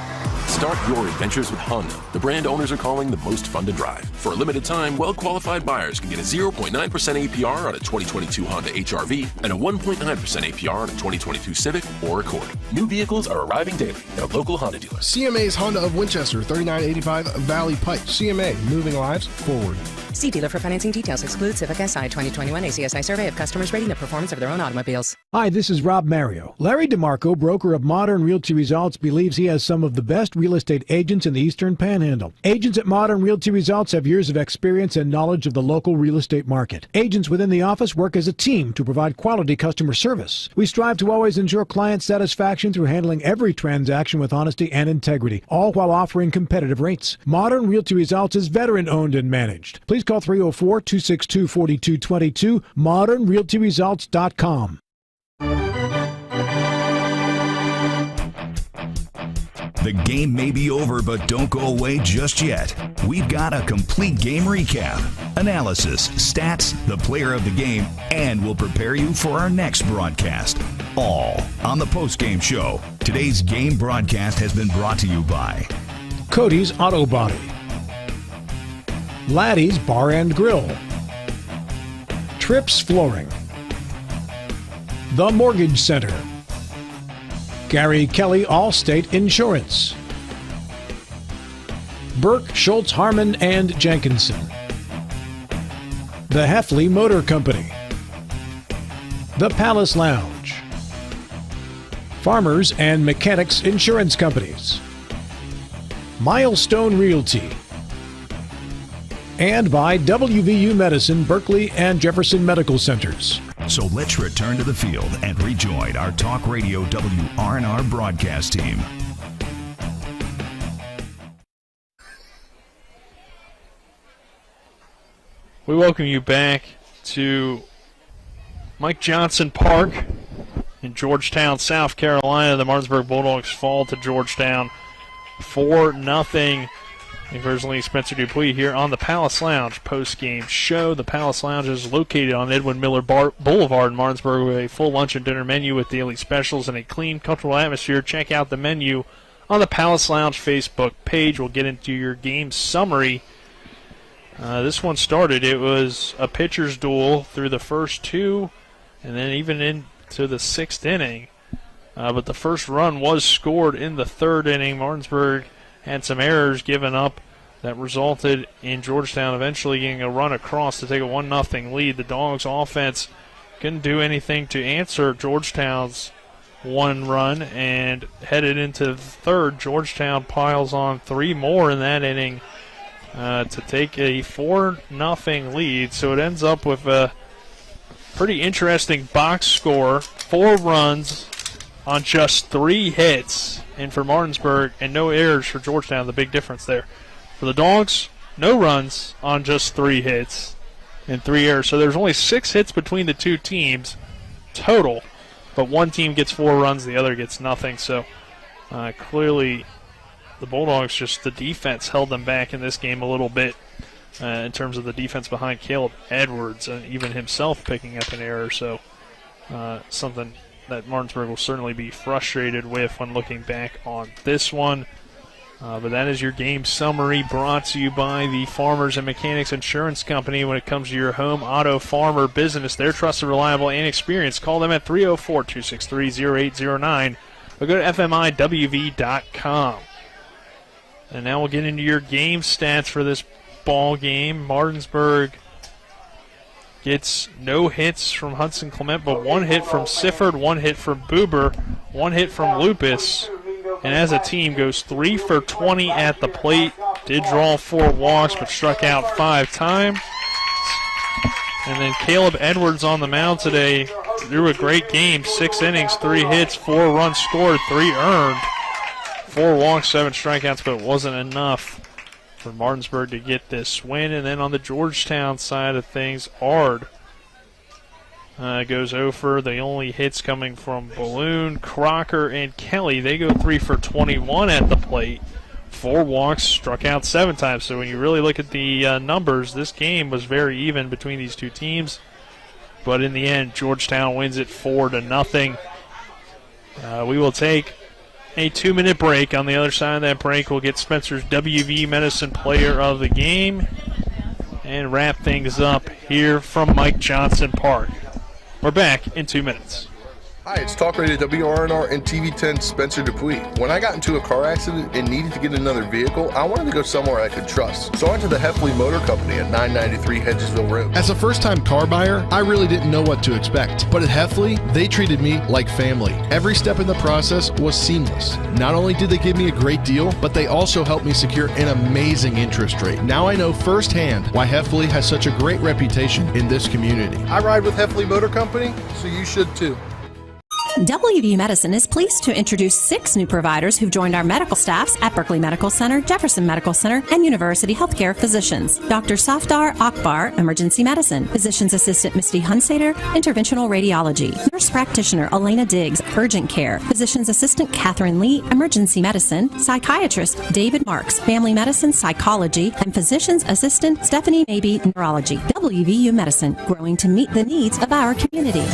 Start your adventures with Honda, the brand owners are calling the most fun to drive. For a limited time, well-qualified buyers can get a 0.9% APR on a 2022 Honda HR-V and a 1.9% APR on a 2022 Civic or Accord. New vehicles are arriving daily at a local Honda dealer. CMA's Honda of Winchester, 3985 Valley Pike. CMA, moving lives forward. See dealer for financing details. Excludes Civic SI 2021 ACSI survey of customers rating the performance of their own automobiles. Hi, this is Rob Mario. Larry DeMarco, broker of Modern Realty Results, believes he has some of the best real estate agents in the Eastern Panhandle. Agents at Modern Realty Results have years of experience and knowledge of the local real estate market. Agents within the office work as a team to provide quality customer service. We strive to always ensure client satisfaction through handling every transaction with honesty and integrity, all while offering competitive rates. Modern Realty Results is veteran-owned and managed. Please call 304-262-4222, modernrealtyresults.com. The game may be over, but don't go away just yet. We've got a complete game recap, analysis, stats, the player of the game, and we'll prepare you for our next broadcast. All on the Postgame Show. Today's game broadcast has been brought to you by Cody's Auto Body, Laddie's Bar and Grill, Trips Flooring, The Mortgage Center, Gary Kelly Allstate Insurance, Burke, Schultz, Harmon, and Jenkinson, The Heffley Motor Company, The Palace Lounge, Farmers and Mechanics Insurance Companies, Milestone Realty, and by WVU Medicine, Berkeley, and Jefferson Medical Centers. So let's return to the field and rejoin our Talk Radio WRNR broadcast team. We welcome you back to Mike Johnson Park in Georgetown, South Carolina. The Martinsburg Bulldogs fall to Georgetown 4-0. Unfortunately, Spencer Dupuis here on the Palace Lounge post-game show. The Palace Lounge is located on Edwin Miller Boulevard in Martinsburg with a full lunch and dinner menu with daily specials and a clean, comfortable atmosphere. Check out the menu on the Palace Lounge Facebook page. We'll get into your game summary. This one started. It was a pitcher's duel through the first two and then even into the sixth inning. But the first run was scored in the third inning. Martinsburg had some errors given up that resulted in Georgetown eventually getting a run across to take a 1-0 lead. The Dogs' offense couldn't do anything to answer Georgetown's one run, and headed into the third, Georgetown piles on three more in that inning to take a 4-0 lead. So it ends up with a pretty interesting box score, 4 runs on just 3 hits. And for Martinsburg, and no errors for Georgetown, the big difference there. For the Dogs, no runs on just 3 hits and 3 errors. So there's only 6 hits between the two teams total, but one team gets 4 runs, the other gets nothing. So clearly the Bulldogs, just the defense held them back in this game a little bit in terms of the defense behind Caleb Edwards, and even himself picking up an error. So something that Martinsburg will certainly be frustrated with when looking back on this one. But that is your game summary, brought to you by the Farmers and Mechanics Insurance Company. When it comes to your home auto farmer business, they're trusted, reliable, and experienced. Call them at 304-263-0809 or go to FMIWV.com. And now we'll get into your game stats for this ball game. Martinsburg gets no hits from Hudson Clement, but 1 hit from Sifford, 1 hit from Buber, 1 hit from Lupus, and as a team goes 3 for 20 at the plate. Did draw 4 walks, but struck out 5 times. And then Caleb Edwards on the mound today threw a great game. 6 innings, 3 hits, 4 runs scored, 3 earned, 4 walks, 7 strikeouts, but it wasn't enough for Martinsburg to get this win. And then on the Georgetown side of things, Ard goes over. The only hits coming from Balloon, Crocker, and Kelly. They go 3 for 21 at the plate. 4 walks, struck out 7 times. So when you really look at the numbers, this game was very even between these two teams. But in the end, Georgetown wins it 4-0. We will take a 2-minute break. On the other side of that break, we'll get Spencer's WV Medicine Player of the Game and wrap things up here from Mike Johnson Park. We're back in 2 minutes. Hi, it's Talk Radio WRNR and TV10 Spencer Dupuis. When I got into a car accident and needed to get another vehicle, I wanted to go somewhere I could trust. So I went to the Heffley Motor Company at 993 Hedgesville Road. As a first-time car buyer, I really didn't know what to expect. But at Heffley, they treated me like family. Every step in the process was seamless. Not only did they give me a great deal, but they also helped me secure an amazing interest rate. Now I know firsthand why Heffley has such a great reputation in this community. I ride with Heffley Motor Company, so you should too. WVU Medicine is pleased to introduce 6 new providers who've joined our medical staffs at Berkeley Medical Center, Jefferson Medical Center, and University Healthcare Physicians. Dr. Safdar Akbar, Emergency Medicine. Physician's Assistant Misty Hunsater, Interventional Radiology. Nurse Practitioner Elena Diggs, Urgent Care. Physician's Assistant Catherine Lee, Emergency Medicine. Psychiatrist David Marks, Family Medicine, Psychology. And Physician's Assistant Stephanie Mabey, Neurology. WVU Medicine, growing to meet the needs of our community.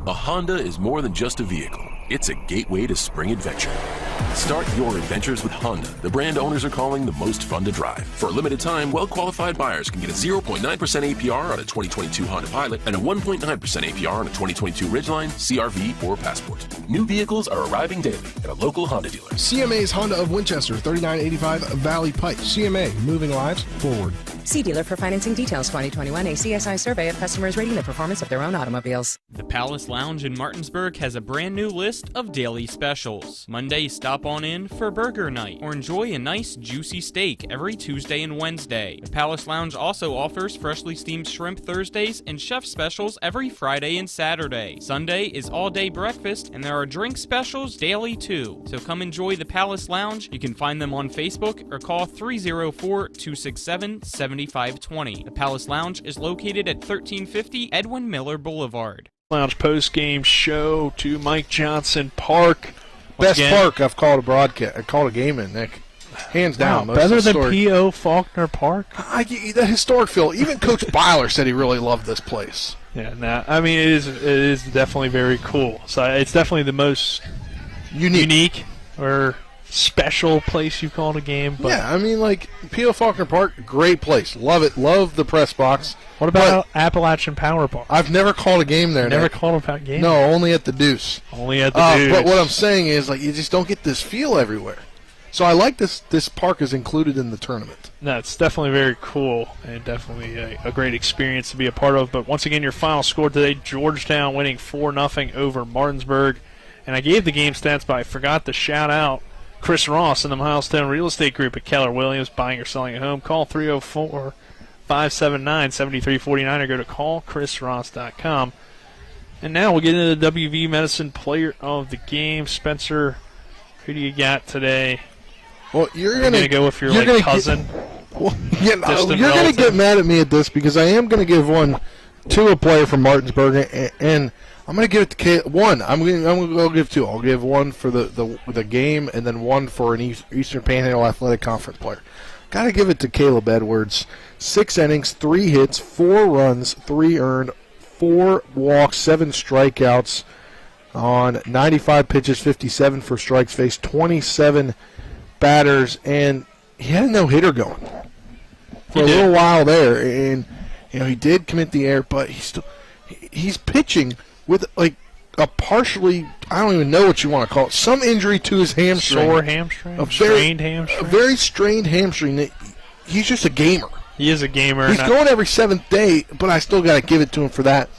A Honda is more than just a vehicle. It's a gateway to spring adventure. Start your adventures with Honda, the brand owners are calling the most fun to drive. For a limited time, well-qualified buyers can get a 0.9% APR on a 2022 Honda Pilot and a 1.9% APR on a 2022 Ridgeline, CR-V, or Passport. New vehicles are arriving daily at a local Honda dealer. CMA's Honda of Winchester, 3985 Valley Pike. CMA, moving lives forward. See dealer for financing details. 2021 ACSI survey of customers rating the performance of their own automobiles. The Palace Lounge in Martinsburg has a brand new list of daily specials. Monday, stop on in for burger night or enjoy a nice juicy steak every Tuesday and Wednesday. The Palace Lounge also offers freshly steamed shrimp Thursdays and chef specials every Friday and Saturday. Sunday is all-day breakfast and there are drink specials daily too. So come enjoy the Palace Lounge. You can find them on Facebook or call 304-267-7520. The Palace Lounge is located at 1350 Edwin Miller Boulevard. Lounge post-game show to Mike Johnson Park. Best park I've called a broadcast. I called a game in, Nick. Hands down. Wow, better than P.O. Faulkner Park? The historic feel. Even Coach Byler said he really loved this place. Yeah, I mean, it is definitely very cool. So it's definitely the most unique or special place you've called a game. But yeah, I mean, like, P.O. Faulkner Park, great place. Love it. Love the press box. What about Appalachian Power Park? I've never called a game there. Never called a game? No, only at the Deuce. Only at the Deuce. But what I'm saying is, like, you just don't get this feel everywhere. So I like this park is included in the tournament. No, it's definitely very cool and definitely a great experience to be a part of. But once again, your final score today, Georgetown winning 4-0 over Martinsburg. And I gave the game stats, but I forgot to shout out Chris Ross in the Milestone Real Estate Group at Keller Williams, buying or selling a home. Call 304-579-7349 or go to callchrisross.com. And now we'll get into the WV Medicine Player of the Game. Spencer, who do you got today? Well, you're going to go with your cousin. You're going to get mad at me at this because I am going to give one to a player from Martinsburg, and I'm going to give it to one. I'm going to give two. I'll give one for the game, and then one for an Eastern Panhandle Athletic Conference player. Got to give it to Caleb Edwards. 6 innings, 3 hits, 4 runs, 3 earned, 4 walks, 7 strikeouts on 95 pitches, 57 for strikes, faced 27 batters, and he had a no-hitter going for a little while there. And he did commit the error, but he's pitching with like a partially, I don't even know what you want to call it, some injury to his hamstring. Sore hamstring? Strained hamstring? A very strained hamstring. He's just a gamer. He is a gamer. He's going every 7th day, but I still got to give it to him for that.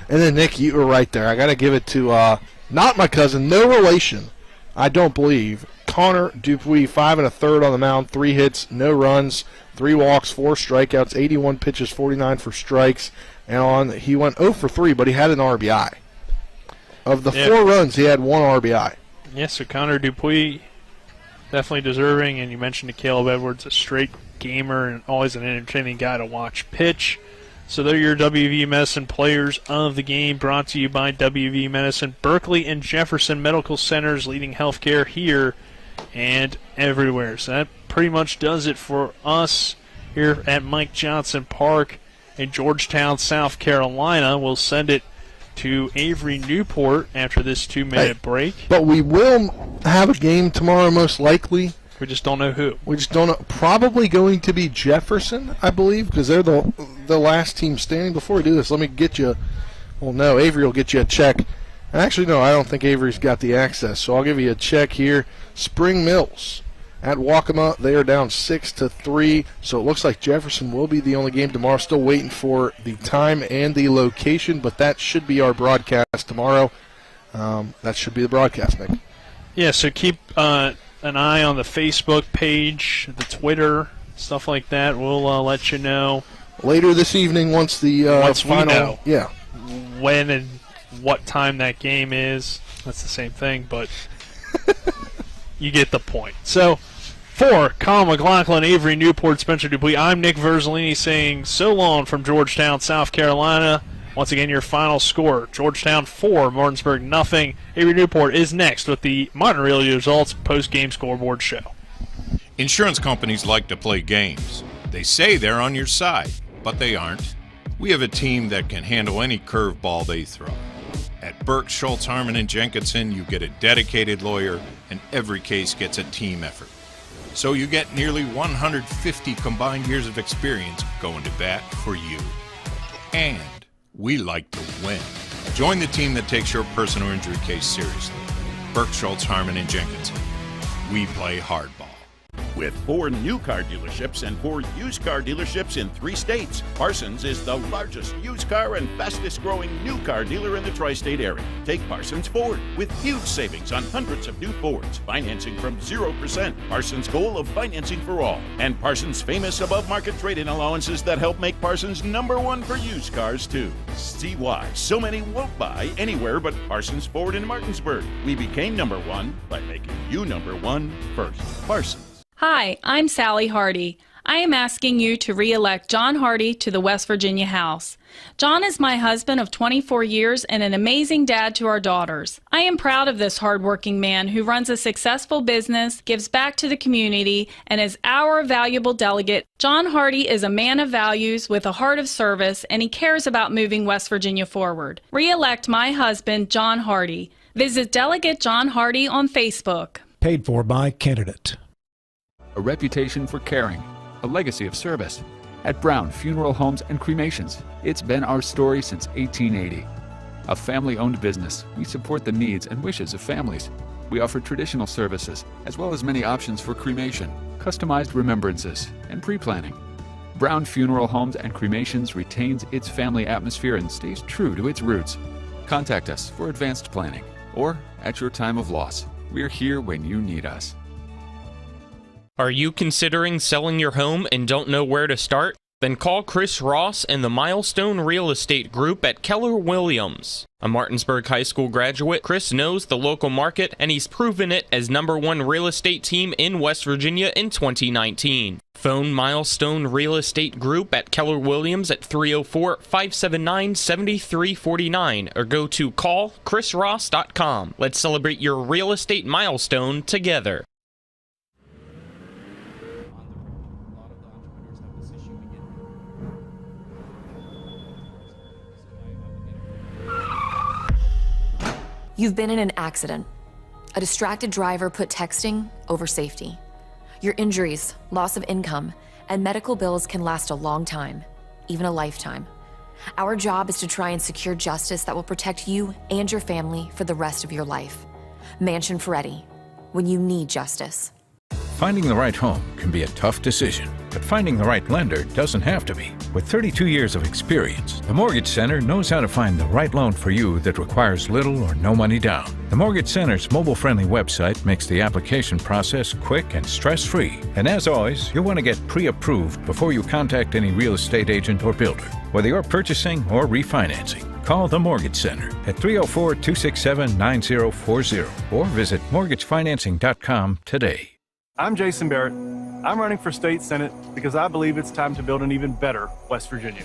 And then, Nick, you were right there. I got to give it to not my cousin, no relation, I don't believe, Connor Dupuis, 5 1/3 on the mound, 3 hits, no runs, 3 walks, 4 strikeouts, 81 pitches, 49 for strikes. And he went 0 for 3, but he had an RBI. Of the 4 runs, he had 1 RBI. Yes, so Connor Dupuis, definitely deserving. And you mentioned to Caleb Edwards, a straight gamer and always an entertaining guy to watch pitch. So they're your WV Medicine players of the game, brought to you by WV Medicine. Berkeley and Jefferson Medical Centers, leading healthcare here and everywhere. So that pretty much does it for us here at Mike Johnson Park in Georgetown, South Carolina. We'll send it to Avery Newport after this 2-minute break. But we will have a game tomorrow, most likely. We just don't know who. We just don't know. Probably going to be Jefferson, I believe, because they're the last team standing. Before we do this, let me get you Well, no, Avery will get you a check. Actually, no, I don't think Avery's got the access, so I'll give you a check here. Spring Mills at Waccamaw, they are down 6-3, so it looks like Jefferson will be the only game tomorrow. Still waiting for the time and the location, but that should be our broadcast tomorrow. That should be the broadcast, Nick. Yeah, so keep an eye on the Facebook page, the Twitter, stuff like that. We'll let you know later this evening once the once final. We know yeah, when and what time that game is. That's the same thing, but you get the point. So, for Colin McLaughlin, Avery Newport, Spencer Dupuis, I'm Nick Verzolini saying so long from Georgetown, South Carolina. Once again, your final score, Georgetown 4, Martinsburg nothing. Avery Newport is next with the Modern Reality Results post-game scoreboard show. Insurance companies like to play games. They say they're on your side, but they aren't. We have a team that can handle any curveball they throw. At Burke, Schultz, Harmon, and Jenkinson, you get a dedicated lawyer, and every case gets a team effort. So you get nearly 150 combined years of experience going to bat for you. And we like to win. Join the team that takes your personal injury case seriously. Burke, Schultz, Harmon, and Jenkinson. We play hardball. With 4 new car dealerships and 4 used car dealerships in 3 states, Parsons is the largest used car and fastest growing new car dealer in the tri-state area. Take Parsons Ford with huge savings on hundreds of new Fords, financing from 0%, Parsons' goal of financing for all, and Parsons' famous above-market trade-in allowances that help make Parsons #1 for used cars too. See why so many won't buy anywhere but Parsons Ford in Martinsburg. We became #1 by making you #1 first. Parsons. Hi, I'm Sally Hardy. I am asking you to re-elect John Hardy to the West Virginia House. John is my husband of 24 years and an amazing dad to our daughters. I am proud of this hardworking man who runs a successful business, gives back to the community, and is our valuable delegate. John Hardy is a man of values with a heart of service, and he cares about moving West Virginia forward. Re-elect my husband, John Hardy. Visit Delegate John Hardy on Facebook. Paid for by candidate. A reputation for caring, a legacy of service. At Brown Funeral Homes and Cremations, it's been our story since 1880. A family-owned business, we support the needs and wishes of families. We offer traditional services, as well as many options for cremation, customized remembrances, and pre-planning. Brown Funeral Homes and Cremations retains its family atmosphere and stays true to its roots. Contact us for advanced planning, or at your time of loss. We're here when you need us. Are you considering selling your home and don't know where to start? Then call Chris Ross and the Milestone Real Estate Group at Keller Williams. A Martinsburg High School graduate, Chris knows the local market, and he's proven it as #1 real estate team in West Virginia in 2019. Phone Milestone Real Estate Group at Keller Williams at 304-579-7349 or go to callchrisross.com. Let's celebrate your real estate milestone together. You've been in an accident. A distracted driver put texting over safety. Your injuries, loss of income, and medical bills can last a long time, even a lifetime. Our job is to try and secure justice that will protect you and your family for the rest of your life. Mansion Ferretti, when you need justice. Finding the right home can be a tough decision, but finding the right lender doesn't have to be. With 32 years of experience, the Mortgage Center knows how to find the right loan for you that requires little or no money down. The Mortgage Center's mobile-friendly website makes the application process quick and stress-free. And as always, you'll want to get pre-approved before you contact any real estate agent or builder, whether you're purchasing or refinancing. Call the Mortgage Center at 304-267-9040 or visit mortgagefinancing.com today. I'm Jason Barrett. I'm running for state senate because I believe it's time to build an even better West Virginia.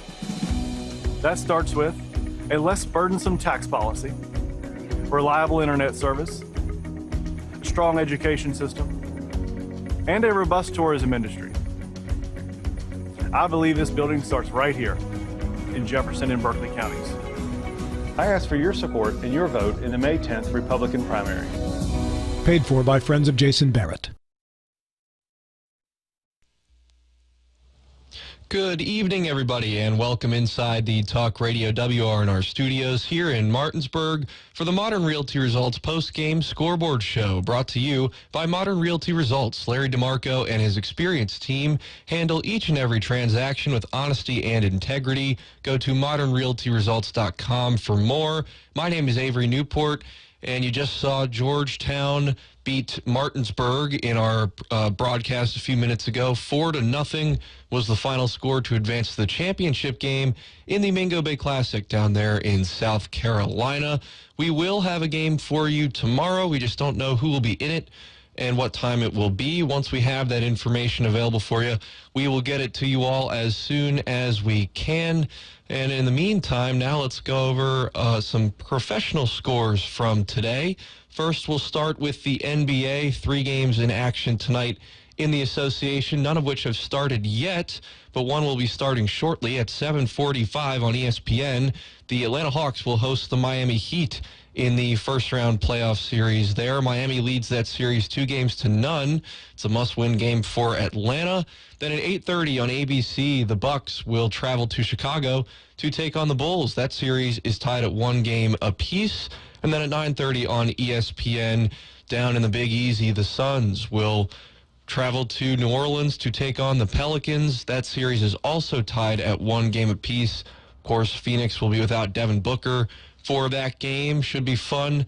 That starts with a less burdensome tax policy, reliable internet service, a strong education system, and a robust tourism industry. I believe this building starts right here in Jefferson and Berkeley counties. I ask for your support and your vote in the May 10th Republican primary. Paid for by friends of Jason Barrett. Good evening, everybody, and welcome inside the Talk Radio WRNR studios here in Martinsburg for the Modern Realty Results post-game scoreboard show, brought to you by Modern Realty Results. Larry DeMarco and his experienced team handle each and every transaction with honesty and integrity. Go to modernrealtyresults.com for more. My name is Avery Newport, and you just saw Georgetown beat Martinsburg in our broadcast a few minutes ago. 4-0 was the final score to advance to the championship game in the Mingo Bay Classic down there in South Carolina. We will have a game for you tomorrow. We just don't know who will be in it and what time it will be. Once we have that information available for you, we will get it to you all as soon as we can. And in the meantime, now let's go over some professional scores from today. First, we'll start with the NBA. 3 games in action tonight in the association, none of which have started yet, but one will be starting shortly at 7:45 on ESPN. The Atlanta Hawks will host the Miami Heat in the first-round playoff series there. Miami leads that series 2-0. It's a must-win game for Atlanta. Then at 8:30 on ABC, the Bucks will travel to Chicago to take on the Bulls. That series is tied at 1 game apiece. And then at 9:30 on ESPN, down in the Big Easy, the Suns will travel to New Orleans to take on the Pelicans. That series is also tied at 1 game apiece. Of course, Phoenix will be without Devin Booker for that game. Should be fun.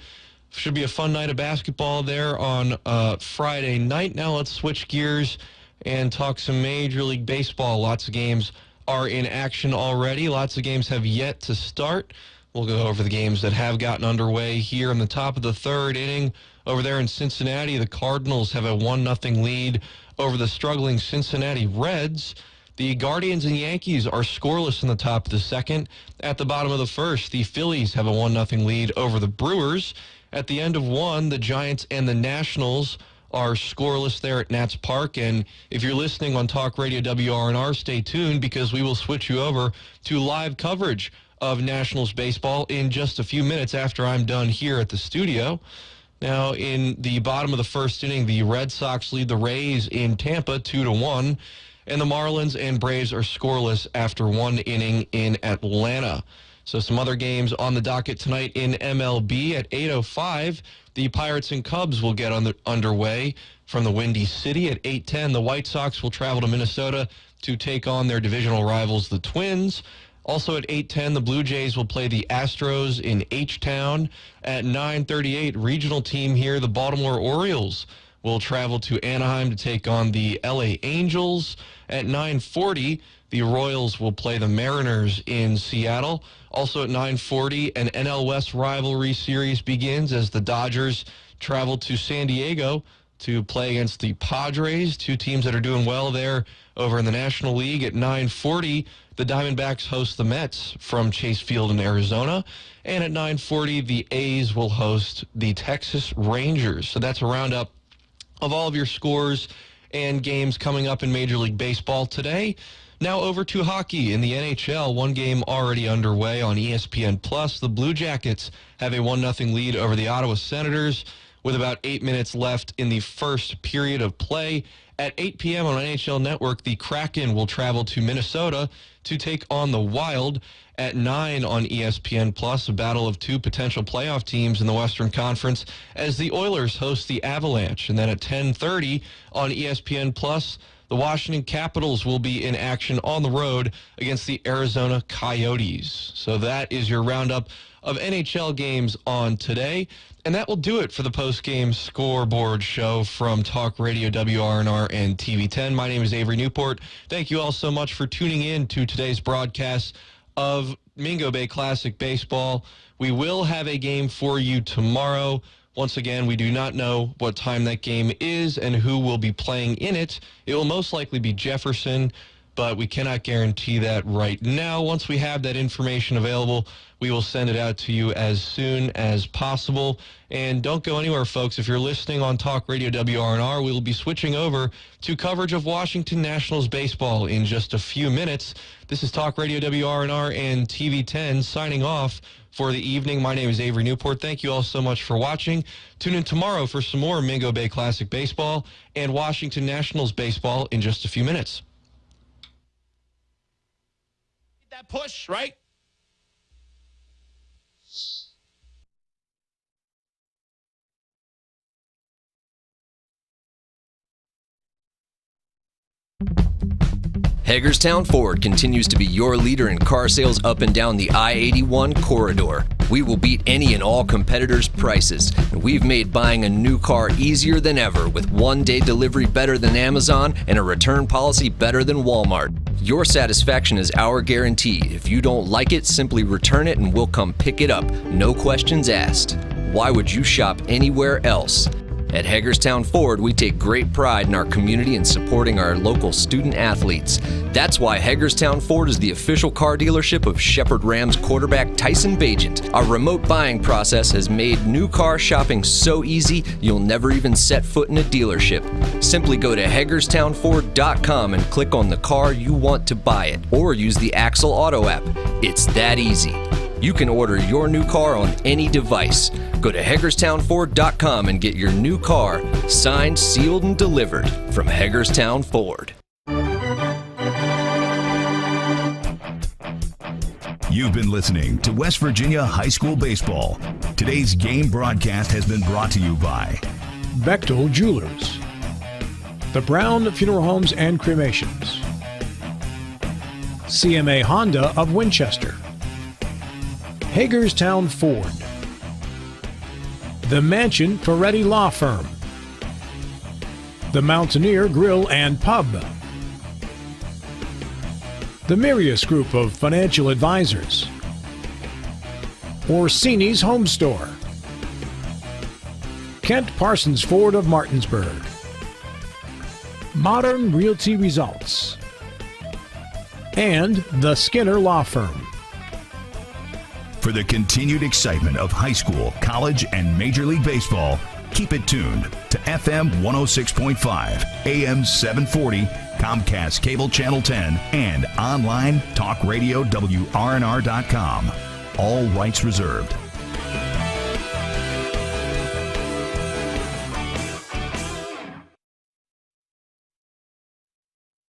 Should be a fun night of basketball there on Friday night. Now let's switch gears and talk some Major League Baseball. Lots of games are in action already. Lots of games have yet to start. We'll go over the games that have gotten underway here in the top of the 3rd inning. Over there in Cincinnati, the Cardinals have a 1-0 lead over the struggling Cincinnati Reds. The Guardians and Yankees are scoreless in the top of the 2nd. At the bottom of the 1st, the Phillies have a 1-0 lead over the Brewers. At the end of 1, the Giants and the Nationals are scoreless there at Nats Park. And if you're listening on Talk Radio WRNR, stay tuned because we will switch you over to live coverage of Nationals baseball in just a few minutes after I'm done here at the studio. Now, in the bottom of the 1st inning, the Red Sox lead the Rays in Tampa 2-1, and the Marlins and Braves are scoreless after 1 inning in Atlanta. So some other games on the docket tonight in MLB. At 8:05, the Pirates and Cubs will get underway from the Windy City. At 8:10, the White Sox will travel to Minnesota to take on their divisional rivals, the Twins. Also at 8:10, the Blue Jays will play the Astros in H-Town. At 9:38, regional team here, the Baltimore Orioles will travel to Anaheim to take on the LA Angels. At 9:40, the Royals will play the Mariners in Seattle. Also at 9:40, an NL West rivalry series begins as the Dodgers travel to San Diego to play against the Padres, 2 teams that are doing well there over in the National League. At 9:40, the Diamondbacks host the Mets from Chase Field in Arizona. And at 9:40, the A's will host the Texas Rangers. So that's a roundup of all of your scores and games coming up in Major League Baseball today. Now over to hockey in the NHL. 1 game already underway on ESPN+. The Blue Jackets have a 1-0 lead over the Ottawa Senators with about 8 minutes left in the first period of play. At 8 p.m. on NHL Network, the Kraken will travel to Minnesota to take on the Wild. At 9 on ESPN+, a battle of 2 potential playoff teams in the Western Conference as the Oilers host the Avalanche. And then at 10:30 on ESPN+, the Washington Capitals will be in action on the road against the Arizona Coyotes. So that is your roundup of NHL games on today. And that will do it for the post-game scoreboard show from Talk Radio WRNR and TV10. My name is Avery Newport. Thank you all so much for tuning in to today's broadcast of Mingo Bay Classic Baseball. We will have a game for you tomorrow. Once again, we do not know what time that game is and who will be playing in it. It will most likely be Jefferson, but we cannot guarantee that right now. Once we have that information available, we will send it out to you as soon as possible. And don't go anywhere, folks. If you're listening on Talk Radio WRNR, we will be switching over to coverage of Washington Nationals baseball in just a few minutes. This is Talk Radio WRNR and TV10 signing off for the evening. My name is Avery Newport. Thank you all so much for watching. Tune in tomorrow for some more Mingo Bay Classic baseball and Washington Nationals baseball in just a few minutes. that push, right? Hagerstown Ford continues to be your leader in car sales up and down the I-81 corridor. We will beat any and all competitors' prices, and we've made buying a new car easier than ever with one-day delivery better than Amazon and a return policy better than Walmart. Your satisfaction is our guarantee. If you don't like it, simply return it and we'll come pick it up. No questions asked. Why would you shop anywhere else? At Hagerstown Ford, we take great pride in our community and supporting our local student athletes. That's why Hagerstown Ford is the official car dealership of Shepherd Rams quarterback Tyson Bagent. Our remote buying process has made new car shopping so easy, you'll never even set foot in a dealership. Simply go to HagerstownFord.com and click on the car you want to buy it, or use the Axle Auto app. It's that easy. You can order your new car on any device. Go to HagerstownFord.com and get your new car signed, sealed, and delivered from Hagerstown Ford. You've been listening to West Virginia High School Baseball. Today's game broadcast has been brought to you by Bechtel Jewelers, the Brown Funeral Homes and Cremations, CMA Honda of Winchester, Hagerstown Ford, the Mansion Ferretti Law Firm, the Mountaineer Grill and Pub, the Mirius Group of Financial Advisors, Orsini's Home Store, Kent Parsons Ford of Martinsburg, Modern Realty Results, and the Skinner Law Firm. For the continued excitement of high school, college, and Major League Baseball, keep it tuned to FM 106.5, AM 740, Comcast Cable Channel 10, and online talkradio WRNR.com. All rights reserved.